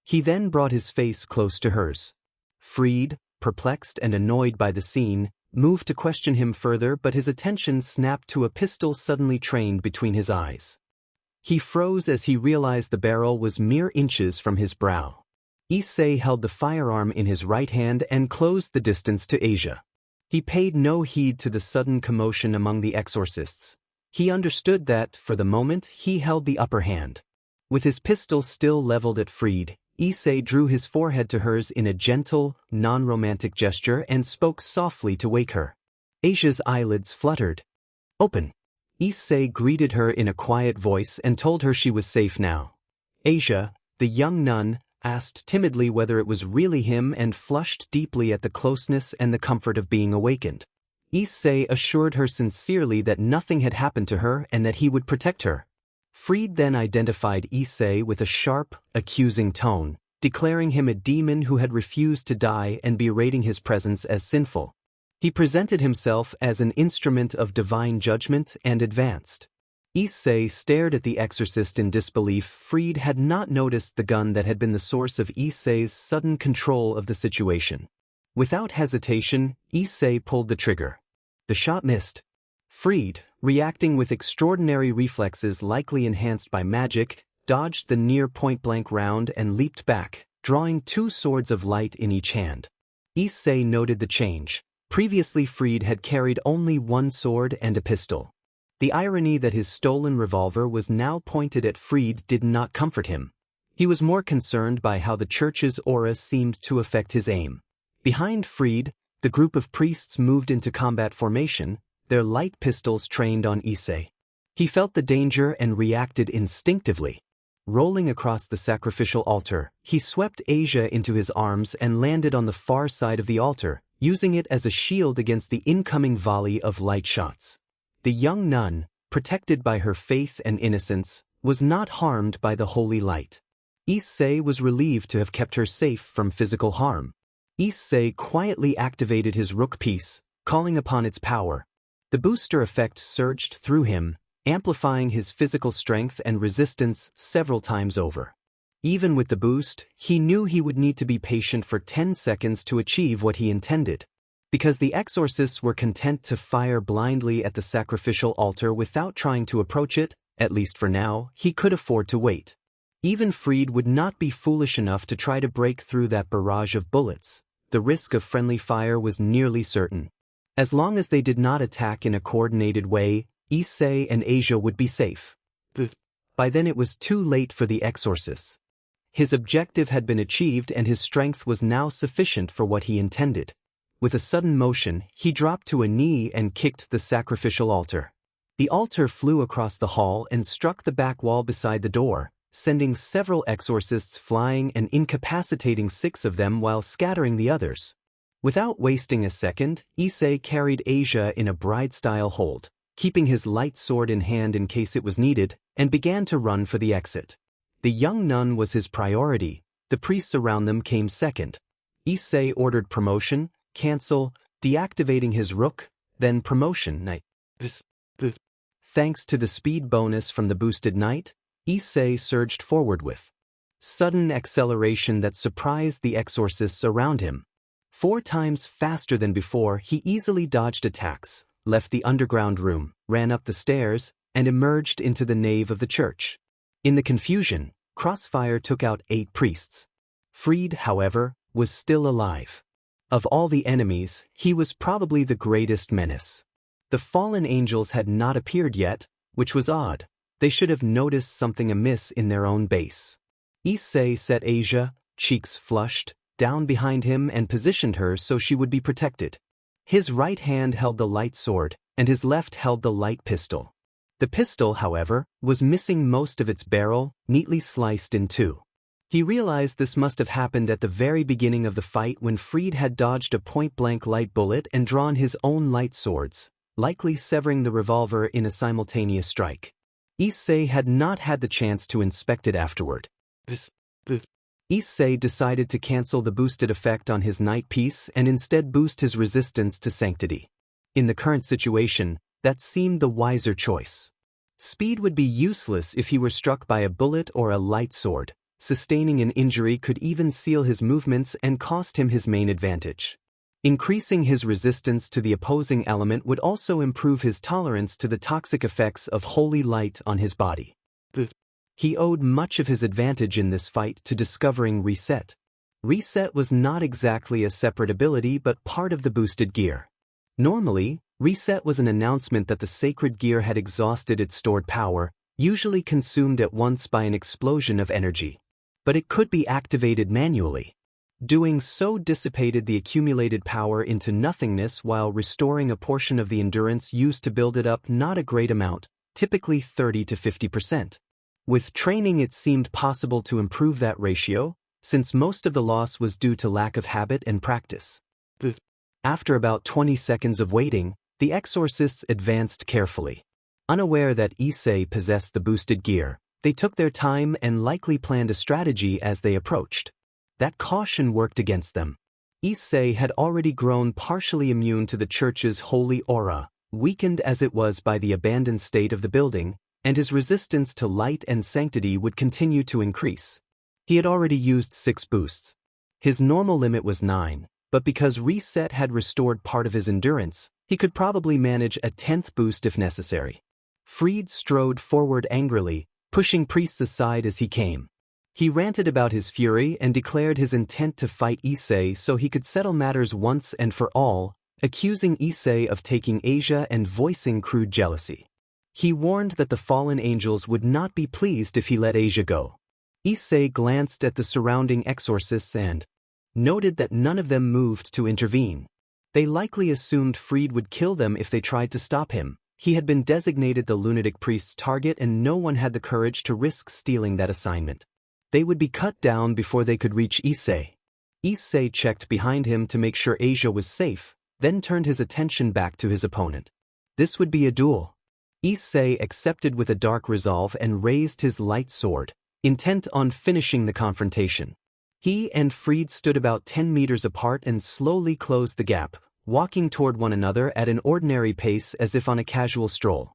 He then brought his face close to hers. Fried, perplexed and annoyed by the scene, moved to question him further, but his attention snapped to a pistol suddenly trained between his eyes. He froze as he realized the barrel was mere inches from his brow. Issei held the firearm in his right hand and closed the distance to Asia. He paid no heed to the sudden commotion among the exorcists. He understood that, for the moment, he held the upper hand. With his pistol still leveled at Fried, Issei drew his forehead to hers in a gentle, non-romantic gesture and spoke softly to wake her. Asia's eyelids fluttered. "Open." Issei greeted her in a quiet voice and told her she was safe now. Asia, the young nun, asked timidly whether it was really him and flushed deeply at the closeness and the comfort of being awakened. Issei assured her sincerely that nothing had happened to her and that he would protect her. Fried then identified Issei with a sharp, accusing tone, declaring him a demon who had refused to die and berating his presence as sinful. He presented himself as an instrument of divine judgment and advanced. Issei stared at the exorcist in disbelief. Fried had not noticed the gun that had been the source of Issei's sudden control of the situation. Without hesitation, Issei pulled the trigger. The shot missed. Fried, reacting with extraordinary reflexes likely enhanced by magic, dodged the near point-blank round and leaped back, drawing two swords of light in each hand. Issei noted the change. Previously Fried had carried only one sword and a pistol. The irony that his stolen revolver was now pointed at Fried did not comfort him. He was more concerned by how the church's aura seemed to affect his aim. Behind Fried, the group of priests moved into combat formation, their light pistols trained on Issei. He felt the danger and reacted instinctively. Rolling across the sacrificial altar, he swept Asia into his arms and landed on the far side of the altar, using it as a shield against the incoming volley of light shots. The young nun, protected by her faith and innocence, was not harmed by the holy light. Issei was relieved to have kept her safe from physical harm. Issei quietly activated his rook piece, calling upon its power. The booster effect surged through him, amplifying his physical strength and resistance several times over. Even with the boost, he knew he would need to be patient for 10 seconds to achieve what he intended. Because the exorcists were content to fire blindly at the sacrificial altar without trying to approach it, at least for now, he could afford to wait. Even Fried would not be foolish enough to try to break through that barrage of bullets. The risk of friendly fire was nearly certain. As long as they did not attack in a coordinated way, Issei and Asia would be safe. By then it was too late for the exorcists. His objective had been achieved and his strength was now sufficient for what he intended. With a sudden motion, he dropped to a knee and kicked the sacrificial altar. The altar flew across the hall and struck the back wall beside the door, sending several exorcists flying and incapacitating 6 of them while scattering the others. Without wasting a second, Issei carried Asia in a bride-style hold, keeping his light sword in hand in case it was needed, and began to run for the exit. The young nun was his priority, the priests around them came second. Issei ordered promotion, cancel, deactivating his rook, then promotion knight. Thanks to the speed bonus from the boosted knight, Issei surged forward with sudden acceleration that surprised the exorcists around him. 4 times faster than before, he easily dodged attacks, left the underground room, ran up the stairs, and emerged into the nave of the church. In the confusion, Crossfire took out 8 priests. Fried, however, was still alive. Of all the enemies, he was probably the greatest menace. The fallen angels had not appeared yet, which was odd. They should have noticed something amiss in their own base. Issei set Asia, cheeks flushed, down behind him and positioned her so she would be protected. His right hand held the light sword, and his left held the light pistol. The pistol, however, was missing most of its barrel, neatly sliced in 2. He realized this must have happened at the very beginning of the fight when Fried had dodged a point-blank light bullet and drawn his own light swords, likely severing the revolver in a simultaneous strike. Issei had not had the chance to inspect it afterward. Issei decided to cancel the boosted effect on his knight piece and instead boost his resistance to sanctity. In the current situation, that seemed the wiser choice. Speed would be useless if he were struck by a bullet or a light sword. Sustaining an injury could even seal his movements and cost him his main advantage. Increasing his resistance to the opposing element would also improve his tolerance to the toxic effects of holy light on his body. He owed much of his advantage in this fight to discovering Reset. Reset was not exactly a separate ability but part of the boosted gear. Normally, Reset was an announcement that the sacred gear had exhausted its stored power, usually consumed at once by an explosion of energy. But it could be activated manually. Doing so dissipated the accumulated power into nothingness while restoring a portion of the endurance used to build it up, not a great amount, typically 30 to 50%. With training it seemed possible to improve that ratio, since most of the loss was due to lack of habit and practice. After about 20 seconds of waiting, the exorcists advanced carefully. Unaware that Issei possessed the boosted gear, they took their time and likely planned a strategy as they approached. That caution worked against them. Issei had already grown partially immune to the church's holy aura, weakened as it was by the abandoned state of the building, and his resistance to light and sanctity would continue to increase. He had already used 6 boosts. His normal limit was 9, but because reset had restored part of his endurance, he could probably manage a 10th boost if necessary. Fried strode forward angrily, pushing priests aside as he came. He ranted about his fury and declared his intent to fight Issei so he could settle matters once and for all, accusing Issei of taking Asia and voicing crude jealousy. He warned that the fallen angels would not be pleased if he let Asia go. Issei glanced at the surrounding exorcists and noted that none of them moved to intervene. They likely assumed Fried would kill them if they tried to stop him. He had been designated the lunatic priest's target and no one had the courage to risk stealing that assignment. They would be cut down before they could reach Issei. Issei checked behind him to make sure Asia was safe, then turned his attention back to his opponent. This would be a duel. Issei accepted with a dark resolve and raised his light sword, intent on finishing the confrontation. He and Fried stood about 10 meters apart and slowly closed the gap, walking toward one another at an ordinary pace as if on a casual stroll.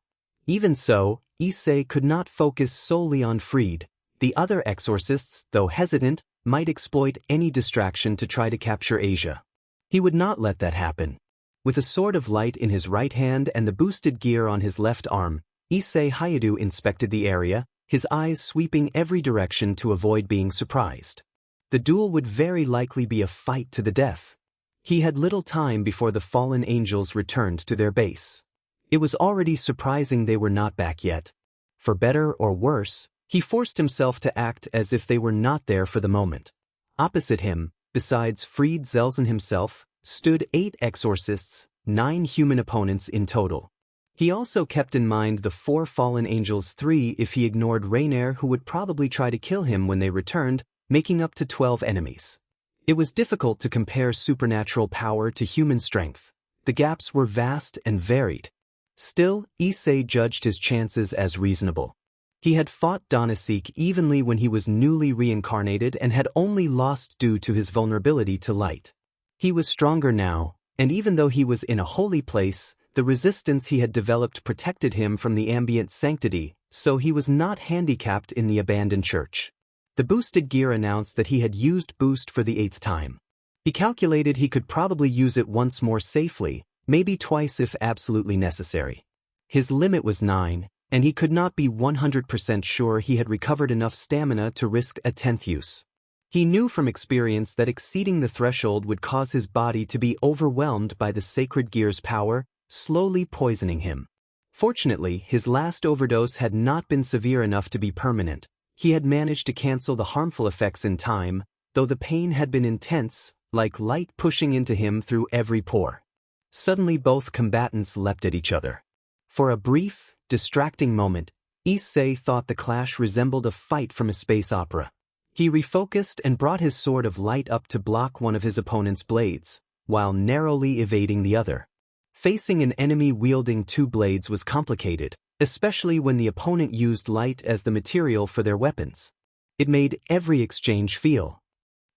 Even so, Issei could not focus solely on Fried. The other exorcists, though hesitant, might exploit any distraction to try to capture Asia. He would not let that happen. With a sword of light in his right hand and the boosted gear on his left arm, Issei Hyoudou inspected the area, his eyes sweeping every direction to avoid being surprised. The duel would very likely be a fight to the death. He had little time before the fallen angels returned to their base. It was already surprising they were not back yet. For better or worse, he forced himself to act as if they were not there for the moment. Opposite him, besides Fried Zelzen himself, stood 8 exorcists, 9 human opponents in total. He also kept in mind the 4 fallen angels, 3 if he ignored Rainer, who would probably try to kill him when they returned, making up to 12 enemies. It was difficult to compare supernatural power to human strength. The gaps were vast and varied. Still, Issei judged his chances as reasonable. He had fought Donasik evenly when he was newly reincarnated and had only lost due to his vulnerability to light. He was stronger now, and even though he was in a holy place, the resistance he had developed protected him from the ambient sanctity, so he was not handicapped in the abandoned church. The boosted gear announced that he had used boost for the 8th time. He calculated he could probably use it once more safely, maybe twice if absolutely necessary. His limit was 9, and he could not be 100% sure he had recovered enough stamina to risk a 10th use. He knew from experience that exceeding the threshold would cause his body to be overwhelmed by the sacred gear's power, slowly poisoning him. Fortunately, his last overdose had not been severe enough to be permanent. He had managed to cancel the harmful effects in time, though the pain had been intense, like light pushing into him through every pore. Suddenly both combatants leapt at each other. For a brief, distracting moment, Issei thought the clash resembled a fight from a space opera. He refocused and brought his sword of light up to block one of his opponent's blades, while narrowly evading the other. Facing an enemy wielding 2 blades was complicated, especially when the opponent used light as the material for their weapons. It made every exchange feel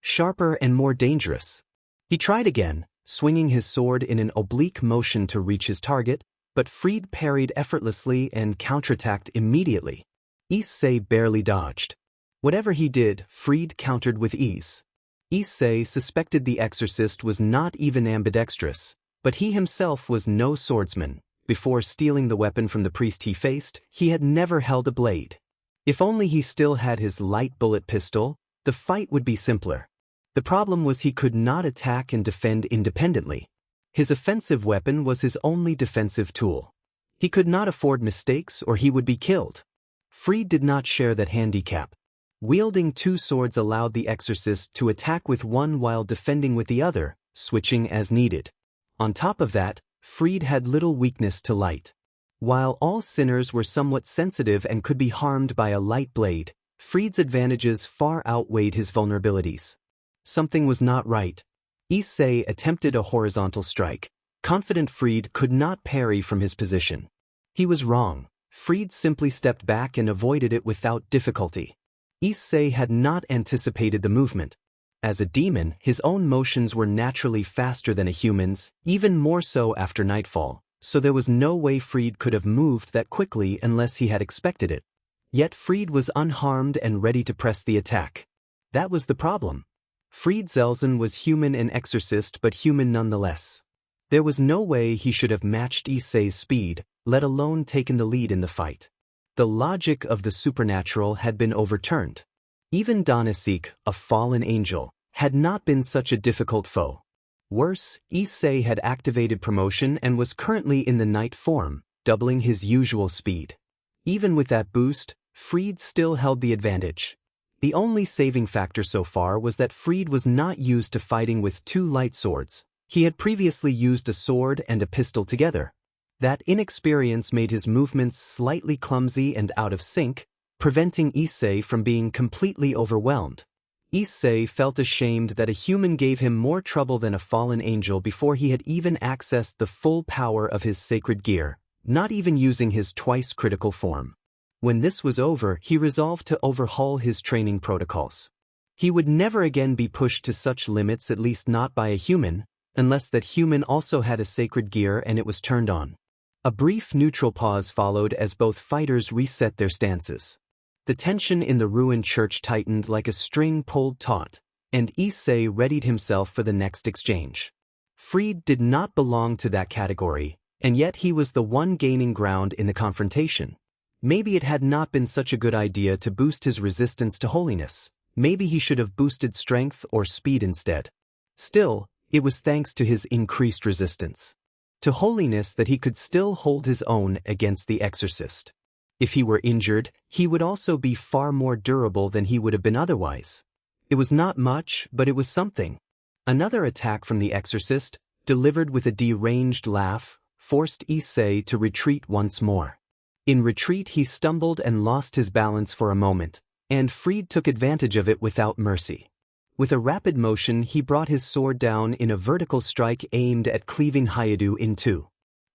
sharper and more dangerous. He tried again, swinging his sword in an oblique motion to reach his target, but Fried parried effortlessly and counterattacked immediately. Issei barely dodged. Whatever he did, Fried countered with ease. Issei suspected the exorcist was not even ambidextrous, but he himself was no swordsman. Before stealing the weapon from the priest he faced, he had never held a blade. If only he still had his light bullet pistol, the fight would be simpler. The problem was he could not attack and defend independently. His offensive weapon was his only defensive tool. He could not afford mistakes or he would be killed. Fried did not share that handicap. Wielding two swords allowed the exorcist to attack with one while defending with the other, switching as needed. On top of that, Fried had little weakness to light. While all sinners were somewhat sensitive and could be harmed by a light blade, Fried's advantages far outweighed his vulnerabilities. Something was not right. Issei attempted a horizontal strike. Confident Fried could not parry from his position. He was wrong. Fried simply stepped back and avoided it without difficulty. Issei had not anticipated the movement. As a demon, his own motions were naturally faster than a human's, even more so after nightfall, so there was no way Fried could have moved that quickly unless he had expected it. Yet Fried was unharmed and ready to press the attack. That was the problem. Fried Zelzen was human and exorcist, but human nonetheless. There was no way he should have matched Issei's speed, let alone taken the lead in the fight. The logic of the supernatural had been overturned. Even Doragon, a fallen angel, had not been such a difficult foe. Worse, Issei had activated promotion and was currently in the night form, doubling his usual speed. Even with that boost, Fried still held the advantage. The only saving factor so far was that Fried was not used to fighting with two light swords. He had previously used a sword and a pistol together. That inexperience made his movements slightly clumsy and out of sync, preventing Issei from being completely overwhelmed. Issei felt ashamed that a human gave him more trouble than a fallen angel before he had even accessed the full power of his sacred gear, not even using his twice critical form. When this was over, he resolved to overhaul his training protocols. He would never again be pushed to such limits, at least not by a human, unless that human also had a sacred gear and it was turned on. A brief neutral pause followed as both fighters reset their stances. The tension in the ruined church tightened like a string pulled taut, and Issei readied himself for the next exchange. Fried did not belong to that category, and yet he was the one gaining ground in the confrontation. Maybe it had not been such a good idea to boost his resistance to holiness. Maybe he should have boosted strength or speed instead. Still, it was thanks to his increased resistance to holiness that he could still hold his own against the exorcist. If he were injured, he would also be far more durable than he would have been otherwise. It was not much, but it was something. Another attack from the exorcist, delivered with a deranged laugh, forced Issei to retreat once more. In retreat he stumbled and lost his balance for a moment, and Fried took advantage of it without mercy. With a rapid motion he brought his sword down in a vertical strike aimed at cleaving Hyoudou in two.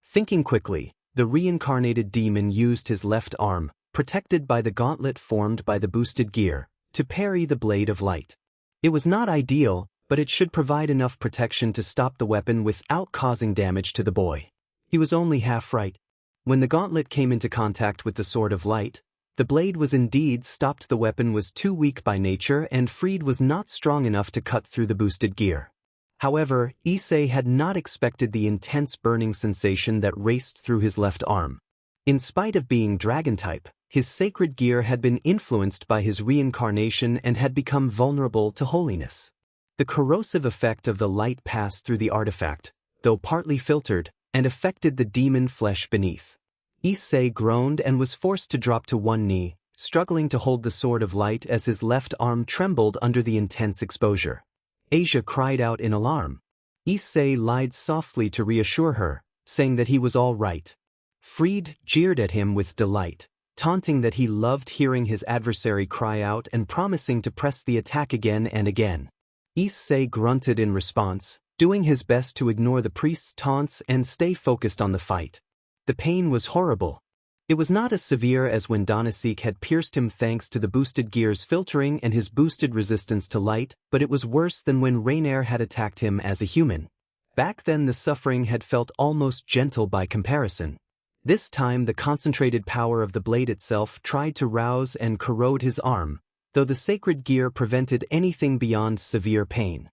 Thinking quickly, the reincarnated demon used his left arm, protected by the gauntlet formed by the boosted gear, to parry the blade of light. It was not ideal, but it should provide enough protection to stop the weapon without causing damage to the boy. He was only half right. When the gauntlet came into contact with the sword of light, the blade was indeed stopped. The weapon was too weak by nature and Fried was not strong enough to cut through the boosted gear. However, Issei had not expected the intense burning sensation that raced through his left arm. In spite of being dragon type, his sacred gear had been influenced by his reincarnation and had become vulnerable to holiness. The corrosive effect of the light passed through the artifact, though partly filtered, and affected the demon flesh beneath. Issei groaned and was forced to drop to one knee, struggling to hold the sword of light as his left arm trembled under the intense exposure. Asia cried out in alarm. Issei lied softly to reassure her, saying that he was all right. Fried jeered at him with delight, taunting that he loved hearing his adversary cry out and promising to press the attack again and again. Issei grunted in response, doing his best to ignore the priest's taunts and stay focused on the fight. The pain was horrible. It was not as severe as when Doragon had pierced him thanks to the boosted gear's filtering and his boosted resistance to light, but it was worse than when Rainier had attacked him as a human. Back then the suffering had felt almost gentle by comparison. This time the concentrated power of the blade itself tried to rouse and corrode his arm, though the sacred gear prevented anything beyond severe pain.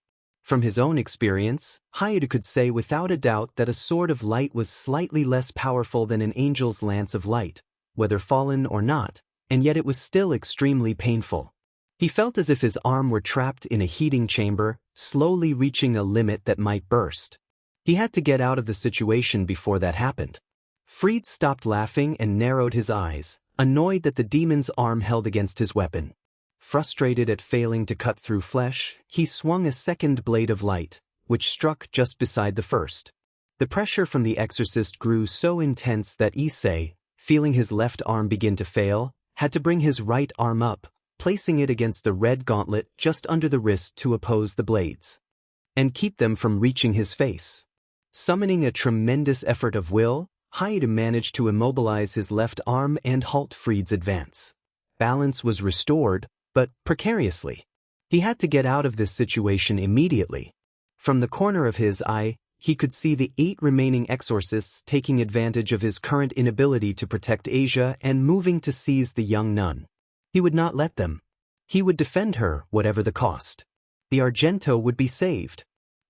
From his own experience, Hyoudou could say without a doubt that a sword of light was slightly less powerful than an angel's lance of light, whether fallen or not, and yet it was still extremely painful. He felt as if his arm were trapped in a heating chamber, slowly reaching a limit that might burst. He had to get out of the situation before that happened. Fried stopped laughing and narrowed his eyes, annoyed that the demon's arm held against his weapon. Frustrated at failing to cut through flesh, he swung a second blade of light, which struck just beside the first. The pressure from the exorcist grew so intense that Issei, feeling his left arm begin to fail, had to bring his right arm up, placing it against the red gauntlet just under the wrist to oppose the blades and keep them from reaching his face. Summoning a tremendous effort of will, Hyoudou managed to immobilize his left arm and halt Fried's advance. Balance was restored, but precariously. He had to get out of this situation immediately. From the corner of his eye, he could see the 8 remaining exorcists taking advantage of his current inability to protect Asia and moving to seize the young nun. He would not let them. He would defend her, whatever the cost. The Argento would be saved.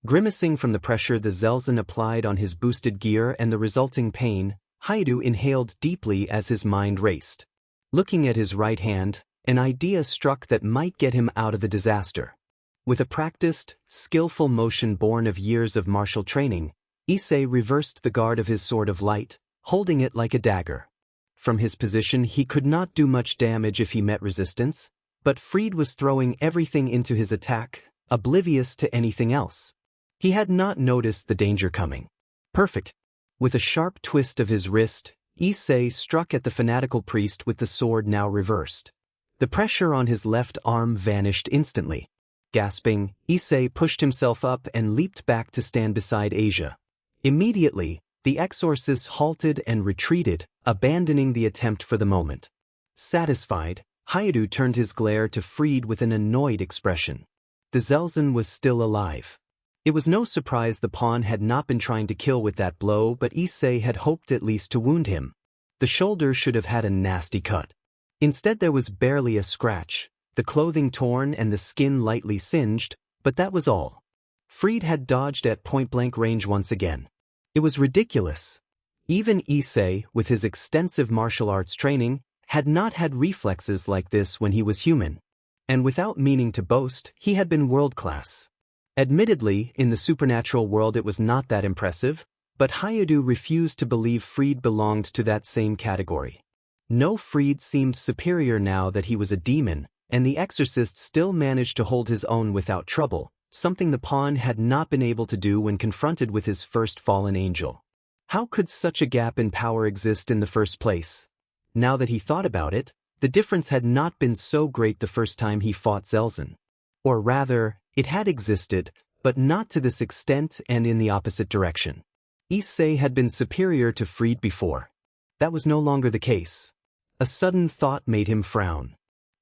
Grimacing from the pressure the Zelzin applied on his boosted gear and the resulting pain, Hyoudou inhaled deeply as his mind raced. Looking at his right hand, an idea struck that might get him out of the disaster. With a practiced, skillful motion born of years of martial training, Issei reversed the guard of his sword of light, holding it like a dagger. From his position he could not do much damage if he met resistance, but Fried was throwing everything into his attack, oblivious to anything else. He had not noticed the danger coming. Perfect. With a sharp twist of his wrist, Issei struck at the fanatical priest with the sword now reversed. The pressure on his left arm vanished instantly. Gasping, Issei pushed himself up and leaped back to stand beside Asia. Immediately, the exorcists halted and retreated, abandoning the attempt for the moment. Satisfied, Hyoudou turned his glare to Fried with an annoyed expression. The Zelzin was still alive. It was no surprise the pawn had not been trying to kill with that blow, but Issei had hoped at least to wound him. The shoulder should have had a nasty cut. Instead there was barely a scratch, the clothing torn and the skin lightly singed, but that was all. Fried had dodged at point-blank range once again. It was ridiculous. Even Issei, with his extensive martial arts training, had not had reflexes like this when he was human. And without meaning to boast, he had been world-class. Admittedly, in the supernatural world it was not that impressive, but Hyoudou refused to believe Fried belonged to that same category. No, Fried seemed superior now that he was a demon, and the exorcist still managed to hold his own without trouble, something the pawn had not been able to do when confronted with his first fallen angel. How could such a gap in power exist in the first place? Now that he thought about it, the difference had not been so great the first time he fought Zelzin. Or rather, it had existed, but not to this extent and in the opposite direction. Issei had been superior to Fried before. That was no longer the case. A sudden thought made him frown.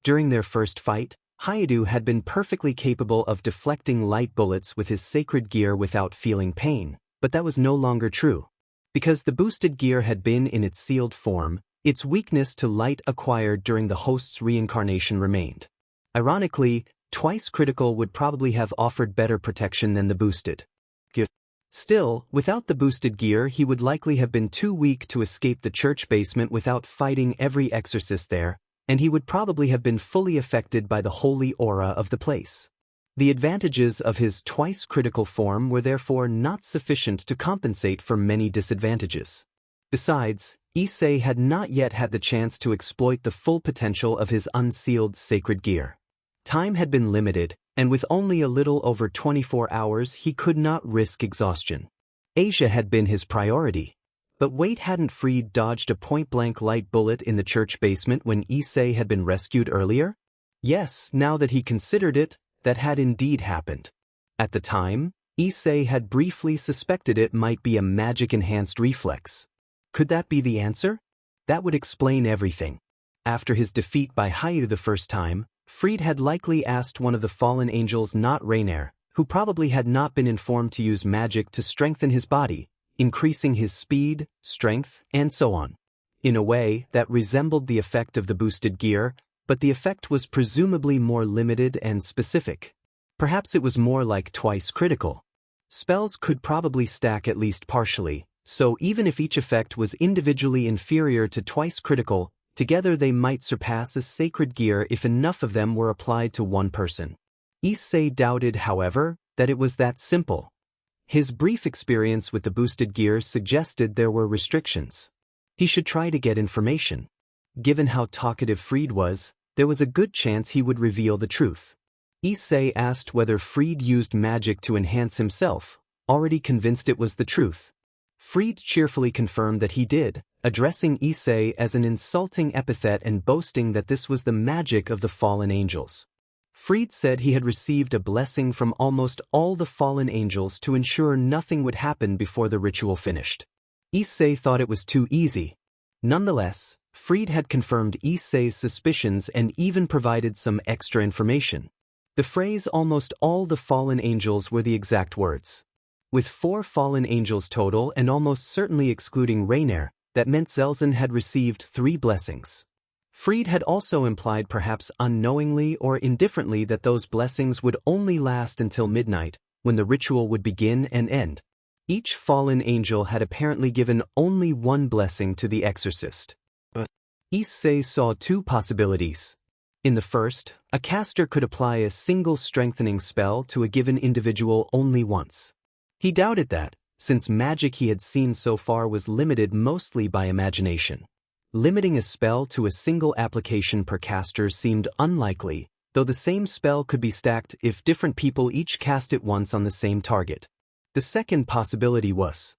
During their first fight, Hyoudou had been perfectly capable of deflecting light bullets with his sacred gear without feeling pain, but that was no longer true. Because the boosted gear had been in its sealed form, its weakness to light acquired during the host's reincarnation remained. Ironically, twice critical would probably have offered better protection than the boosted gear. Still, without the boosted gear he would likely have been too weak to escape the church basement without fighting every exorcist there, and he would probably have been fully affected by the holy aura of the place. The advantages of his twice critical form were therefore not sufficient to compensate for many disadvantages. Besides, Issei had not yet had the chance to exploit the full potential of his unsealed sacred gear. Time had been limited, and with only a little over 24 hours he could not risk exhaustion. Asia had been his priority. But wait, hadn't Fried dodged a point-blank light bullet in the church basement when Issei had been rescued earlier? Yes, now that he considered it, that had indeed happened. At the time, Issei had briefly suspected it might be a magic-enhanced reflex. Could that be the answer? That would explain everything. After his defeat by Hyoudou the first time, Fried had likely asked one of the fallen angels, not Rainer, who probably had not been informed, to use magic to strengthen his body, increasing his speed, strength, and so on. In a way, that resembled the effect of the boosted gear, but the effect was presumably more limited and specific. Perhaps it was more like twice critical. Spells could probably stack at least partially, so even if each effect was individually inferior to twice critical, together they might surpass a sacred gear if enough of them were applied to one person. Issei doubted, however, that it was that simple. His brief experience with the boosted gear suggested there were restrictions. He should try to get information. Given how talkative Fried was, There was a good chance he would reveal the truth. Issei asked whether Fried used magic to enhance himself, already convinced it was the truth. Fried cheerfully confirmed that he did, addressing Issei as an insulting epithet and boasting that this was the magic of the fallen angels. Fried said he had received a blessing from almost all the fallen angels to ensure nothing would happen before the ritual finished. Issei thought it was too easy. Nonetheless, Fried had confirmed Issei's suspicions and even provided some extra information. The phrase "almost all the fallen angels" were the exact words. With 4 fallen angels total and almost certainly excluding Rainer, that meant Zelzen had received 3 blessings. Fried had also implied, perhaps unknowingly or indifferently, that those blessings would only last until midnight, when the ritual would begin and end. Each fallen angel had apparently given only 1 blessing to the exorcist. But Issei saw 2 possibilities. In the first, a caster could apply a single strengthening spell to a given individual only once. He doubted that, since magic he had seen so far was limited mostly by imagination. Limiting a spell to a single application per caster seemed unlikely, though the same spell could be stacked if different people each cast it once on the same target. The second possibility was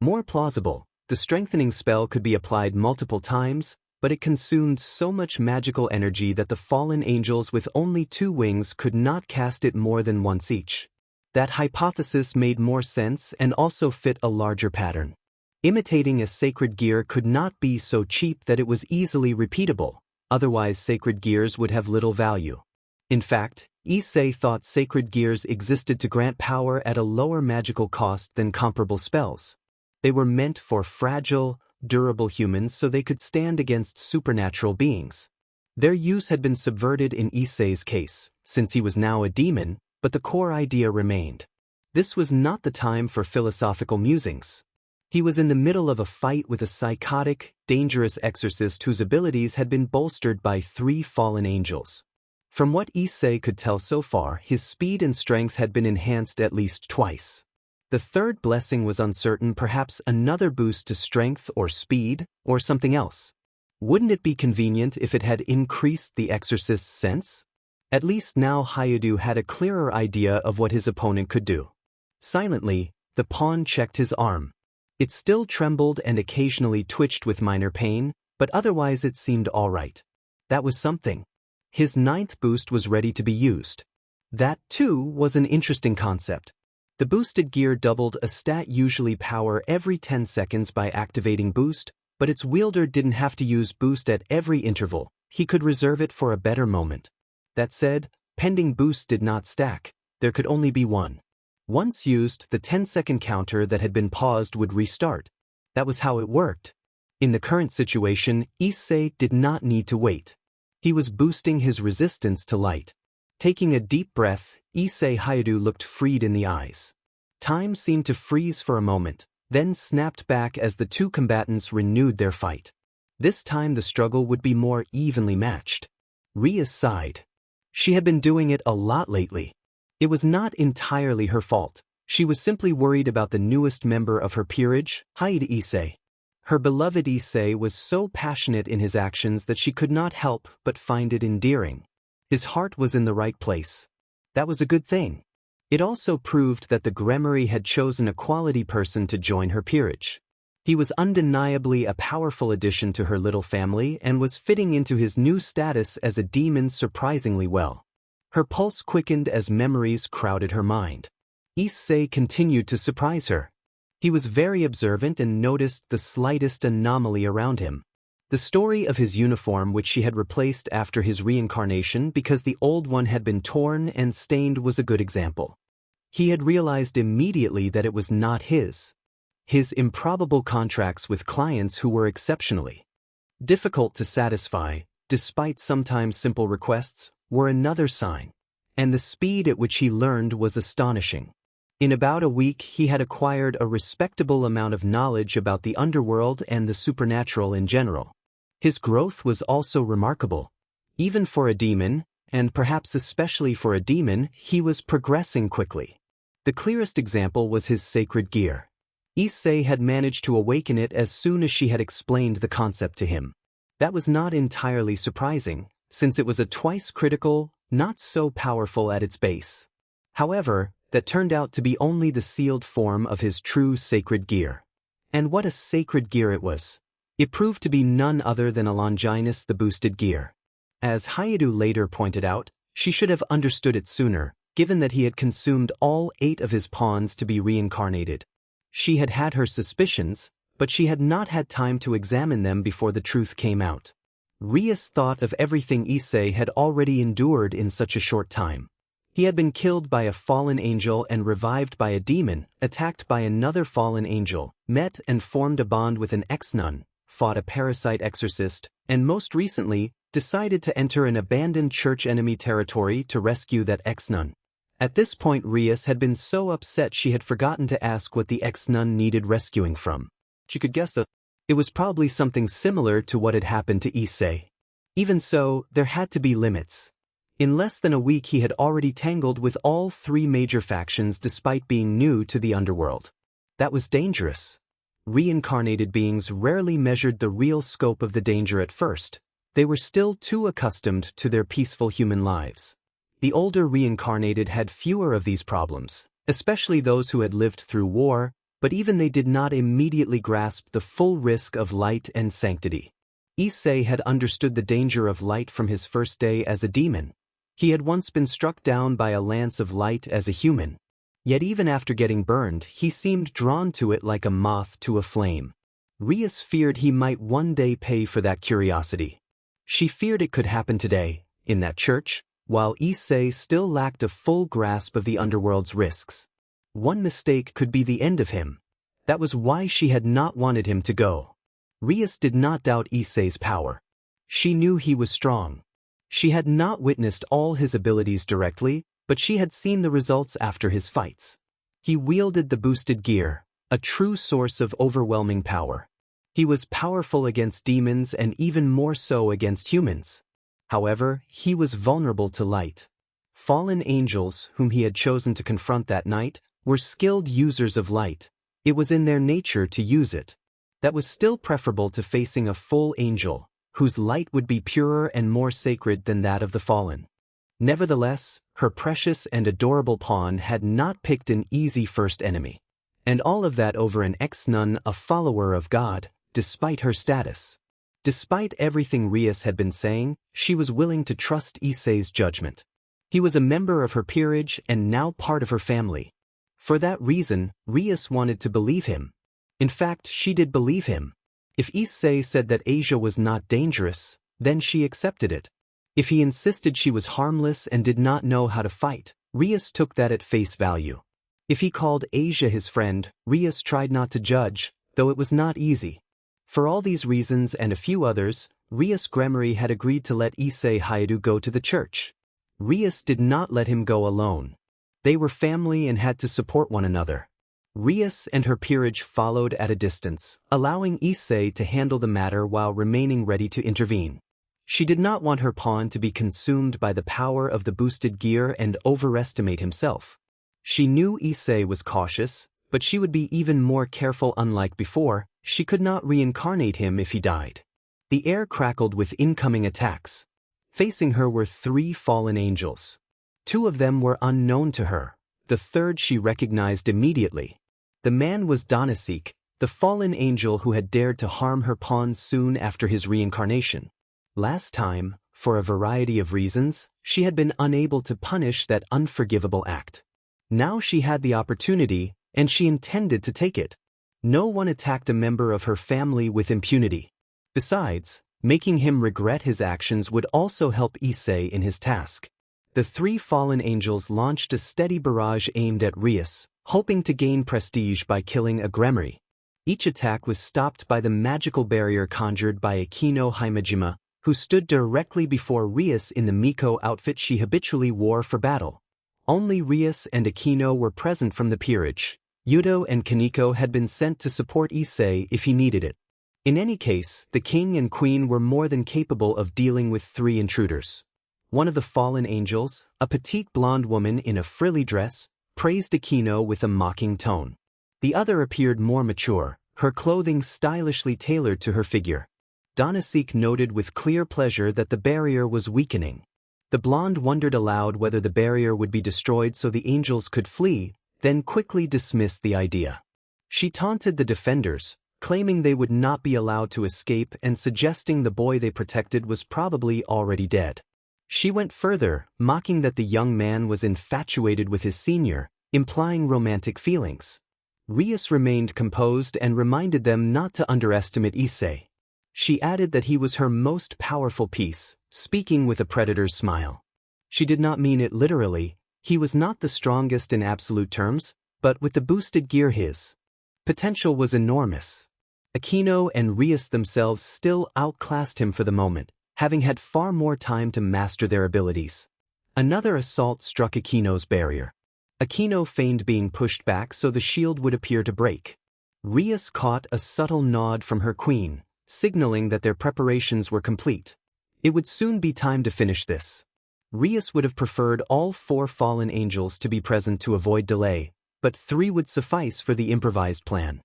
more plausible. The strengthening spell could be applied multiple times, but it consumed so much magical energy that the fallen angels with only 2 wings could not cast it more than once each. That hypothesis made more sense and also fit a larger pattern. Imitating a sacred gear could not be so cheap that it was easily repeatable, otherwise sacred gears would have little value. In fact, Issei thought sacred gears existed to grant power at a lower magical cost than comparable spells. They were meant for fragile, durable humans so they could stand against supernatural beings. Their use had been subverted in Issei's case, since he was now a demon, but the core idea remained. This was not the time for philosophical musings. He was in the middle of a fight with a psychotic, dangerous exorcist whose abilities had been bolstered by 3 fallen angels. From what Issei could tell so far, his speed and strength had been enhanced at least twice. The third blessing was uncertain, perhaps another boost to strength or speed, or something else. Wouldn't it be convenient if it had increased the exorcist's sense? At least now Hyoudou had a clearer idea of what his opponent could do. Silently, the pawn checked his arm. It still trembled and occasionally twitched with minor pain, but otherwise it seemed all right. That was something. His 9th boost was ready to be used. That, too, was an interesting concept. The boosted gear doubled a stat usually power every 10 seconds by activating boost, but its wielder didn't have to use boost at every interval. He could reserve it for a better moment. That said, pending boosts did not stack. There could only be one. Once used, the 10-second counter that had been paused would restart. That was how it worked. In the current situation, Issei did not need to wait. He was boosting his resistance to light. Taking a deep breath, Issei Hyoudou looked Fried in the eyes. Time seemed to freeze for a moment, then snapped back as the 2 combatants renewed their fight. This time the struggle would be more evenly matched. Ria sighed. She had been doing it a lot lately. It was not entirely her fault. She was simply worried about the newest member of her peerage, Hyoudou Issei. Her beloved Issei was so passionate in his actions that she could not help but find it endearing. His heart was in the right place. That was a good thing. It also proved that the Grimoire had chosen a quality person to join her peerage. He was undeniably a powerful addition to her little family and was fitting into his new status as a demon surprisingly well. Her pulse quickened as memories crowded her mind. Issei continued to surprise her. He was very observant and noticed the slightest anomaly around him. The story of his uniform, which she had replaced after his reincarnation because the old one had been torn and stained, was a good example. He had realized immediately that it was not his. His improbable contracts with clients who were exceptionally difficult to satisfy, despite sometimes simple requests, were another sign. And the speed at which he learned was astonishing. In about a week he had acquired a respectable amount of knowledge about the underworld and the supernatural in general. His growth was also remarkable. Even for a demon, and perhaps especially for a demon, he was progressing quickly. The clearest example was his sacred gear. Issei had managed to awaken it as soon as she had explained the concept to him. That was not entirely surprising, since it was a twice critical, not so powerful at its base. However, that turned out to be only the sealed form of his true sacred gear. And what a sacred gear it was! It proved to be none other than a Longinus the boosted gear. As Hyoudou later pointed out, she should have understood it sooner, given that he had consumed all 8 of his pawns to be reincarnated. She had had her suspicions, but she had not had time to examine them before the truth came out. Rias thought of everything Issei had already endured in such a short time. He had been killed by a fallen angel and revived by a demon, attacked by another fallen angel, met and formed a bond with an ex-nun, fought a parasite exorcist, and most recently, decided to enter an abandoned church enemy territory to rescue that ex-nun. At this point Rias had been so upset she had forgotten to ask what the ex-nun needed rescuing from. She could guess that it was probably something similar to what had happened to Issei. Even so, there had to be limits. In less than a week he had already tangled with all 3 major factions despite being new to the underworld. That was dangerous. Reincarnated beings rarely measured the real scope of the danger at first. They were still too accustomed to their peaceful human lives. The older reincarnated had fewer of these problems, especially those who had lived through war, but even they did not immediately grasp the full risk of light and sanctity. Issei had understood the danger of light from his first day as a demon. He had once been struck down by a lance of light as a human. Yet even after getting burned, he seemed drawn to it like a moth to a flame. Rias feared he might one day pay for that curiosity. She feared it could happen today, in that church, while Issei still lacked a full grasp of the underworld's risks. One mistake could be the end of him. That was why she had not wanted him to go. Rias did not doubt Issei's power. She knew he was strong. She had not witnessed all his abilities directly, but she had seen the results after his fights. He wielded the boosted gear, a true source of overwhelming power. He was powerful against demons and even more so against humans. However, he was vulnerable to light. Fallen angels, whom he had chosen to confront that night, were skilled users of light. It was in their nature to use it. That was still preferable to facing a full angel, whose light would be purer and more sacred than that of the fallen. Nevertheless, her precious and adorable pawn had not picked an easy first enemy. And all of that over an ex-nun, a follower of God, despite her status. Despite everything Rias had been saying, she was willing to trust Issei's judgment. He was a member of her peerage and now part of her family. For that reason, Rias wanted to believe him. In fact, she did believe him. If Issei said that Asia was not dangerous, then she accepted it. If he insisted she was harmless and did not know how to fight, Rias took that at face value. If he called Asia his friend, Rias tried not to judge, though it was not easy. For all these reasons and a few others, Rias Gremory had agreed to let Issei Hyoudou go to the church. Rias did not let him go alone. They were family and had to support one another. Rias and her peerage followed at a distance, allowing Issei to handle the matter while remaining ready to intervene. She did not want her pawn to be consumed by the power of the boosted gear and overestimate himself. She knew Issei was cautious, but she would be even more careful. Unlike before, she could not reincarnate him if he died. The air crackled with incoming attacks. Facing her were 3 fallen angels. 2 of them were unknown to her. The third she recognized immediately. The man was Donasik, the fallen angel who had dared to harm her pawn soon after his reincarnation. Last time, for a variety of reasons, she had been unable to punish that unforgivable act. Now she had the opportunity, and she intended to take it. No one attacked a member of her family with impunity. Besides, making him regret his actions would also help Issei in his task. The 3 fallen angels launched a steady barrage aimed at Rias, hoping to gain prestige by killing a Gremory. Each attack was stopped by the magical barrier conjured by Akino Himejima, who stood directly before Rias in the Miko outfit she habitually wore for battle. Only Rias and Akino were present from the peerage. Hyoudou and Kaneko had been sent to support Issei if he needed it. In any case, the king and queen were more than capable of dealing with 3 intruders. One of the fallen angels, a petite blonde woman in a frilly dress, praised Akino with a mocking tone. The other appeared more mature, her clothing stylishly tailored to her figure. Donasik noted with clear pleasure that the barrier was weakening. The blonde wondered aloud whether the barrier would be destroyed so the angels could flee, then quickly dismissed the idea. She taunted the defenders, claiming they would not be allowed to escape and suggesting the boy they protected was probably already dead. She went further, mocking that the young man was infatuated with his senior, implying romantic feelings. Rias remained composed and reminded them not to underestimate Issei. She added that he was her most powerful piece, speaking with a predator's smile. She did not mean it literally. He was not the strongest in absolute terms, but with the boosted gear his potential was enormous. Aquino and Rias themselves still outclassed him for the moment, having had far more time to master their abilities. Another assault struck Aquino's barrier. Aquino feigned being pushed back so the shield would appear to break. Rias caught a subtle nod from her queen, signaling that their preparations were complete. It would soon be time to finish this. Rias would have preferred all 4 fallen angels to be present to avoid delay, but 3 would suffice for the improvised plan.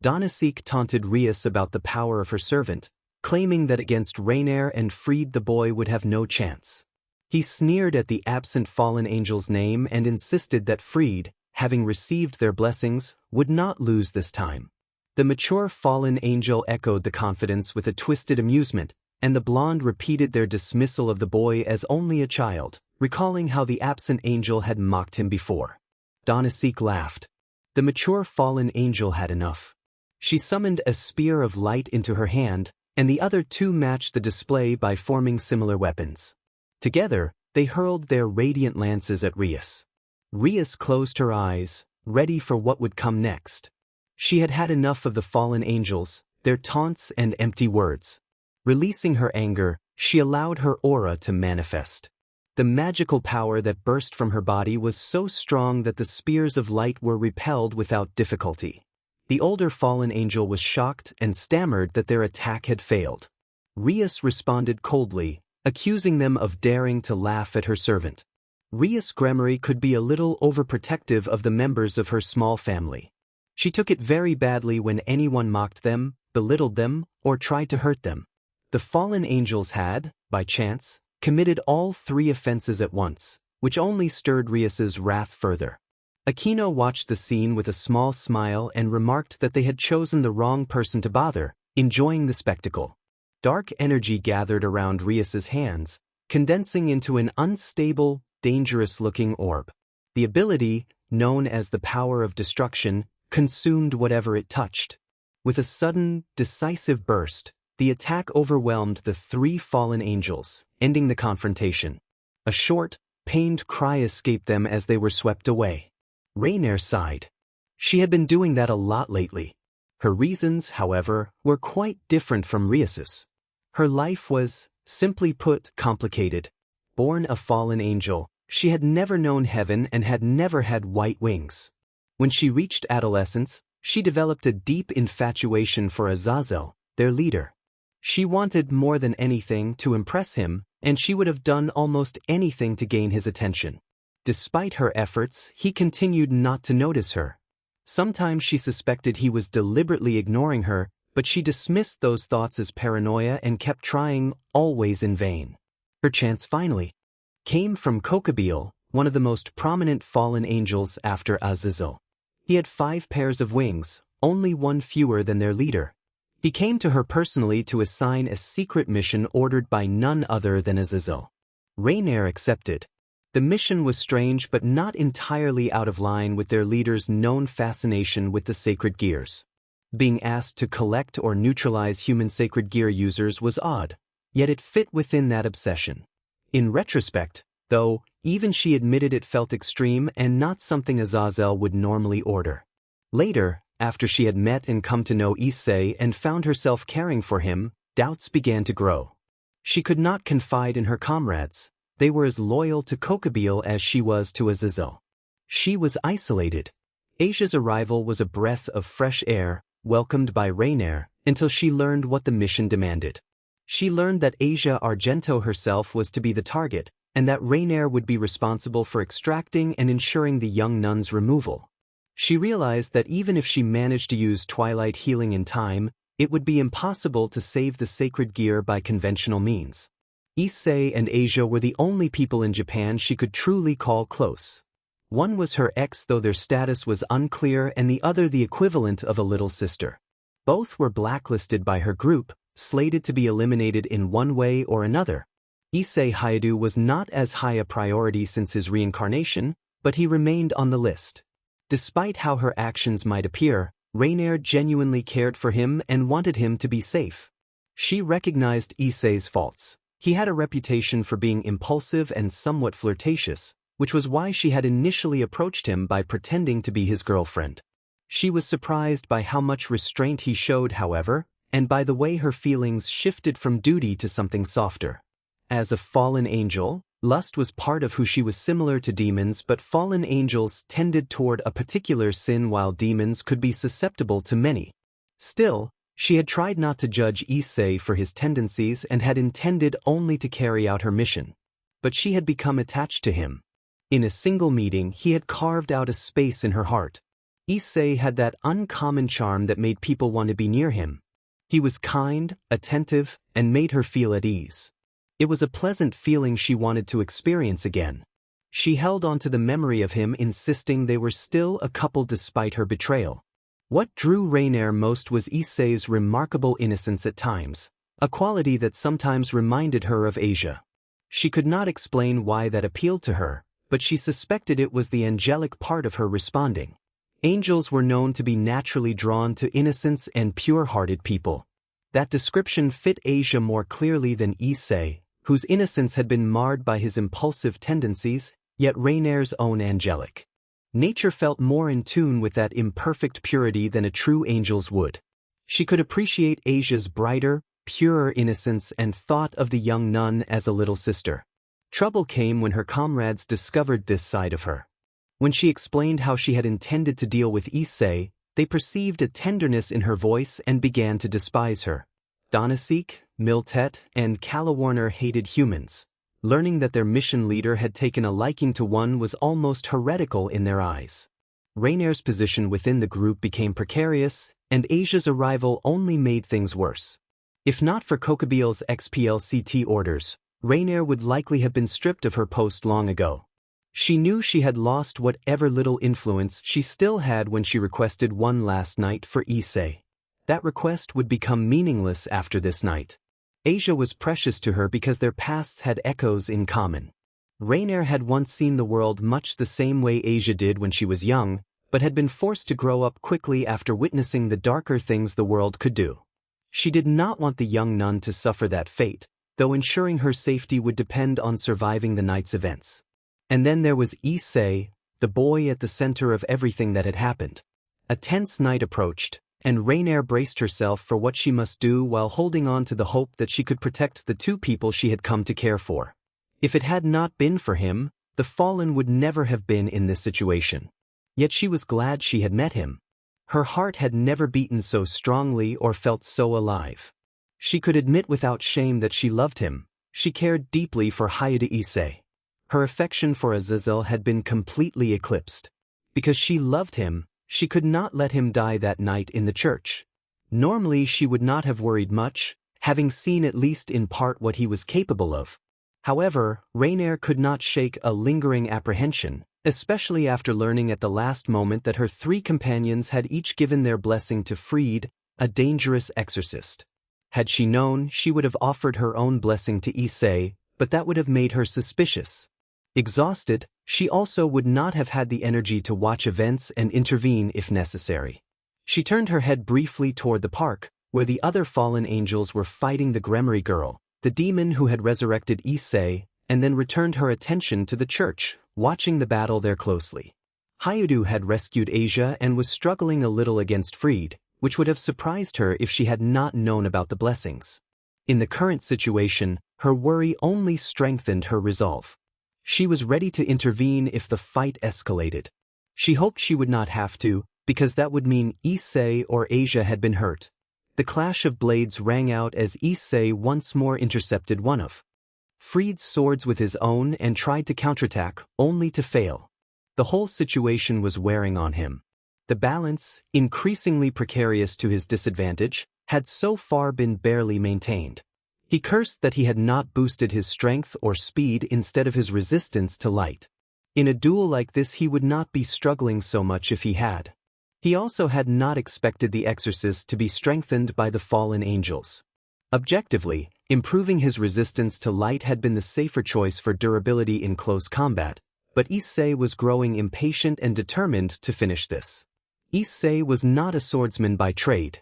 Donasik taunted Rias about the power of her servant, claiming that against Rainer and Fried the boy would have no chance. He sneered at the absent fallen angel's name and insisted that Fried, having received their blessings, would not lose this time. The mature fallen angel echoed the confidence with a twisted amusement, and the blonde repeated their dismissal of the boy as only a child, recalling how the absent angel had mocked him before. Donasik laughed. The mature fallen angel had enough. She summoned a spear of light into her hand, and the other 2 matched the display by forming similar weapons. Together, they hurled their radiant lances at Rias. Rias closed her eyes, ready for what would come next. She had had enough of the fallen angels, their taunts and empty words. Releasing her anger, she allowed her aura to manifest. The magical power that burst from her body was so strong that the spears of light were repelled without difficulty. The older fallen angel was shocked and stammered that their attack had failed. Rias responded coldly, accusing them of daring to laugh at her servant. Rias Gremory could be a little overprotective of the members of her small family. She took it very badly when anyone mocked them, belittled them, or tried to hurt them. The fallen angels had, by chance, committed all 3 offenses at once, which only stirred Rias's wrath further. Aquino watched the scene with a small smile and remarked that they had chosen the wrong person to bother, enjoying the spectacle. Dark energy gathered around Rias's hands, condensing into an unstable, dangerous-looking orb. The ability, known as the power of destruction, consumed whatever it touched. With a sudden, decisive burst, the attack overwhelmed the 3 fallen angels, ending the confrontation. A short, pained cry escaped them as they were swept away. Rainer sighed. She had been doing that a lot lately. Her reasons, however, were quite different from Rias's. Her life was, simply put, complicated. Born a fallen angel, she had never known heaven and had never had white wings. When she reached adolescence, she developed a deep infatuation for Azazel, their leader. She wanted more than anything to impress him, and she would have done almost anything to gain his attention. Despite her efforts, he continued not to notice her. Sometimes she suspected he was deliberately ignoring her, but she dismissed those thoughts as paranoia and kept trying, always in vain. Her chance finally came from Kokabeel, one of the most prominent fallen angels after Azazel. He had 5 pairs of wings, only 1 fewer than their leader. He came to her personally to assign a secret mission ordered by none other than Azazel. Rainer accepted. The mission was strange but not entirely out of line with their leader's known fascination with the sacred gears. Being asked to collect or neutralize human sacred gear users was odd, yet it fit within that obsession. In retrospect, though, even she admitted it felt extreme and not something Azazel would normally order. Later, after she had met and come to know Issei and found herself caring for him, doubts began to grow. She could not confide in her comrades. They were as loyal to Kokabeel as she was to Azazel. She was isolated. Asia's arrival was a breath of fresh air, welcomed by Rainer, until she learned what the mission demanded. She learned that Asia Argento herself was to be the target, and that Rainer would be responsible for extracting and ensuring the young nun's removal. She realized that even if she managed to use Twilight healing in time, It would be impossible to save the sacred gear by conventional means. Issei and Asia were the only people in Japan she could truly call close. One was her ex, though their status was unclear, and the other the equivalent of a little sister. Both were blacklisted by her group, slated to be eliminated in one way or another. Issei Hyoudou was not as high a priority since his reincarnation, but he remained on the list. Despite how her actions might appear, Rainier genuinely cared for him and wanted him to be safe. She recognized Issei's faults. He had a reputation for being impulsive and somewhat flirtatious, which was why she had initially approached him by pretending to be his girlfriend. She was surprised by how much restraint he showed, however, and by the way her feelings shifted from duty to something softer. As a fallen angel, lust was part of who she was. Similar to demons, but fallen angels tended toward a particular sin while demons could be susceptible to many. Still, she had tried not to judge Issei for his tendencies and had intended only to carry out her mission. But she had become attached to him. In a single meeting, he had carved out a space in her heart. Issei had that uncommon charm that made people want to be near him. He was kind, attentive, and made her feel at ease. It was a pleasant feeling she wanted to experience again. She held on to the memory of him, insisting they were still a couple despite her betrayal. What drew Rainier most was Issei's remarkable innocence at times, a quality that sometimes reminded her of Asia. She could not explain why that appealed to her, but she suspected it was the angelic part of her responding. Angels were known to be naturally drawn to innocence and pure-hearted people. That description fit Asia more clearly than Issei, whose innocence had been marred by his impulsive tendencies, yet Rainier's own angelic nature felt more in tune with that imperfect purity than a true angel's would. She could appreciate Asia's brighter, purer innocence and thought of the young nun as a little sister. Trouble came when her comrades discovered this side of her. When she explained how she had intended to deal with Issei, they perceived a tenderness in her voice and began to despise her. Donasik, Miltet, and Calawarner hated humans. Learning that their mission leader had taken a liking to one was almost heretical in their eyes. Rainier's position within the group became precarious, and Asia's arrival only made things worse. If not for Kokabiel's XPLCT orders, Rainier would likely have been stripped of her post long ago. She knew she had lost whatever little influence she still had when she requested one last night for Issei. That request would become meaningless after this night. Asia was precious to her because their pasts had echoes in common. Rainier had once seen the world much the same way Asia did when she was young, but had been forced to grow up quickly after witnessing the darker things the world could do. She did not want the young nun to suffer that fate, though ensuring her safety would depend on surviving the night's events. And then there was Issei, the boy at the center of everything that had happened. A tense night approached, and Rainier braced herself for what she must do while holding on to the hope that she could protect the two people she had come to care for. If it had not been for him, the fallen would never have been in this situation. Yet she was glad she had met him. Her heart had never beaten so strongly or felt so alive. She could admit without shame that she loved him. She cared deeply for Hyoudou Issei. Her affection for Azazel had been completely eclipsed. Because she loved him, she could not let him die that night in the church. Normally she would not have worried much, having seen at least in part what he was capable of. However, Rainier could not shake a lingering apprehension, especially after learning at the last moment that her three companions had each given their blessing to Fried, a dangerous exorcist. Had she known, she would have offered her own blessing to Issei, but that would have made her suspicious. Exhausted, she also would not have had the energy to watch events and intervene if necessary. She turned her head briefly toward the park, where the other fallen angels were fighting the Gremory girl, the demon who had resurrected Issei, and then returned her attention to the church, watching the battle there closely. Hyoudou had rescued Asia and was struggling a little against Fried, which would have surprised her if she had not known about the blessings. In the current situation, her worry only strengthened her resolve. She was ready to intervene if the fight escalated. She hoped she would not have to, because that would mean Issei or Asia had been hurt. The clash of blades rang out as Issei once more intercepted one of Fried's swords with his own and tried to counterattack, only to fail. The whole situation was wearing on him. The balance, increasingly precarious to his disadvantage, had so far been barely maintained. He cursed that he had not boosted his strength or speed instead of his resistance to light. In a duel like this he would not be struggling so much if he had. He also had not expected the exorcist to be strengthened by the fallen angels. Objectively, improving his resistance to light had been the safer choice for durability in close combat, but Issei was growing impatient and determined to finish this. Issei was not a swordsman by trade.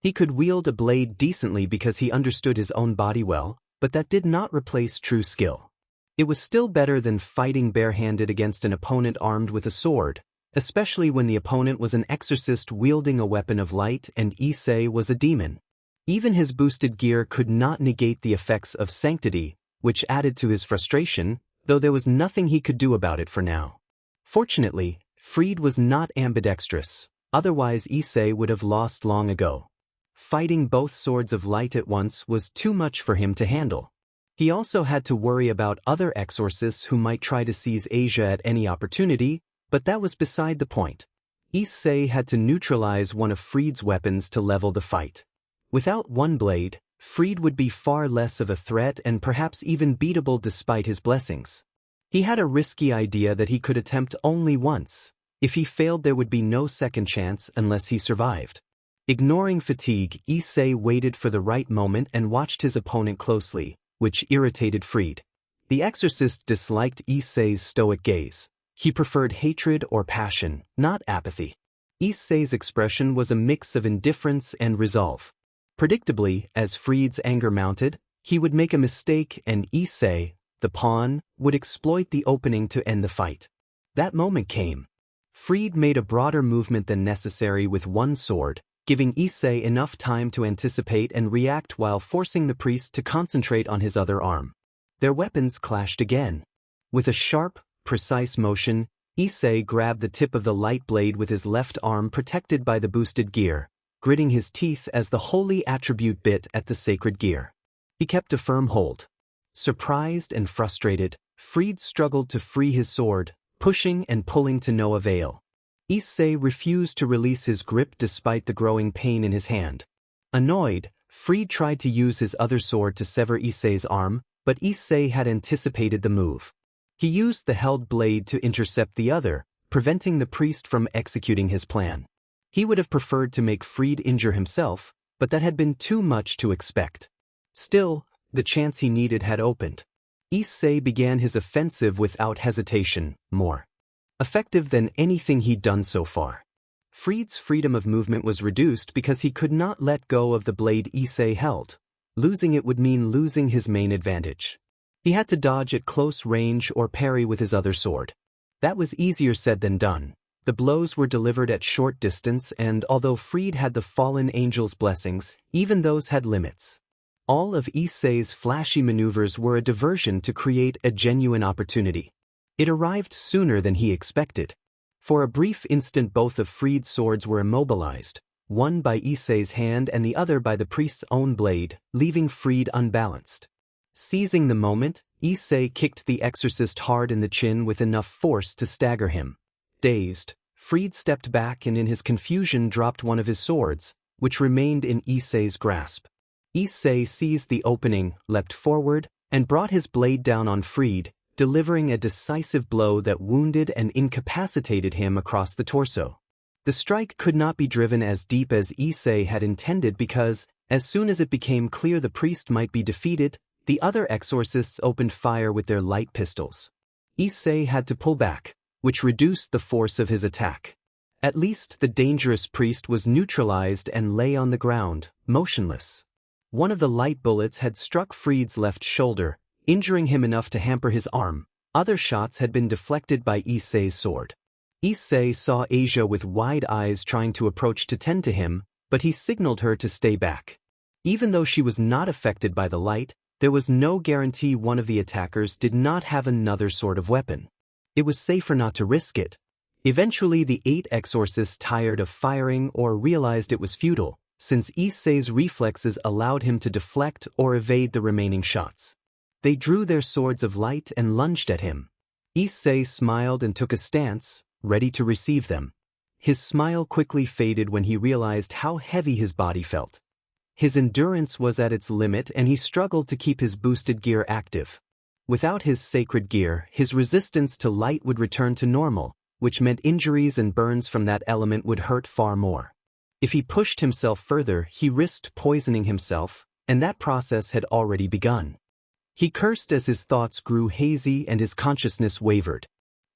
He could wield a blade decently because he understood his own body well, but that did not replace true skill. It was still better than fighting barehanded against an opponent armed with a sword, especially when the opponent was an exorcist wielding a weapon of light and Issei was a demon. Even his boosted gear could not negate the effects of sanctity, which added to his frustration, though there was nothing he could do about it for now. Fortunately, Fried was not ambidextrous, otherwise Issei would have lost long ago. Fighting both swords of light at once was too much for him to handle. He also had to worry about other exorcists who might try to seize Asia at any opportunity, but that was beside the point. Issei had to neutralize one of Fried's weapons to level the fight. Without one blade, Fried would be far less of a threat and perhaps even beatable despite his blessings. He had a risky idea that he could attempt only once. If he failed there would be no second chance unless he survived. Ignoring fatigue, Issei waited for the right moment and watched his opponent closely, which irritated Fried. The exorcist disliked Issei's stoic gaze. He preferred hatred or passion, not apathy. Issei's expression was a mix of indifference and resolve. Predictably, as Fried's anger mounted, he would make a mistake and Issei, the pawn, would exploit the opening to end the fight. That moment came. Fried made a broader movement than necessary with one sword, giving Issei enough time to anticipate and react while forcing the priest to concentrate on his other arm. Their weapons clashed again. With a sharp, precise motion, Issei grabbed the tip of the light blade with his left arm protected by the boosted gear, gritting his teeth as the holy attribute bit at the sacred gear. He kept a firm hold. Surprised and frustrated, Fried struggled to free his sword, pushing and pulling to no avail. Issei refused to release his grip despite the growing pain in his hand. Annoyed, Fried tried to use his other sword to sever Issei's arm, but Issei had anticipated the move. He used the held blade to intercept the other, preventing the priest from executing his plan. He would have preferred to make Fried injure himself, but that had been too much to expect. Still, the chance he needed had opened. Issei began his offensive without hesitation, more effective than anything he'd done so far. Fried's freedom of movement was reduced because he could not let go of the blade Issei held. Losing it would mean losing his main advantage. He had to dodge at close range or parry with his other sword. That was easier said than done. The blows were delivered at short distance and although Fried had the fallen angel's blessings, even those had limits. All of Issei's flashy maneuvers were a diversion to create a genuine opportunity. It arrived sooner than he expected. For a brief instant both of Fried's swords were immobilized, one by Issei's hand and the other by the priest's own blade, leaving Fried unbalanced. Seizing the moment, Issei kicked the exorcist hard in the chin with enough force to stagger him. Dazed, Fried stepped back and in his confusion dropped one of his swords, which remained in Issei's grasp. Issei seized the opening, leapt forward, and brought his blade down on Fried, delivering a decisive blow that wounded and incapacitated him across the torso. The strike could not be driven as deep as Issei had intended because, as soon as it became clear the priest might be defeated, the other exorcists opened fire with their light pistols. Issei had to pull back, which reduced the force of his attack. At least the dangerous priest was neutralized and lay on the ground, motionless. One of the light bullets had struck Fried's left shoulder, injuring him enough to hamper his arm. Other shots had been deflected by Issei's sword. Issei saw Asia with wide eyes trying to approach to tend to him, but he signaled her to stay back. Even though she was not affected by the light, there was no guarantee one of the attackers did not have another sort of weapon. It was safer not to risk it. Eventually the 8 exorcists tired of firing or realized it was futile, since Issei's reflexes allowed him to deflect or evade the remaining shots. They drew their swords of light and lunged at him. Issei smiled and took a stance, ready to receive them. His smile quickly faded when he realized how heavy his body felt. His endurance was at its limit and he struggled to keep his boosted gear active. Without his sacred gear, his resistance to light would return to normal, which meant injuries and burns from that element would hurt far more. If he pushed himself further, he risked poisoning himself, and that process had already begun. He cursed as his thoughts grew hazy and his consciousness wavered.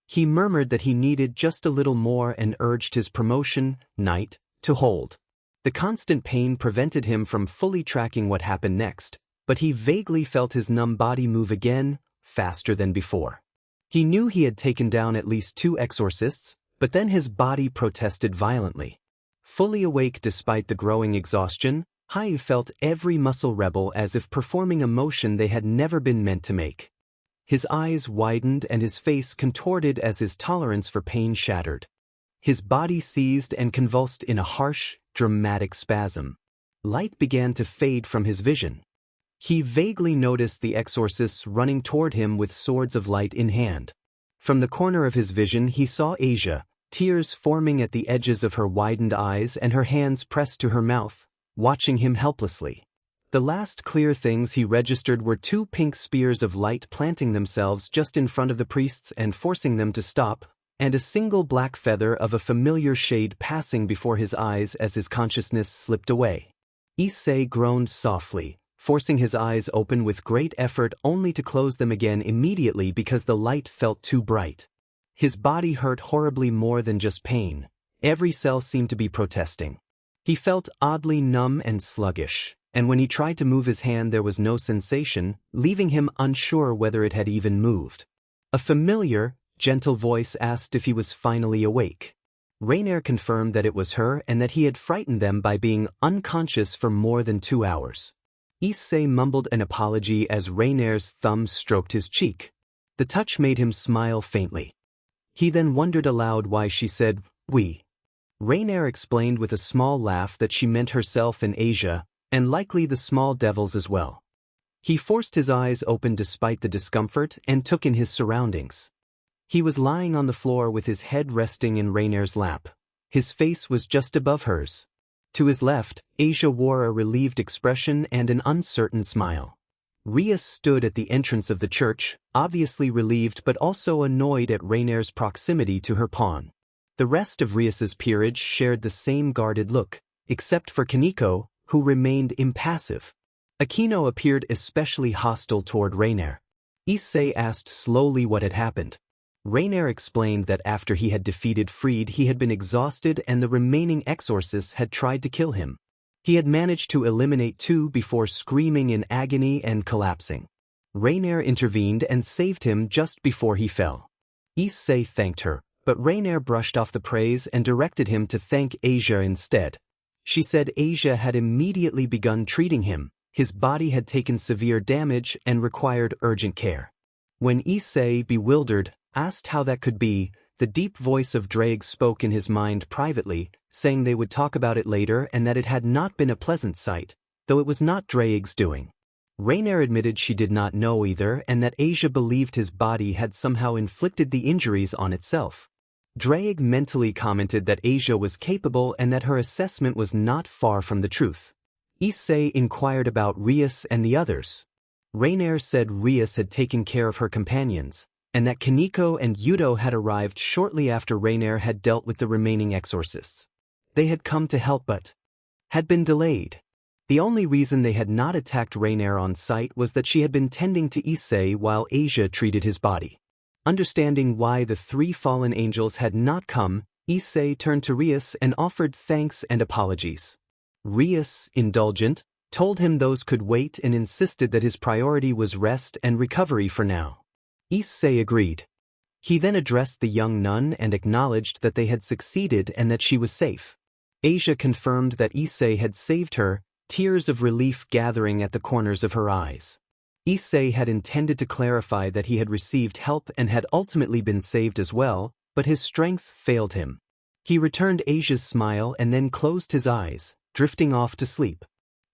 He murmured that he needed just a little more and urged his promotion, knight, to hold. The constant pain prevented him from fully tracking what happened next, but he vaguely felt his numb body move again, faster than before. He knew he had taken down at least 2 exorcists, but then his body protested violently. Fully awake despite the growing exhaustion, Hyoudou felt every muscle rebel as if performing a motion they had never been meant to make. His eyes widened and his face contorted as his tolerance for pain shattered. His body seized and convulsed in a harsh, dramatic spasm. Light began to fade from his vision. He vaguely noticed the exorcists running toward him with swords of light in hand. From the corner of his vision he saw Asia, tears forming at the edges of her widened eyes and her hands pressed to her mouth, watching him helplessly. The last clear things he registered were 2 pink spears of light planting themselves just in front of the priests and forcing them to stop, and a single black feather of a familiar shade passing before his eyes as his consciousness slipped away. Issei groaned softly, forcing his eyes open with great effort only to close them again immediately because the light felt too bright. His body hurt horribly more than just pain. Every cell seemed to be protesting. He felt oddly numb and sluggish, and when he tried to move his hand there was no sensation, leaving him unsure whether it had even moved. A familiar, gentle voice asked if he was finally awake. Réincarner confirmed that it was her and that he had frightened them by being unconscious for more than 2 hours. Issei mumbled an apology as Réincarner's thumb stroked his cheek. The touch made him smile faintly. He then wondered aloud why she said, "we." Réincarner explained with a small laugh that she meant herself and Asia, and likely the small devils as well. He forced his eyes open despite the discomfort and took in his surroundings. He was lying on the floor with his head resting in Réincarner's lap. His face was just above hers. To his left, Asia wore a relieved expression and an uncertain smile. Rias stood at the entrance of the church, obviously relieved but also annoyed at Réincarner's proximity to her pawn. The rest of Rias's peerage shared the same guarded look, except for Kaneko, who remained impassive. Aquino appeared especially hostile toward Réincarner. Issei asked slowly what had happened. Réincarner explained that after he had defeated Fried he had been exhausted and the remaining exorcists had tried to kill him. He had managed to eliminate 2 before screaming in agony and collapsing. Réincarner intervened and saved him just before he fell. Issei thanked her, but Réincarner brushed off the praise and directed him to thank Asia instead. She said Asia had immediately begun treating him, his body had taken severe damage and required urgent care. When Issei, bewildered, asked how that could be, the deep voice of Drake spoke in his mind privately, saying they would talk about it later and that it had not been a pleasant sight, though it was not Drake's doing. Réincarner admitted she did not know either and that Asia believed his body had somehow inflicted the injuries on itself. Drake mentally commented that Asia was capable and that her assessment was not far from the truth. Issei inquired about Rias and the others. Réincarner said Rias had taken care of her companions, and that Kaneko and Hyoudou had arrived shortly after Réincarner had dealt with the remaining exorcists. They had come to help but had been delayed. The only reason they had not attacked Réincarner on sight was that she had been tending to Issei while Asia treated his body. Understanding why the 3 fallen angels had not come, Issei turned to Rias and offered thanks and apologies. Rias, indulgent, told him those could wait and insisted that his priority was rest and recovery for now. Issei agreed. He then addressed the young nun and acknowledged that they had succeeded and that she was safe. Asia confirmed that Issei had saved her, tears of relief gathering at the corners of her eyes. Issei had intended to clarify that he had received help and had ultimately been saved as well, but his strength failed him. He returned Asia's smile and then closed his eyes, drifting off to sleep.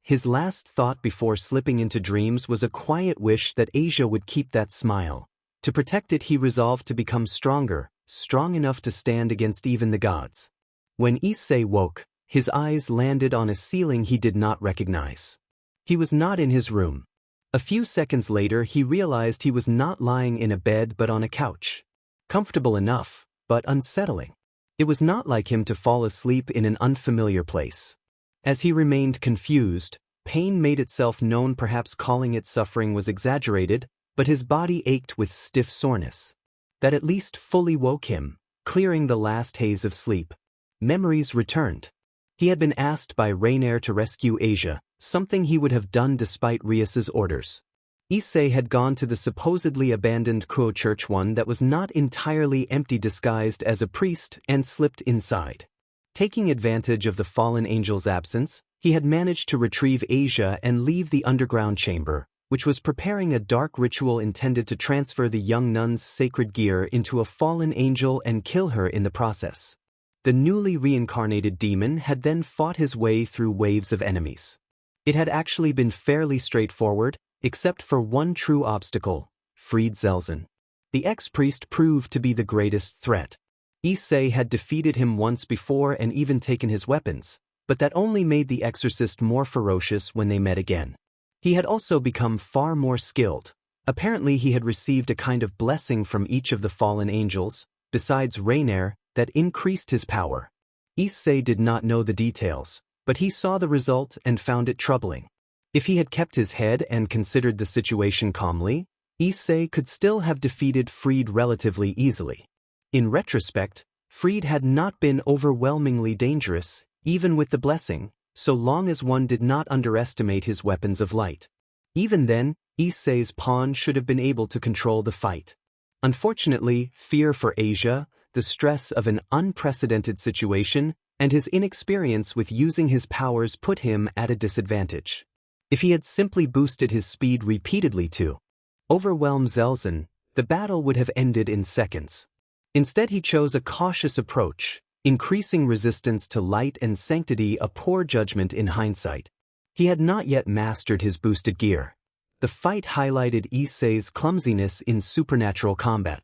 His last thought before slipping into dreams was a quiet wish that Asia would keep that smile. To protect it he resolved to become stronger, strong enough to stand against even the gods. When Issei woke, His eyes landed on a ceiling he did not recognize. He was not in his room. A few seconds later he realized he was not lying in a bed but on a couch. Comfortable enough, but unsettling. It was not like him to fall asleep in an unfamiliar place. As he remained confused, pain made itself known, perhaps calling it suffering was exaggerated, but his body ached with stiff soreness. That at least fully woke him, clearing the last haze of sleep. Memories returned. He had been asked by Rainer to rescue Asia, something he would have done despite Rias's orders. Issei had gone to the supposedly abandoned Kuo church, one that was not entirely empty, disguised as a priest, and slipped inside. Taking advantage of the fallen angel's absence, he had managed to retrieve Asia and leave the underground chamber, which was preparing a dark ritual intended to transfer the young nun's sacred gear into a fallen angel and kill her in the process. The newly reincarnated demon had then fought his way through waves of enemies. It had actually been fairly straightforward, except for one true obstacle: Fried Zelsen. The ex-priest proved to be the greatest threat. Issei had defeated him once before and even taken his weapons, but that only made the exorcist more ferocious when they met again. He had also become far more skilled. Apparently he had received a kind of blessing from each of the fallen angels, besides Rainer, that increased his power. Issei did not know the details, but he saw the result and found it troubling. If he had kept his head and considered the situation calmly, Issei could still have defeated Fried relatively easily. In retrospect, Fried had not been overwhelmingly dangerous, even with the blessing, so long as one did not underestimate his weapons of light. Even then, Issei's pawn should have been able to control the fight. Unfortunately, fear for Asia, the stress of an unprecedented situation, and his inexperience with using his powers put him at a disadvantage. If he had simply boosted his speed repeatedly to overwhelm Zelsen, the battle would have ended in seconds. Instead he chose a cautious approach, increasing resistance to light and sanctity, a poor judgment in hindsight. He had not yet mastered his boosted gear. The fight highlighted Issei's clumsiness in supernatural combat.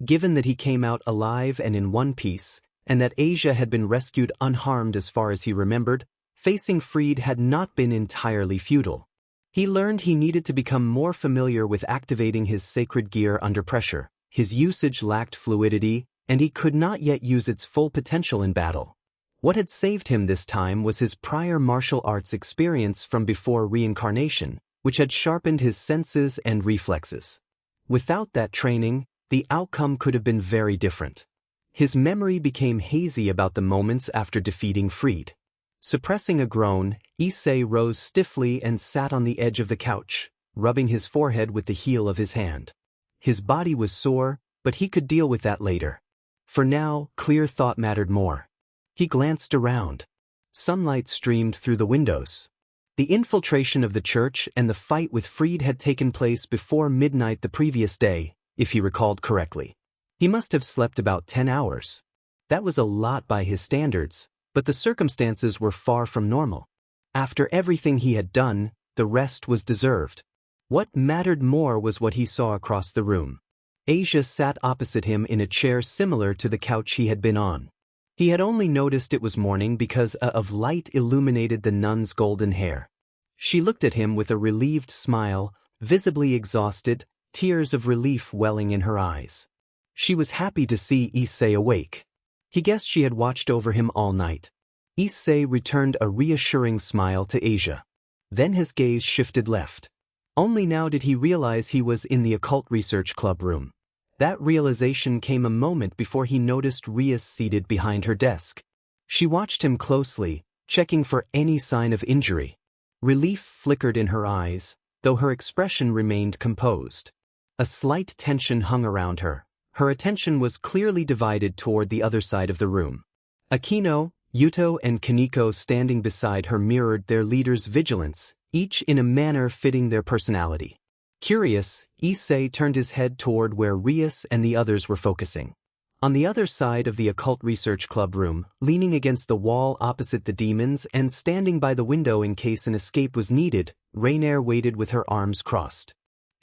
Given that he came out alive and in one piece, and that Asia had been rescued unharmed as far as he remembered, facing Fried had not been entirely futile. He learned he needed to become more familiar with activating his sacred gear under pressure. His usage lacked fluidity, and he could not yet use its full potential in battle. What had saved him this time was his prior martial arts experience from before reincarnation, which had sharpened his senses and reflexes. Without that training, the outcome could have been very different. His memory became hazy about the moments after defeating Fried. Suppressing a groan, Issei rose stiffly and sat on the edge of the couch, rubbing his forehead with the heel of his hand. His body was sore, but he could deal with that later. For now, clear thought mattered more. He glanced around. Sunlight streamed through the windows. The infiltration of the church and the fight with Fried had taken place before midnight the previous day, if he recalled correctly. He must have slept about 10 hours. That was a lot by his standards, but the circumstances were far from normal. After everything he had done, the rest was deserved. What mattered more was what he saw across the room. Asia sat opposite him in a chair similar to the couch he had been on. He had only noticed it was morning because a of light illuminated the nun's golden hair. She looked at him with a relieved smile, visibly exhausted, tears of relief welling in her eyes. She was happy to see Issei awake. He guessed she had watched over him all night. Issei returned a reassuring smile to Asia. Then his gaze shifted left. Only now did he realize he was in the occult research club room. That realization came a moment before he noticed Rias seated behind her desk. She watched him closely, checking for any sign of injury. Relief flickered in her eyes, though her expression remained composed. A slight tension hung around her. Her attention was clearly divided toward the other side of the room. Akino, Yuto and Kaneko standing beside her mirrored their leader's vigilance, each in a manner fitting their personality. Curious, Issei turned his head toward where Rias and the others were focusing. On the other side of the occult research club room, leaning against the wall opposite the demons and standing by the window in case an escape was needed, Rainer waited with her arms crossed.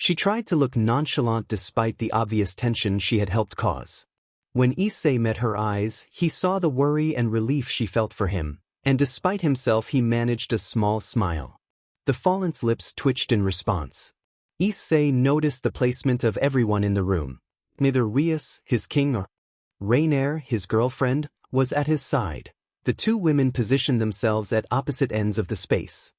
She tried to look nonchalant despite the obvious tension she had helped cause. When Issei met her eyes, he saw the worry and relief she felt for him, and despite himself he managed a small smile. The fallen's lips twitched in response. Issei noticed the placement of everyone in the room. Neither Rias, his king, or Rainer, his girlfriend, was at his side. The two women positioned themselves at opposite ends of the space.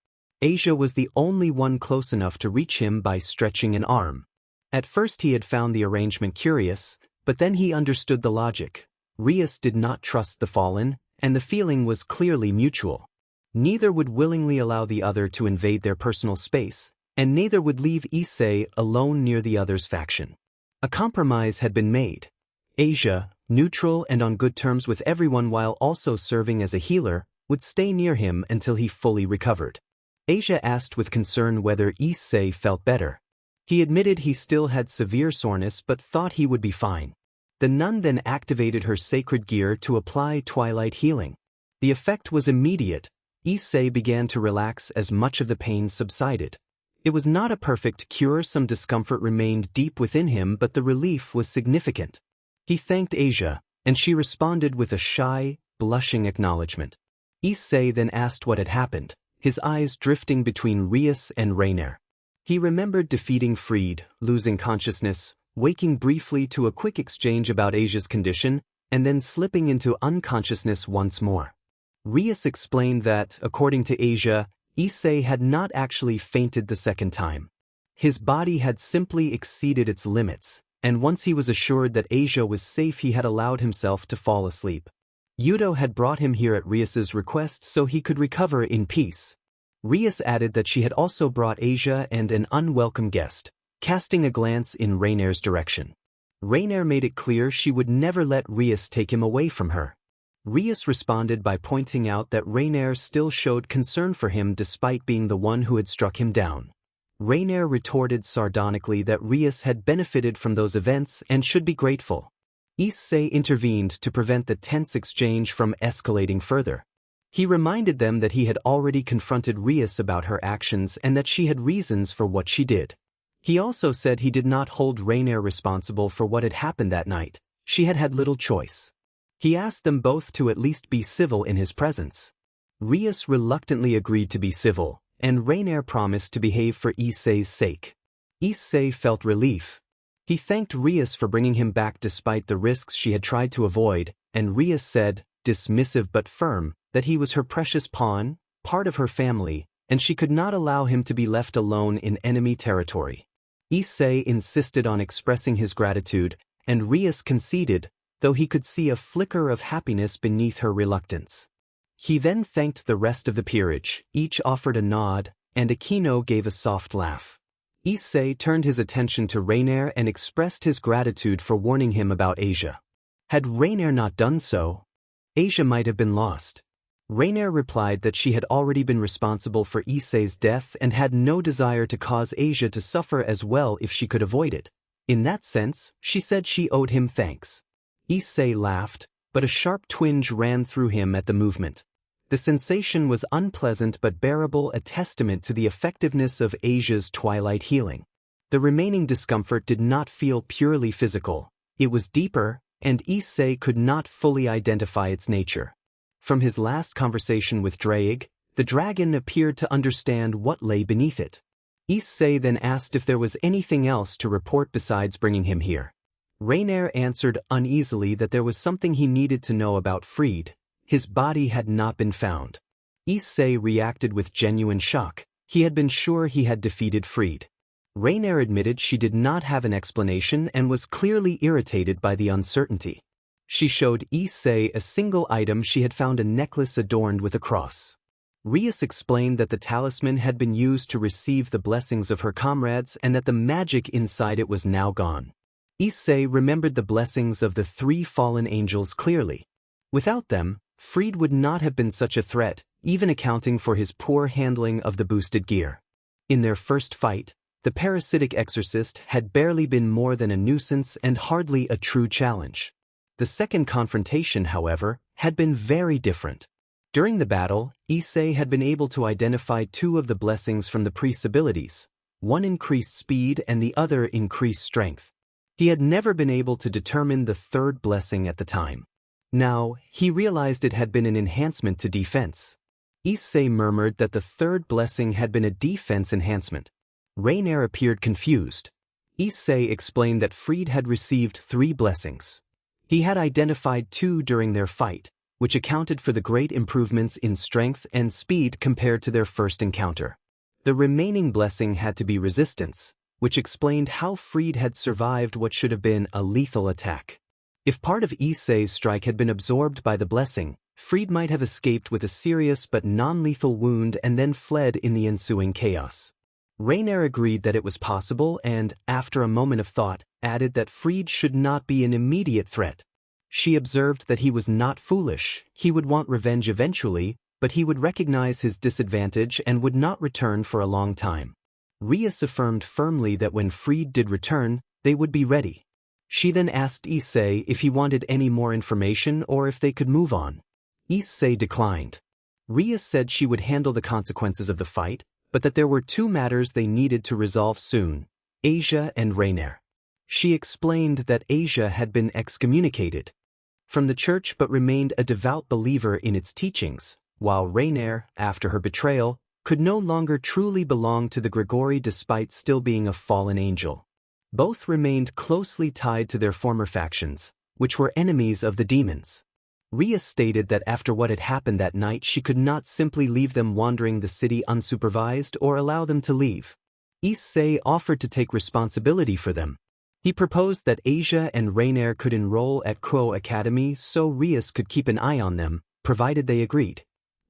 Asia was the only one close enough to reach him by stretching an arm. At first he had found the arrangement curious, but then he understood the logic. Rias did not trust the fallen, and the feeling was clearly mutual. Neither would willingly allow the other to invade their personal space, and neither would leave Issei alone near the other's faction. A compromise had been made. Asia, neutral and on good terms with everyone while also serving as a healer, would stay near him until he fully recovered. Asia asked with concern whether Issei felt better. He admitted he still had severe soreness but thought he would be fine. The nun then activated her sacred gear to apply twilight healing. The effect was immediate. Issei began to relax as much of the pain subsided. It was not a perfect cure, some discomfort remained deep within him, but the relief was significant. He thanked Asia, and she responded with a shy, blushing acknowledgement. Issei then asked what had happened, his eyes drifting between Rias and Rainer. He remembered defeating Fried, losing consciousness, waking briefly to a quick exchange about Asia's condition, and then slipping into unconsciousness once more. Rias explained that, according to Asia, Issei had not actually fainted the second time. His body had simply exceeded its limits, and once he was assured that Asia was safe he had allowed himself to fall asleep. Hyoudou had brought him here at Rias's request so he could recover in peace. Rias added that she had also brought Asia and an unwelcome guest, casting a glance in Rainer's direction. Rainer made it clear she would never let Rias take him away from her. Rias responded by pointing out that Rainer still showed concern for him despite being the one who had struck him down. Rainer retorted sardonically that Rias had benefited from those events and should be grateful. Issei intervened to prevent the tense exchange from escalating further. He reminded them that he had already confronted Rias about her actions and that she had reasons for what she did. He also said he did not hold Rainer responsible for what had happened that night. She had had little choice. He asked them both to at least be civil in his presence. Rias reluctantly agreed to be civil, and Rainer promised to behave for Issei's sake. Issei felt relief. He thanked Rias for bringing him back despite the risks she had tried to avoid, and Rias said, dismissive but firm, that he was her precious pawn, part of her family, and she could not allow him to be left alone in enemy territory. Issei insisted on expressing his gratitude, and Rias conceded, though he could see a flicker of happiness beneath her reluctance. He then thanked the rest of the peerage, each offered a nod, and Akino gave a soft laugh. Issei turned his attention to Rainer and expressed his gratitude for warning him about Asia. Had Rainer not done so, Asia might have been lost. Rainer replied that she had already been responsible for Issei's death and had no desire to cause Asia to suffer as well if she could avoid it. In that sense, she said she owed him thanks. Issei laughed, but a sharp twinge ran through him at the movement. The sensation was unpleasant but bearable, a testament to the effectiveness of Asia's twilight healing. The remaining discomfort did not feel purely physical. It was deeper, and Issei could not fully identify its nature. From his last conversation with Draig, the dragon appeared to understand what lay beneath it. Issei then asked if there was anything else to report besides bringing him here. Rainer answered uneasily that there was something he needed to know about Fried. His body had not been found. Issei reacted with genuine shock. He had been sure he had defeated Fried. Rainer admitted she did not have an explanation and was clearly irritated by the uncertainty. She showed Issei a single item. She had found a necklace adorned with a cross. Rias explained that the talisman had been used to receive the blessings of her comrades and that the magic inside it was now gone. Issei remembered the blessings of the three fallen angels clearly. Without them, Fried would not have been such a threat, even accounting for his poor handling of the boosted gear. In their first fight, the parasitic exorcist had barely been more than a nuisance and hardly a true challenge. The second confrontation, however, had been very different. During the battle, Issei had been able to identify two of the blessings from the priest's abilities. One increased speed and the other increased strength. He had never been able to determine the third blessing at the time. Now, he realized it had been an enhancement to defense. Issei murmured that the third blessing had been a defense enhancement. Reiner appeared confused. Issei explained that Fried had received 3 blessings. He had identified 2 during their fight, which accounted for the great improvements in strength and speed compared to their first encounter. The remaining blessing had to be resistance, which explained how Fried had survived what should have been a lethal attack. If part of Issei's strike had been absorbed by the blessing, Fried might have escaped with a serious but non-lethal wound and then fled in the ensuing chaos. Reiner agreed that it was possible and, after a moment of thought, added that Fried should not be an immediate threat. She observed that he was not foolish. He would want revenge eventually, but he would recognize his disadvantage and would not return for a long time. Rias affirmed firmly that when Fried did return, they would be ready. She then asked Issei if he wanted any more information or if they could move on. Issei declined. Rias said she would handle the consequences of the fight, but that there were 2 matters they needed to resolve soon: Asia and Reiner. She explained that Asia had been excommunicated from the church but remained a devout believer in its teachings, while Reiner, after her betrayal, could no longer truly belong to the Grigori despite still being a fallen angel. Both remained closely tied to their former factions, which were enemies of the demons. Rias stated that after what had happened that night she could not simply leave them wandering the city unsupervised or allow them to leave. Issei offered to take responsibility for them. He proposed that Asia and Reiner could enroll at Jusqu'au Academy so Rias could keep an eye on them, provided they agreed.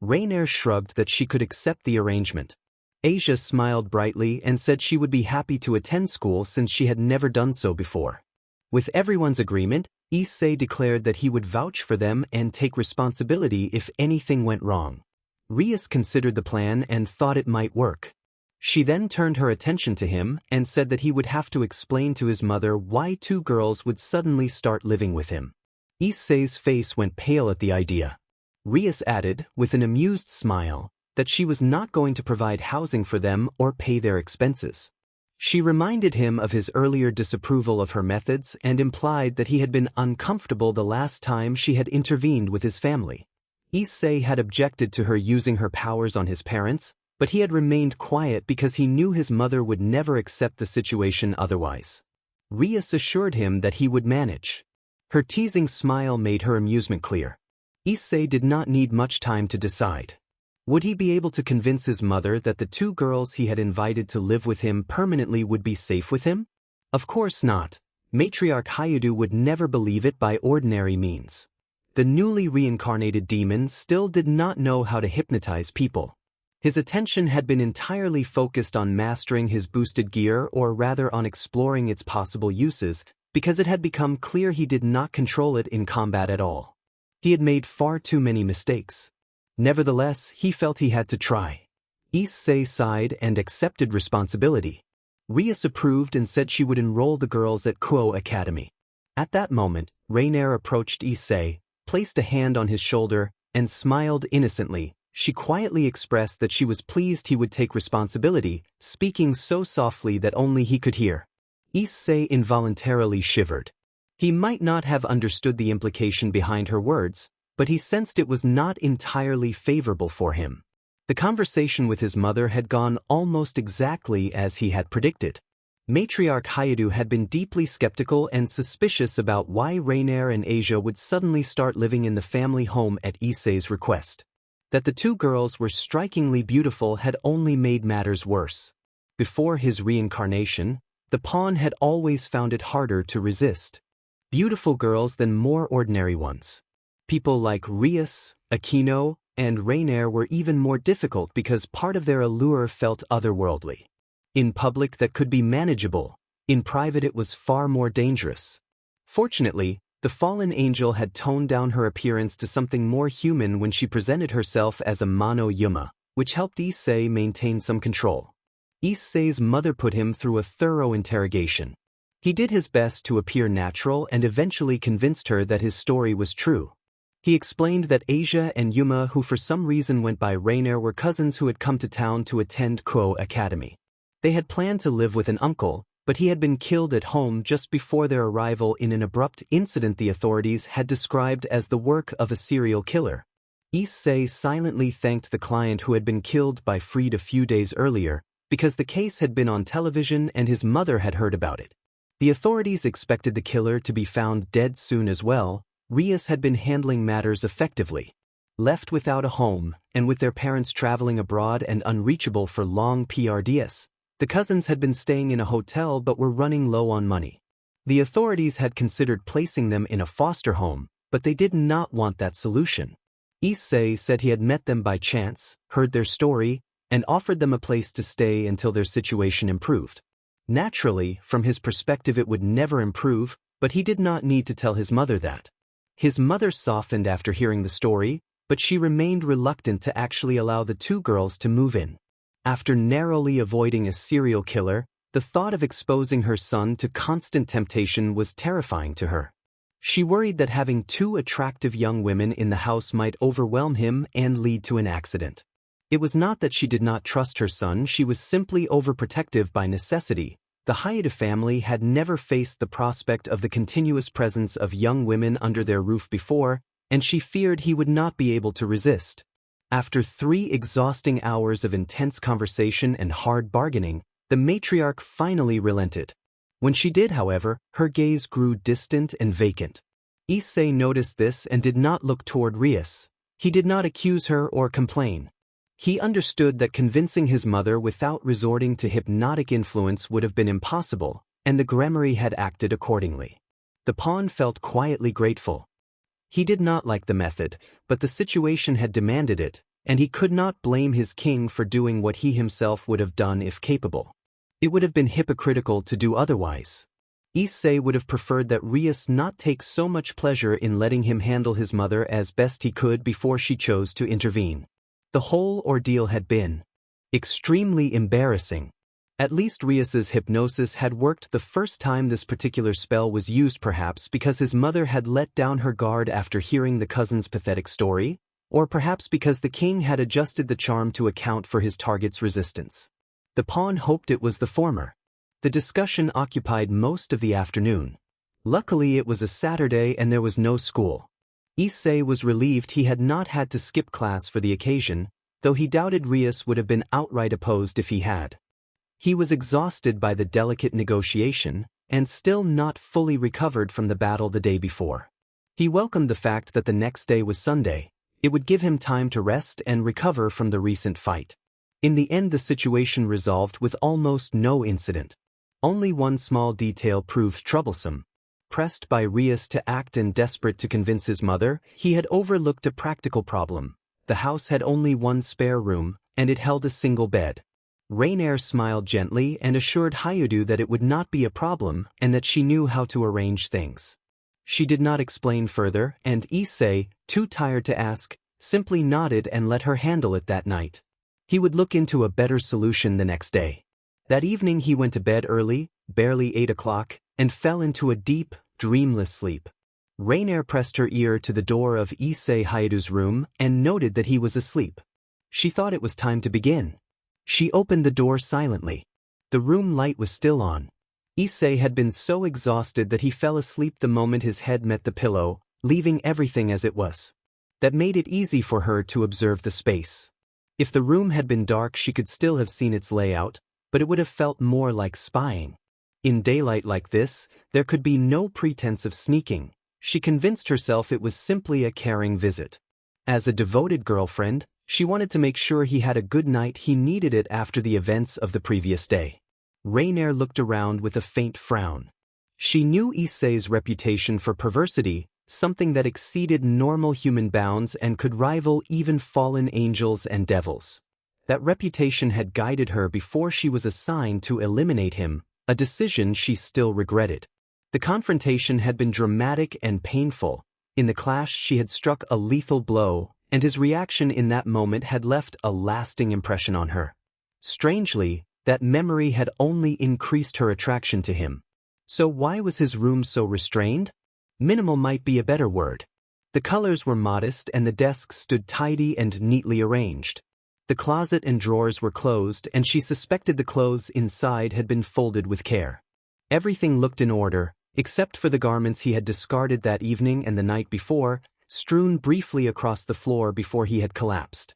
Reiner shrugged that she could accept the arrangement. Asia smiled brightly and said she would be happy to attend school since she had never done so before. With everyone's agreement, Issei declared that he would vouch for them and take responsibility if anything went wrong. Rias considered the plan and thought it might work. She then turned her attention to him and said that he would have to explain to his mother why 2 girls would suddenly start living with him. Issei's face went pale at the idea. Rias added, with an amused smile, that she was not going to provide housing for them or pay their expenses. She reminded him of his earlier disapproval of her methods and implied that he had been uncomfortable the last time she had intervened with his family. Issei had objected to her using her powers on his parents, but he had remained quiet because he knew his mother would never accept the situation otherwise. Rias assured him that he would manage. Her teasing smile made her amusement clear. Issei did not need much time to decide. Would he be able to convince his mother that the 2 girls he had invited to live with him permanently would be safe with him? Of course not. Matriarch Hyoudou would never believe it by ordinary means. The newly reincarnated demon still did not know how to hypnotize people. His attention had been entirely focused on mastering his boosted gear, or rather on exploring its possible uses, because it had become clear he did not control it in combat at all. He had made far too many mistakes. Nevertheless, he felt he had to try. Issei sighed and accepted responsibility. Rias approved and said she would enroll the girls at Jusqu'au Academy. At that moment, Reiner approached Issei, placed a hand on his shoulder, and smiled innocently. She quietly expressed that she was pleased he would take responsibility, speaking so softly that only he could hear. Issei involuntarily shivered. He might not have understood the implication behind her words, but he sensed it was not entirely favorable for him. The conversation with his mother had gone almost exactly as he had predicted. Matriarch Hyoudou had been deeply skeptical and suspicious about why Reiner and Asia would suddenly start living in the family home at Issei's request. That the 2 girls were strikingly beautiful had only made matters worse. Before his reincarnation, the pawn had always found it harder to resist beautiful girls than more ordinary ones. People like Rias, Aquino, and Reiner were even more difficult because part of their allure felt otherworldly. In public that could be manageable, in private it was far more dangerous. Fortunately, the fallen angel had toned down her appearance to something more human when she presented herself as a Mono Yuma, which helped Issei maintain some control. Issei's mother put him through a thorough interrogation. He did his best to appear natural and eventually convinced her that his story was true. He explained that Asia and Yuma, who for some reason went by Reiner, were cousins who had come to town to attend Jusqu'au Academy. They had planned to live with an uncle, but he had been killed at home just before their arrival in an abrupt incident the authorities had described as the work of a serial killer. Issei silently thanked the client who had been killed by Freed a few days earlier, because the case had been on television and his mother had heard about it. The authorities expected the killer to be found dead soon as well. Rias had been handling matters effectively. Left without a home, and with their parents traveling abroad and unreachable for long periods, the cousins had been staying in a hotel but were running low on money. The authorities had considered placing them in a foster home, but they did not want that solution. Issei said he had met them by chance, heard their story, and offered them a place to stay until their situation improved. Naturally, from his perspective it would never improve, but he did not need to tell his mother that. His mother softened after hearing the story, but she remained reluctant to actually allow the two girls to move in. After narrowly avoiding a serial killer, the thought of exposing her son to constant temptation was terrifying to her. She worried that having two attractive young women in the house might overwhelm him and lead to an accident. It was not that she did not trust her son, she was simply overprotective by necessity. The Hyoudou family had never faced the prospect of the continuous presence of young women under their roof before, and she feared he would not be able to resist. After 3 exhausting hours of intense conversation and hard bargaining, the matriarch finally relented. When she did, however, her gaze grew distant and vacant. Issei noticed this and did not look toward Rias. He did not accuse her or complain. He understood that convincing his mother without resorting to hypnotic influence would have been impossible, and the gremmerie had acted accordingly. The pawn felt quietly grateful. He did not like the method, but the situation had demanded it, and he could not blame his king for doing what he himself would have done if capable. It would have been hypocritical to do otherwise. Issei would have preferred that Rias not take so much pleasure in letting him handle his mother as best he could before she chose to intervene. The whole ordeal had been extremely embarrassing. At least Rias's hypnosis had worked the first time this particular spell was used, perhaps because his mother had let down her guard after hearing the cousin's pathetic story, or perhaps because the king had adjusted the charm to account for his target's resistance. The pawn hoped it was the former. The discussion occupied most of the afternoon. Luckily it was a Saturday and there was no school. Issei was relieved he had not had to skip class for the occasion, though he doubted Rias would have been outright opposed if he had. He was exhausted by the delicate negotiation, and still not fully recovered from the battle the day before. He welcomed the fact that the next day was Sunday. It would give him time to rest and recover from the recent fight. In the end the situation resolved with almost no incident. Only one small detail proved troublesome. Pressed by Rias to act and desperate to convince his mother, he had overlooked a practical problem. The house had only one spare room, and it held a single bed. Rainier smiled gently and assured Hyoudou that it would not be a problem and that she knew how to arrange things. She did not explain further, and Issei, too tired to ask, simply nodded and let her handle it that night. He would look into a better solution the next day. That evening he went to bed early, barely 8 o'clock, and fell into a deep, dreamless sleep. Rainier pressed her ear to the door of Issei Hyoudou's room and noted that he was asleep. She thought it was time to begin. She opened the door silently. The room light was still on. Issei had been so exhausted that he fell asleep the moment his head met the pillow, leaving everything as it was. That made it easy for her to observe the space. If the room had been dark she could still have seen its layout, but it would have felt more like spying. In daylight like this, there could be no pretense of sneaking. She convinced herself it was simply a caring visit. As a devoted girlfriend, she wanted to make sure he had a good night. He needed it after the events of the previous day. Rainier looked around with a faint frown. She knew Issei's reputation for perversity, something that exceeded normal human bounds and could rival even fallen angels and devils. That reputation had guided her before she was assigned to eliminate him, a decision she still regretted. The confrontation had been dramatic and painful. In the clash she had struck a lethal blow, and his reaction in that moment had left a lasting impression on her. Strangely, that memory had only increased her attraction to him. So why was his room so restrained? Minimal might be a better word. The colors were modest and the desks stood tidy and neatly arranged. The closet and drawers were closed and she suspected the clothes inside had been folded with care. Everything looked in order, except for the garments he had discarded that evening and the night before, strewn briefly across the floor before he had collapsed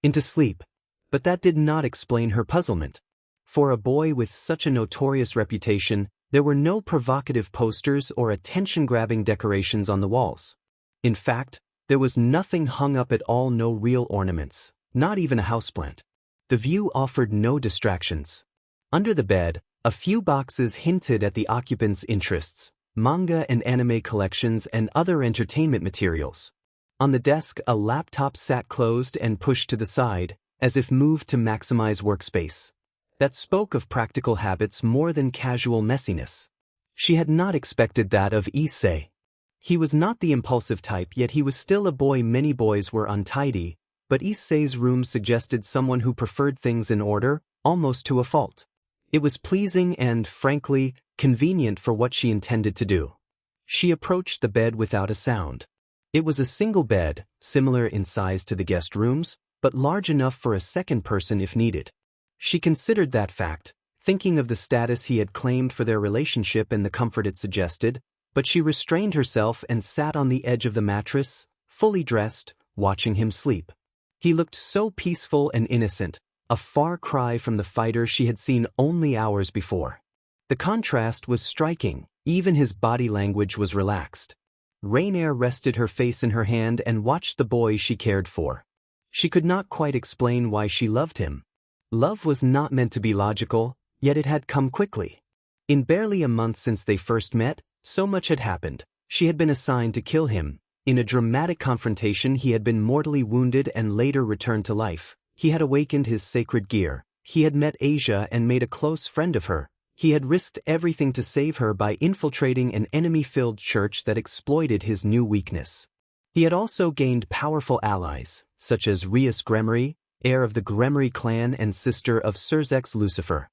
into sleep. But that did not explain her puzzlement. For a boy with such a notorious reputation, there were no provocative posters or attention-grabbing decorations on the walls. In fact, there was nothing hung up at all, no real ornaments, not even a houseplant. The view offered no distractions. Under the bed, a few boxes hinted at the occupant's interests, manga and anime collections and other entertainment materials. On the desk, a laptop sat closed and pushed to the side, as if moved to maximize workspace. That spoke of practical habits more than casual messiness. She had not expected that of Issei. He was not the impulsive type, yet he was still a boy. Many boys were untidy, but Issei's room suggested someone who preferred things in order, almost to a fault. It was pleasing and, frankly, convenient for what she intended to do. She approached the bed without a sound. It was a single bed, similar in size to the guest rooms, but large enough for a second person if needed. She considered that fact, thinking of the status he had claimed for their relationship and the comfort it suggested, but she restrained herself and sat on the edge of the mattress, fully dressed, watching him sleep. He looked so peaceful and innocent, a far cry from the fighter she had seen only hours before. The contrast was striking, even his body language was relaxed. Rainier rested her face in her hand and watched the boy she cared for. She could not quite explain why she loved him. Love was not meant to be logical, yet it had come quickly. In barely a month since they first met, so much had happened. She had been assigned to kill him. In a dramatic confrontation he had been mortally wounded and later returned to life. He had awakened his sacred gear. He had met Asia and made a close friend of her. He had risked everything to save her by infiltrating an enemy-filled church that exploited his new weakness. He had also gained powerful allies, such as Rias Gremory, heir of the Gremory clan and sister of Surzek's Lucifer.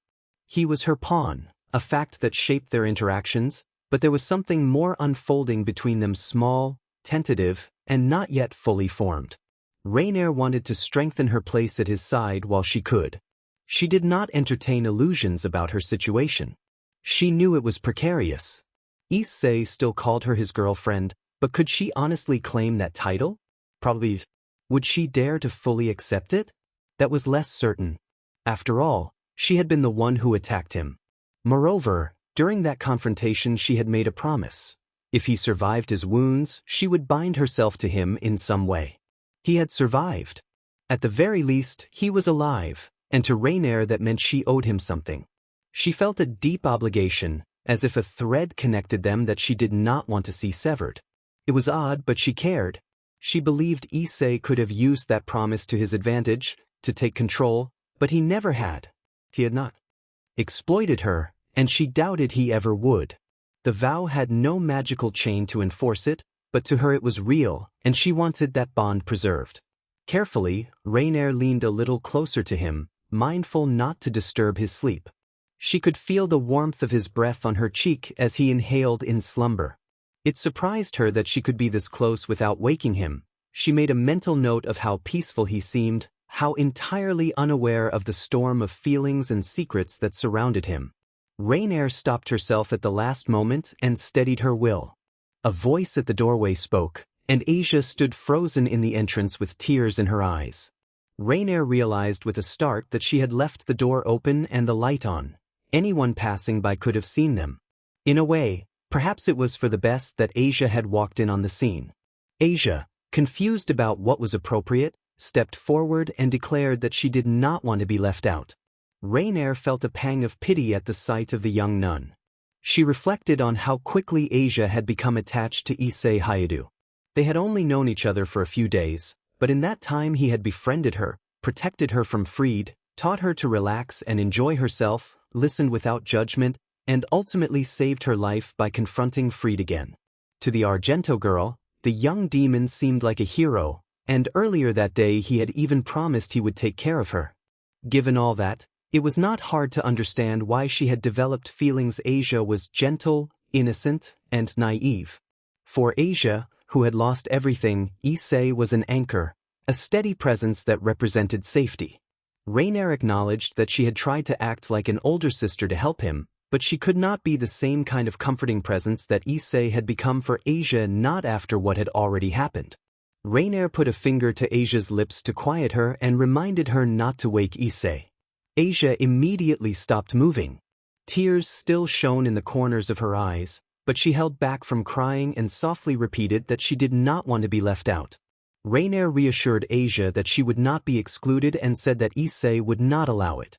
He was her pawn, a fact that shaped their interactions, but there was something more unfolding between them, small, tentative, and not yet fully formed. Rainier wanted to strengthen her place at his side while she could. She did not entertain illusions about her situation. She knew it was precarious. Issei still called her his girlfriend, but could she honestly claim that title? Probably. Would she dare to fully accept it? That was less certain. After all, she had been the one who attacked him. Moreover, during that confrontation she had made a promise. If he survived his wounds, she would bind herself to him in some way. He had survived. At the very least, he was alive, and to Rainier that meant she owed him something. She felt a deep obligation, as if a thread connected them that she did not want to see severed. It was odd, but she cared. She believed Issei could have used that promise to his advantage, to take control, but he never had. He had not exploited her, and she doubted he ever would. The vow had no magical chain to enforce it, but to her it was real, and she wanted that bond preserved. Carefully, Rainier leaned a little closer to him, mindful not to disturb his sleep. She could feel the warmth of his breath on her cheek as he inhaled in slumber. It surprised her that she could be this close without waking him. She made a mental note of how peaceful he seemed, how entirely unaware of the storm of feelings and secrets that surrounded him. Rainier stopped herself at the last moment and steadied her will. A voice at the doorway spoke, and Asia stood frozen in the entrance with tears in her eyes. Rainier realized with a start that she had left the door open and the light on. Anyone passing by could have seen them. In a way, perhaps it was for the best that Asia had walked in on the scene. Asia, confused about what was appropriate, stepped forward and declared that she did not want to be left out. Rainier felt a pang of pity at the sight of the young nun. She reflected on how quickly Asia had become attached to Issei Hyoudou. They had only known each other for a few days, but in that time he had befriended her, protected her from Freed, taught her to relax and enjoy herself, listened without judgment, and ultimately saved her life by confronting Freed again. To the Argento girl, the young demon seemed like a hero, and earlier that day he had even promised he would take care of her. Given all that, it was not hard to understand why she had developed feelings. Asia was gentle, innocent, and naive. For Asia, who had lost everything, Issei was an anchor, a steady presence that represented safety. Rainier acknowledged that she had tried to act like an older sister to help him, but she could not be the same kind of comforting presence that Issei had become for Asia, not after what had already happened. Rainier put a finger to Asia's lips to quiet her and reminded her not to wake Issei. Asia immediately stopped moving. Tears still shone in the corners of her eyes, but she held back from crying and softly repeated that she did not want to be left out. Rainier reassured Asia that she would not be excluded and said that Issei would not allow it.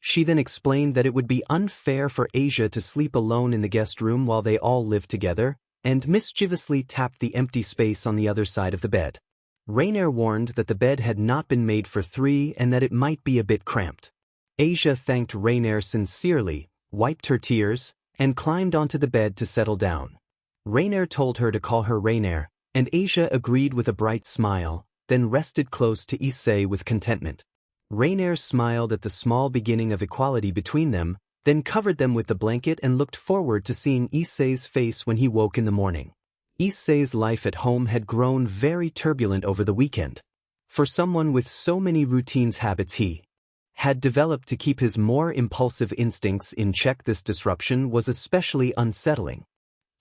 She then explained that it would be unfair for Asia to sleep alone in the guest room while they all lived together, and mischievously tapped the empty space on the other side of the bed. Rainier warned that the bed had not been made for three and that it might be a bit cramped. Asia thanked Rainier sincerely, wiped her tears, and climbed onto the bed to settle down. Rainier told her to call her Rainier, and Asia agreed with a bright smile, then rested close to Issei with contentment. Rainier smiled at the small beginning of equality between them, then covered them with the blanket and looked forward to seeing Issei's face when he woke in the morning. Issei's life at home had grown very turbulent over the weekend. For someone with so many routines habits he had developed to keep his more impulsive instincts in check, this disruption was especially unsettling.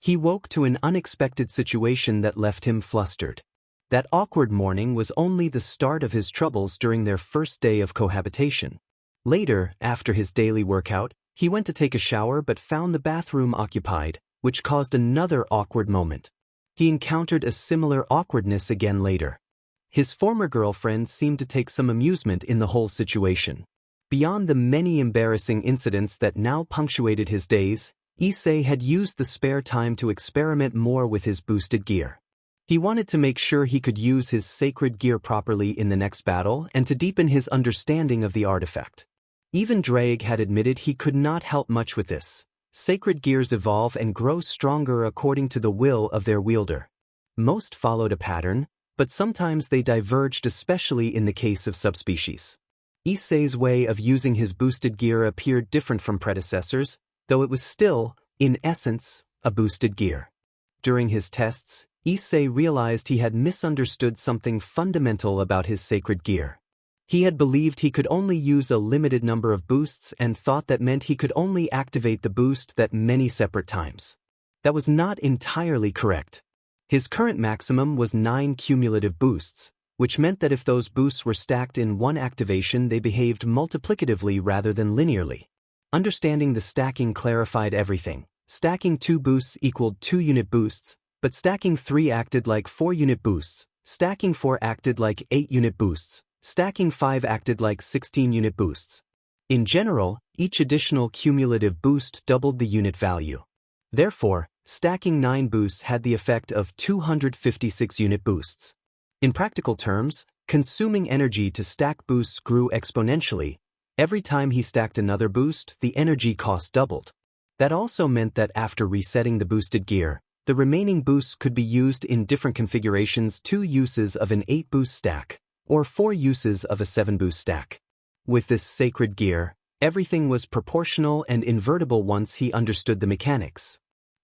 He woke to an unexpected situation that left him flustered. That awkward morning was only the start of his troubles during their first day of cohabitation. Later, after his daily workout, he went to take a shower but found the bathroom occupied, which caused another awkward moment. He encountered a similar awkwardness again later. His former girlfriend seemed to take some amusement in the whole situation. Beyond the many embarrassing incidents that now punctuated his days, Issei had used the spare time to experiment more with his boosted gear. He wanted to make sure he could use his sacred gear properly in the next battle and to deepen his understanding of the artifact. Even Drake had admitted he could not help much with this. Sacred gears evolve and grow stronger according to the will of their wielder. Most followed a pattern, but sometimes they diverged, especially in the case of subspecies. Issei's way of using his boosted gear appeared different from predecessors, though it was still, in essence, a boosted gear. During his tests, Issei realized he had misunderstood something fundamental about his sacred gear. He had believed he could only use a limited number of boosts and thought that meant he could only activate the boost that many separate times. That was not entirely correct. His current maximum was 9 cumulative boosts, which meant that if those boosts were stacked in one activation, they behaved multiplicatively rather than linearly. Understanding the stacking clarified everything. Stacking 2 boosts equaled 2-unit boosts, but stacking 3 acted like 4-unit boosts, stacking 4 acted like 8-unit boosts, stacking 5 acted like 16-unit boosts. In general, each additional cumulative boost doubled the unit value. Therefore, stacking 9 boosts had the effect of 256-unit boosts. In practical terms, consuming energy to stack boosts grew exponentially. Every time he stacked another boost, the energy cost doubled. That also meant that after resetting the boosted gear, the remaining boosts could be used in different configurations: 2 uses of an 8-boost stack, or 4 uses of a 7-boost stack. With this sacred gear, everything was proportional and invertible once he understood the mechanics.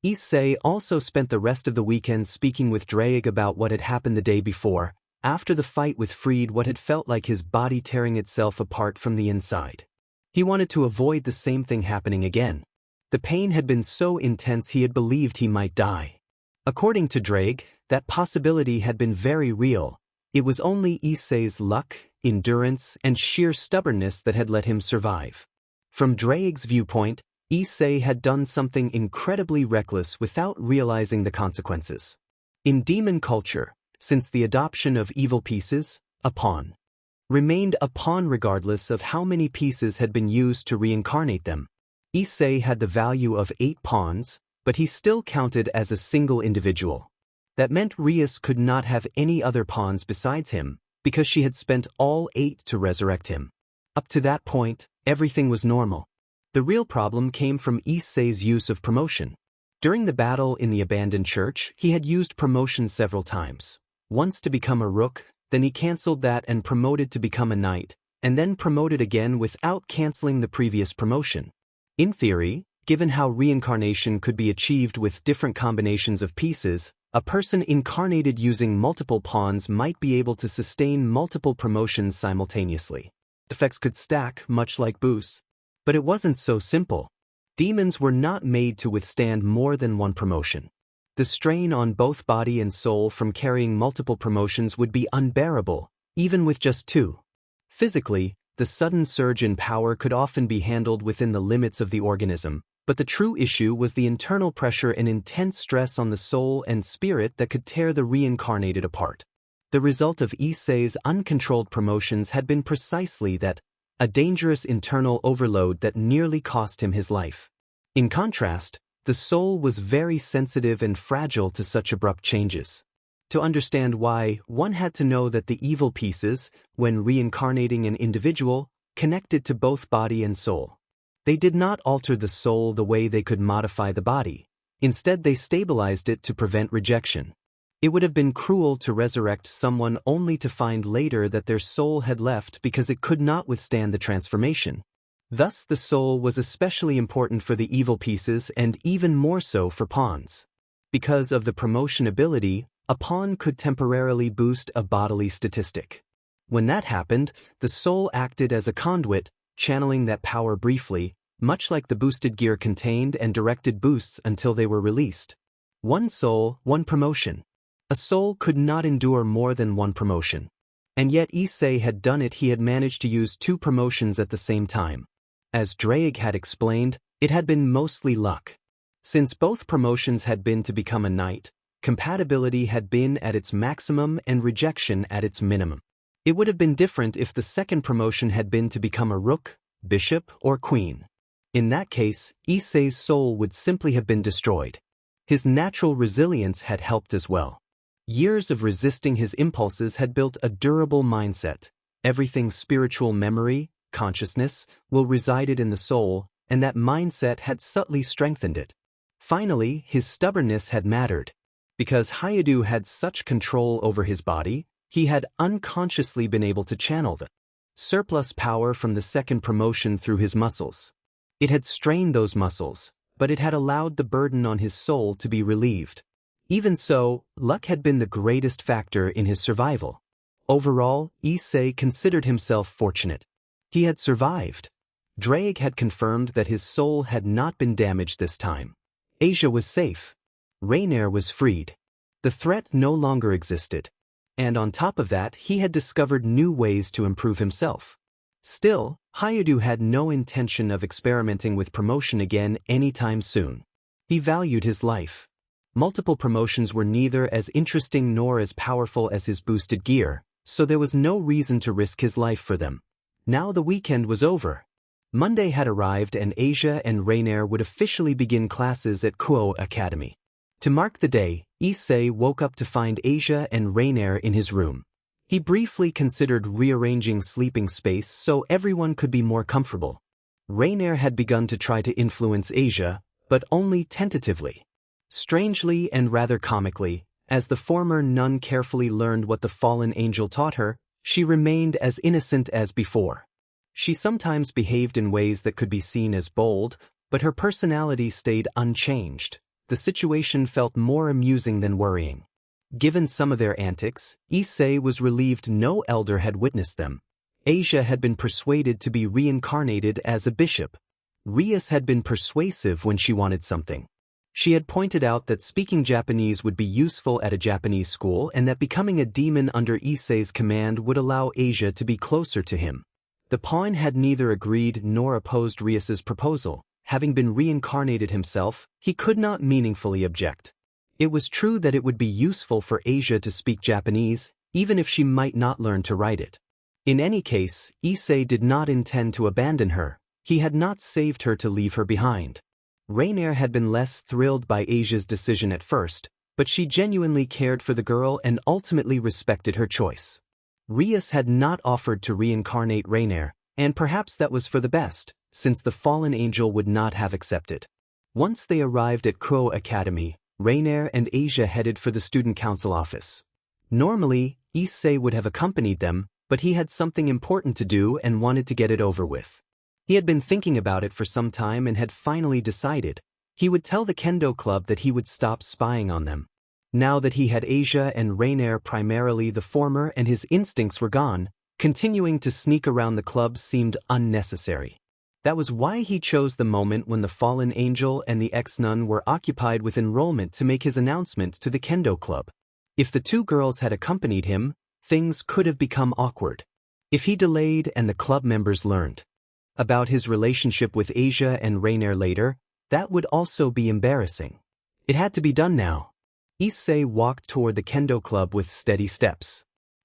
Issei also spent the rest of the weekend speaking with Drake about what had happened the day before, after the fight with Fried, what had felt like his body tearing itself apart from the inside. He wanted to avoid the same thing happening again. The pain had been so intense he had believed he might die. According to Drake, that possibility had been very real. It was only Issei's luck, endurance, and sheer stubbornness that had let him survive. From Drake's viewpoint, Issei had done something incredibly reckless without realizing the consequences. In demon culture, since the adoption of evil pieces, a pawn remained a pawn regardless of how many pieces had been used to reincarnate them. Issei had the value of 8 pawns, but he still counted as a single individual. That meant Rias could not have any other pawns besides him, because she had spent all 8 to resurrect him. Up to that point, everything was normal. The real problem came from Issei's use of promotion. During the battle in the abandoned church, he had used promotion several times. Once to become a rook, then he cancelled that and promoted to become a knight, and then promoted again without cancelling the previous promotion. In theory, given how reincarnation could be achieved with different combinations of pieces, a person incarnated using multiple pawns might be able to sustain multiple promotions simultaneously. Effects could stack, much like boosts. But it wasn't so simple. Demons were not made to withstand more than one promotion. The strain on both body and soul from carrying multiple promotions would be unbearable, even with just two. Physically, the sudden surge in power could often be handled within the limits of the organism, but the true issue was the internal pressure and intense stress on the soul and spirit that could tear the reincarnated apart. The result of Issei's uncontrolled promotions had been precisely that, a dangerous internal overload that nearly cost him his life. In contrast, the soul was very sensitive and fragile to such abrupt changes. To understand why, one had to know that the evil pieces, when reincarnating an individual, connected to both body and soul. They did not alter the soul the way they could modify the body. Instead, they stabilized it to prevent rejection. It would have been cruel to resurrect someone only to find later that their soul had left because it could not withstand the transformation. Thus, the soul was especially important for the evil pieces and even more so for pawns. Because of the promotion ability, a pawn could temporarily boost a bodily statistic. When that happened, the soul acted as a conduit, channeling that power briefly, much like the boosted gear contained and directed boosts until they were released. One soul, one promotion. A soul could not endure more than one promotion. And yet Issei had done it. He had managed to use two promotions at the same time. As Drake had explained, it had been mostly luck. Since both promotions had been to become a knight, compatibility had been at its maximum and rejection at its minimum. It would have been different if the second promotion had been to become a rook, bishop, or queen. In that case, Issei's soul would simply have been destroyed. His natural resilience had helped as well. Years of resisting his impulses had built a durable mindset. Everything's spiritual memory, consciousness, will resided in the soul, and that mindset had subtly strengthened it. Finally, his stubbornness had mattered. Because Hyoudou had such control over his body, he had unconsciously been able to channel the surplus power from the second promotion through his muscles. It had strained those muscles, but it had allowed the burden on his soul to be relieved. Even so, luck had been the greatest factor in his survival. Overall, Issei considered himself fortunate. He had survived. Drake had confirmed that his soul had not been damaged this time. Asia was safe. Rainier was freed. The threat no longer existed. And on top of that, he had discovered new ways to improve himself. Still, Hyoudou had no intention of experimenting with promotion again anytime soon. He valued his life. Multiple promotions were neither as interesting nor as powerful as his boosted gear, so there was no reason to risk his life for them. Now the weekend was over. Monday had arrived and Asia and Rainier would officially begin classes at Jusqu'au Academy. To mark the day, Issei woke up to find Asia and Rainier in his room. He briefly considered rearranging sleeping space so everyone could be more comfortable. Rainier had begun to try to influence Asia, but only tentatively. Strangely and rather comically, as the former nun carefully learned what the fallen angel taught her, she remained as innocent as before. She sometimes behaved in ways that could be seen as bold, but her personality stayed unchanged. The situation felt more amusing than worrying. Given some of their antics, Issei was relieved no elder had witnessed them. Asia had been persuaded to be reincarnated as a bishop. Rias had been persuasive when she wanted something. She had pointed out that speaking Japanese would be useful at a Japanese school and that becoming a demon under Issei's command would allow Asia to be closer to him. The pawn had neither agreed nor opposed Rias's proposal. Having been reincarnated himself, he could not meaningfully object. It was true that it would be useful for Asia to speak Japanese, even if she might not learn to write it. In any case, Issei did not intend to abandon her. He had not saved her to leave her behind. Rainier had been less thrilled by Asia's decision at first, but she genuinely cared for the girl and ultimately respected her choice. Rias had not offered to reincarnate Rainier, and perhaps that was for the best, since the fallen angel would not have accepted. Once they arrived at Jusqu'au Academy, Rainier and Asia headed for the student council office. Normally, Issei would have accompanied them, but he had something important to do and wanted to get it over with. He had been thinking about it for some time and had finally decided. He would tell the kendo club that he would stop spying on them. Now that he had Asia and Rainier, primarily the former, and his instincts were gone, continuing to sneak around the club seemed unnecessary. That was why he chose the moment when the fallen angel and the ex-nun were occupied with enrollment to make his announcement to the kendo club. If the two girls had accompanied him, things could have become awkward. If he delayed and the club members learned about his relationship with Asia and Rainier later, that would also be embarrassing. It had to be done now. Issei walked toward the kendo club with steady steps.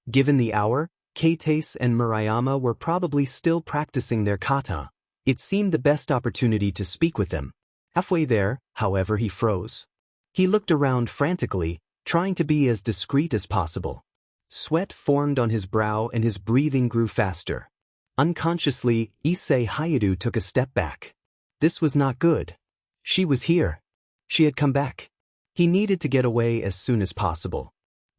Given the hour, Keitase and Murayama were probably still practicing their kata. It seemed the best opportunity to speak with them. Halfway there, however, he froze. He looked around frantically, trying to be as discreet as possible. Sweat formed on his brow and his breathing grew faster. Unconsciously, Issei Hyoudou took a step back. This was not good. She was here. She had come back. He needed to get away as soon as possible.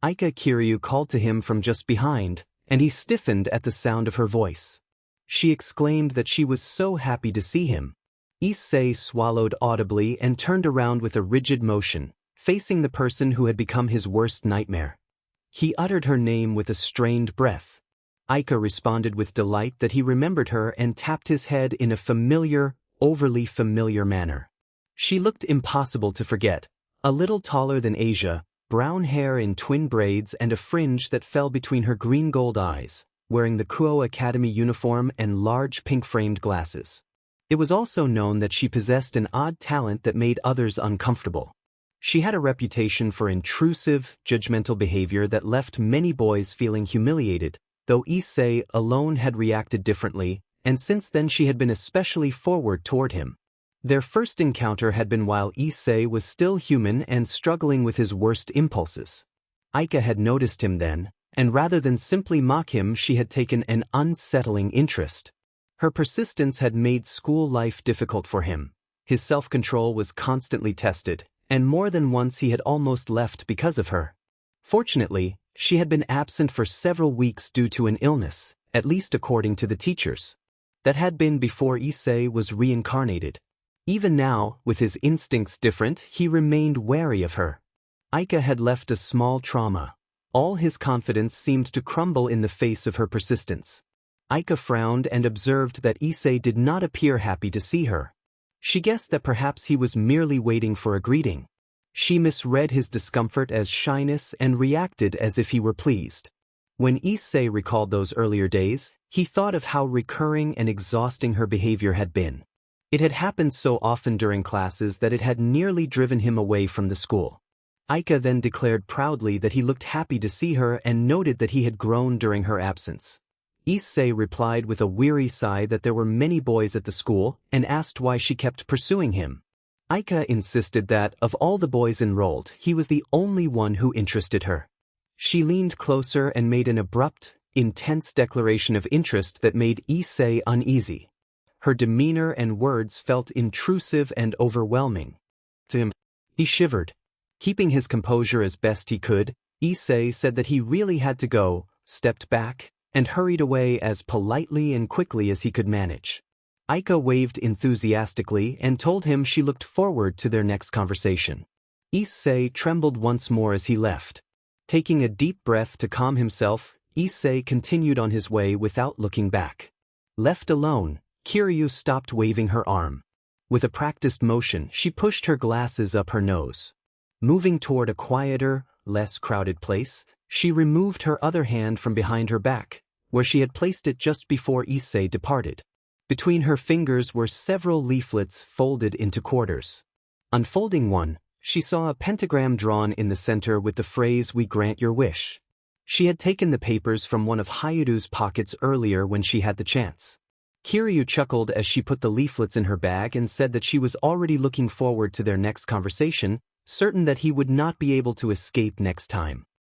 Kiryu called to him from just behind, and he stiffened at the sound of her voice. She exclaimed that she was so happy to see him. Issei swallowed audibly and turned around with a rigid motion, facing the person who had become his worst nightmare. He uttered her name with a strained breath. Aika responded with delight that he remembered her and tapped his head in a familiar, overly familiar manner. She looked impossible to forget, a little taller than Asia, brown hair in twin braids and a fringe that fell between her green-gold eyes, wearing the Kuo Academy uniform and large pink-framed glasses. It was also known that she possessed an odd talent that made others uncomfortable. She had a reputation for intrusive, judgmental behavior that left many boys feeling humiliated, though Issei alone had reacted differently, and since then she had been especially forward toward him. Their first encounter had been while Issei was still human and struggling with his worst impulses. Aika had noticed him then, and rather than simply mock him, she had taken an unsettling interest. Her persistence had made school life difficult for him. His self-control was constantly tested, and more than once he had almost left because of her. Fortunately, she had been absent for several weeks due to an illness, at least according to the teachers. That had been before Issei was reincarnated. Even now, with his instincts different, he remained wary of her. Aika had left a small trauma. All his confidence seemed to crumble in the face of her persistence. Aika frowned and observed that Issei did not appear happy to see her. She guessed that perhaps he was merely waiting for a greeting. She misread his discomfort as shyness and reacted as if he were pleased. When Issei recalled those earlier days, he thought of how recurring and exhausting her behavior had been. It had happened so often during classes that it had nearly driven him away from the school. Aika then declared proudly that he looked happy to see her and noted that he had grown during her absence. Issei replied with a weary sigh that there were many boys at the school and asked why she kept pursuing him. Aika insisted that, of all the boys enrolled, he was the only one who interested her. She leaned closer and made an abrupt, intense declaration of interest that made Issei uneasy. Her demeanor and words felt intrusive and overwhelming. To him, he shivered. Keeping his composure as best he could, Issei said that he really had to go, stepped back, and hurried away as politely and quickly as he could manage. Aika waved enthusiastically and told him she looked forward to their next conversation. Issei trembled once more as he left. Taking a deep breath to calm himself, Issei continued on his way without looking back. Left alone, Kiryu stopped waving her arm. With a practiced motion, she pushed her glasses up her nose. Moving toward a quieter, less crowded place, she removed her other hand from behind her back, where she had placed it just before Issei departed. Between her fingers were several leaflets folded into quarters. Unfolding one, she saw a pentagram drawn in the center with the phrase "We grant your wish." She had taken the papers from one of Hyoudou's pockets earlier when she had the chance. Kiryu chuckled as she put the leaflets in her bag and said that she was already looking forward to their next conversation, certain that he would not be able to escape next time.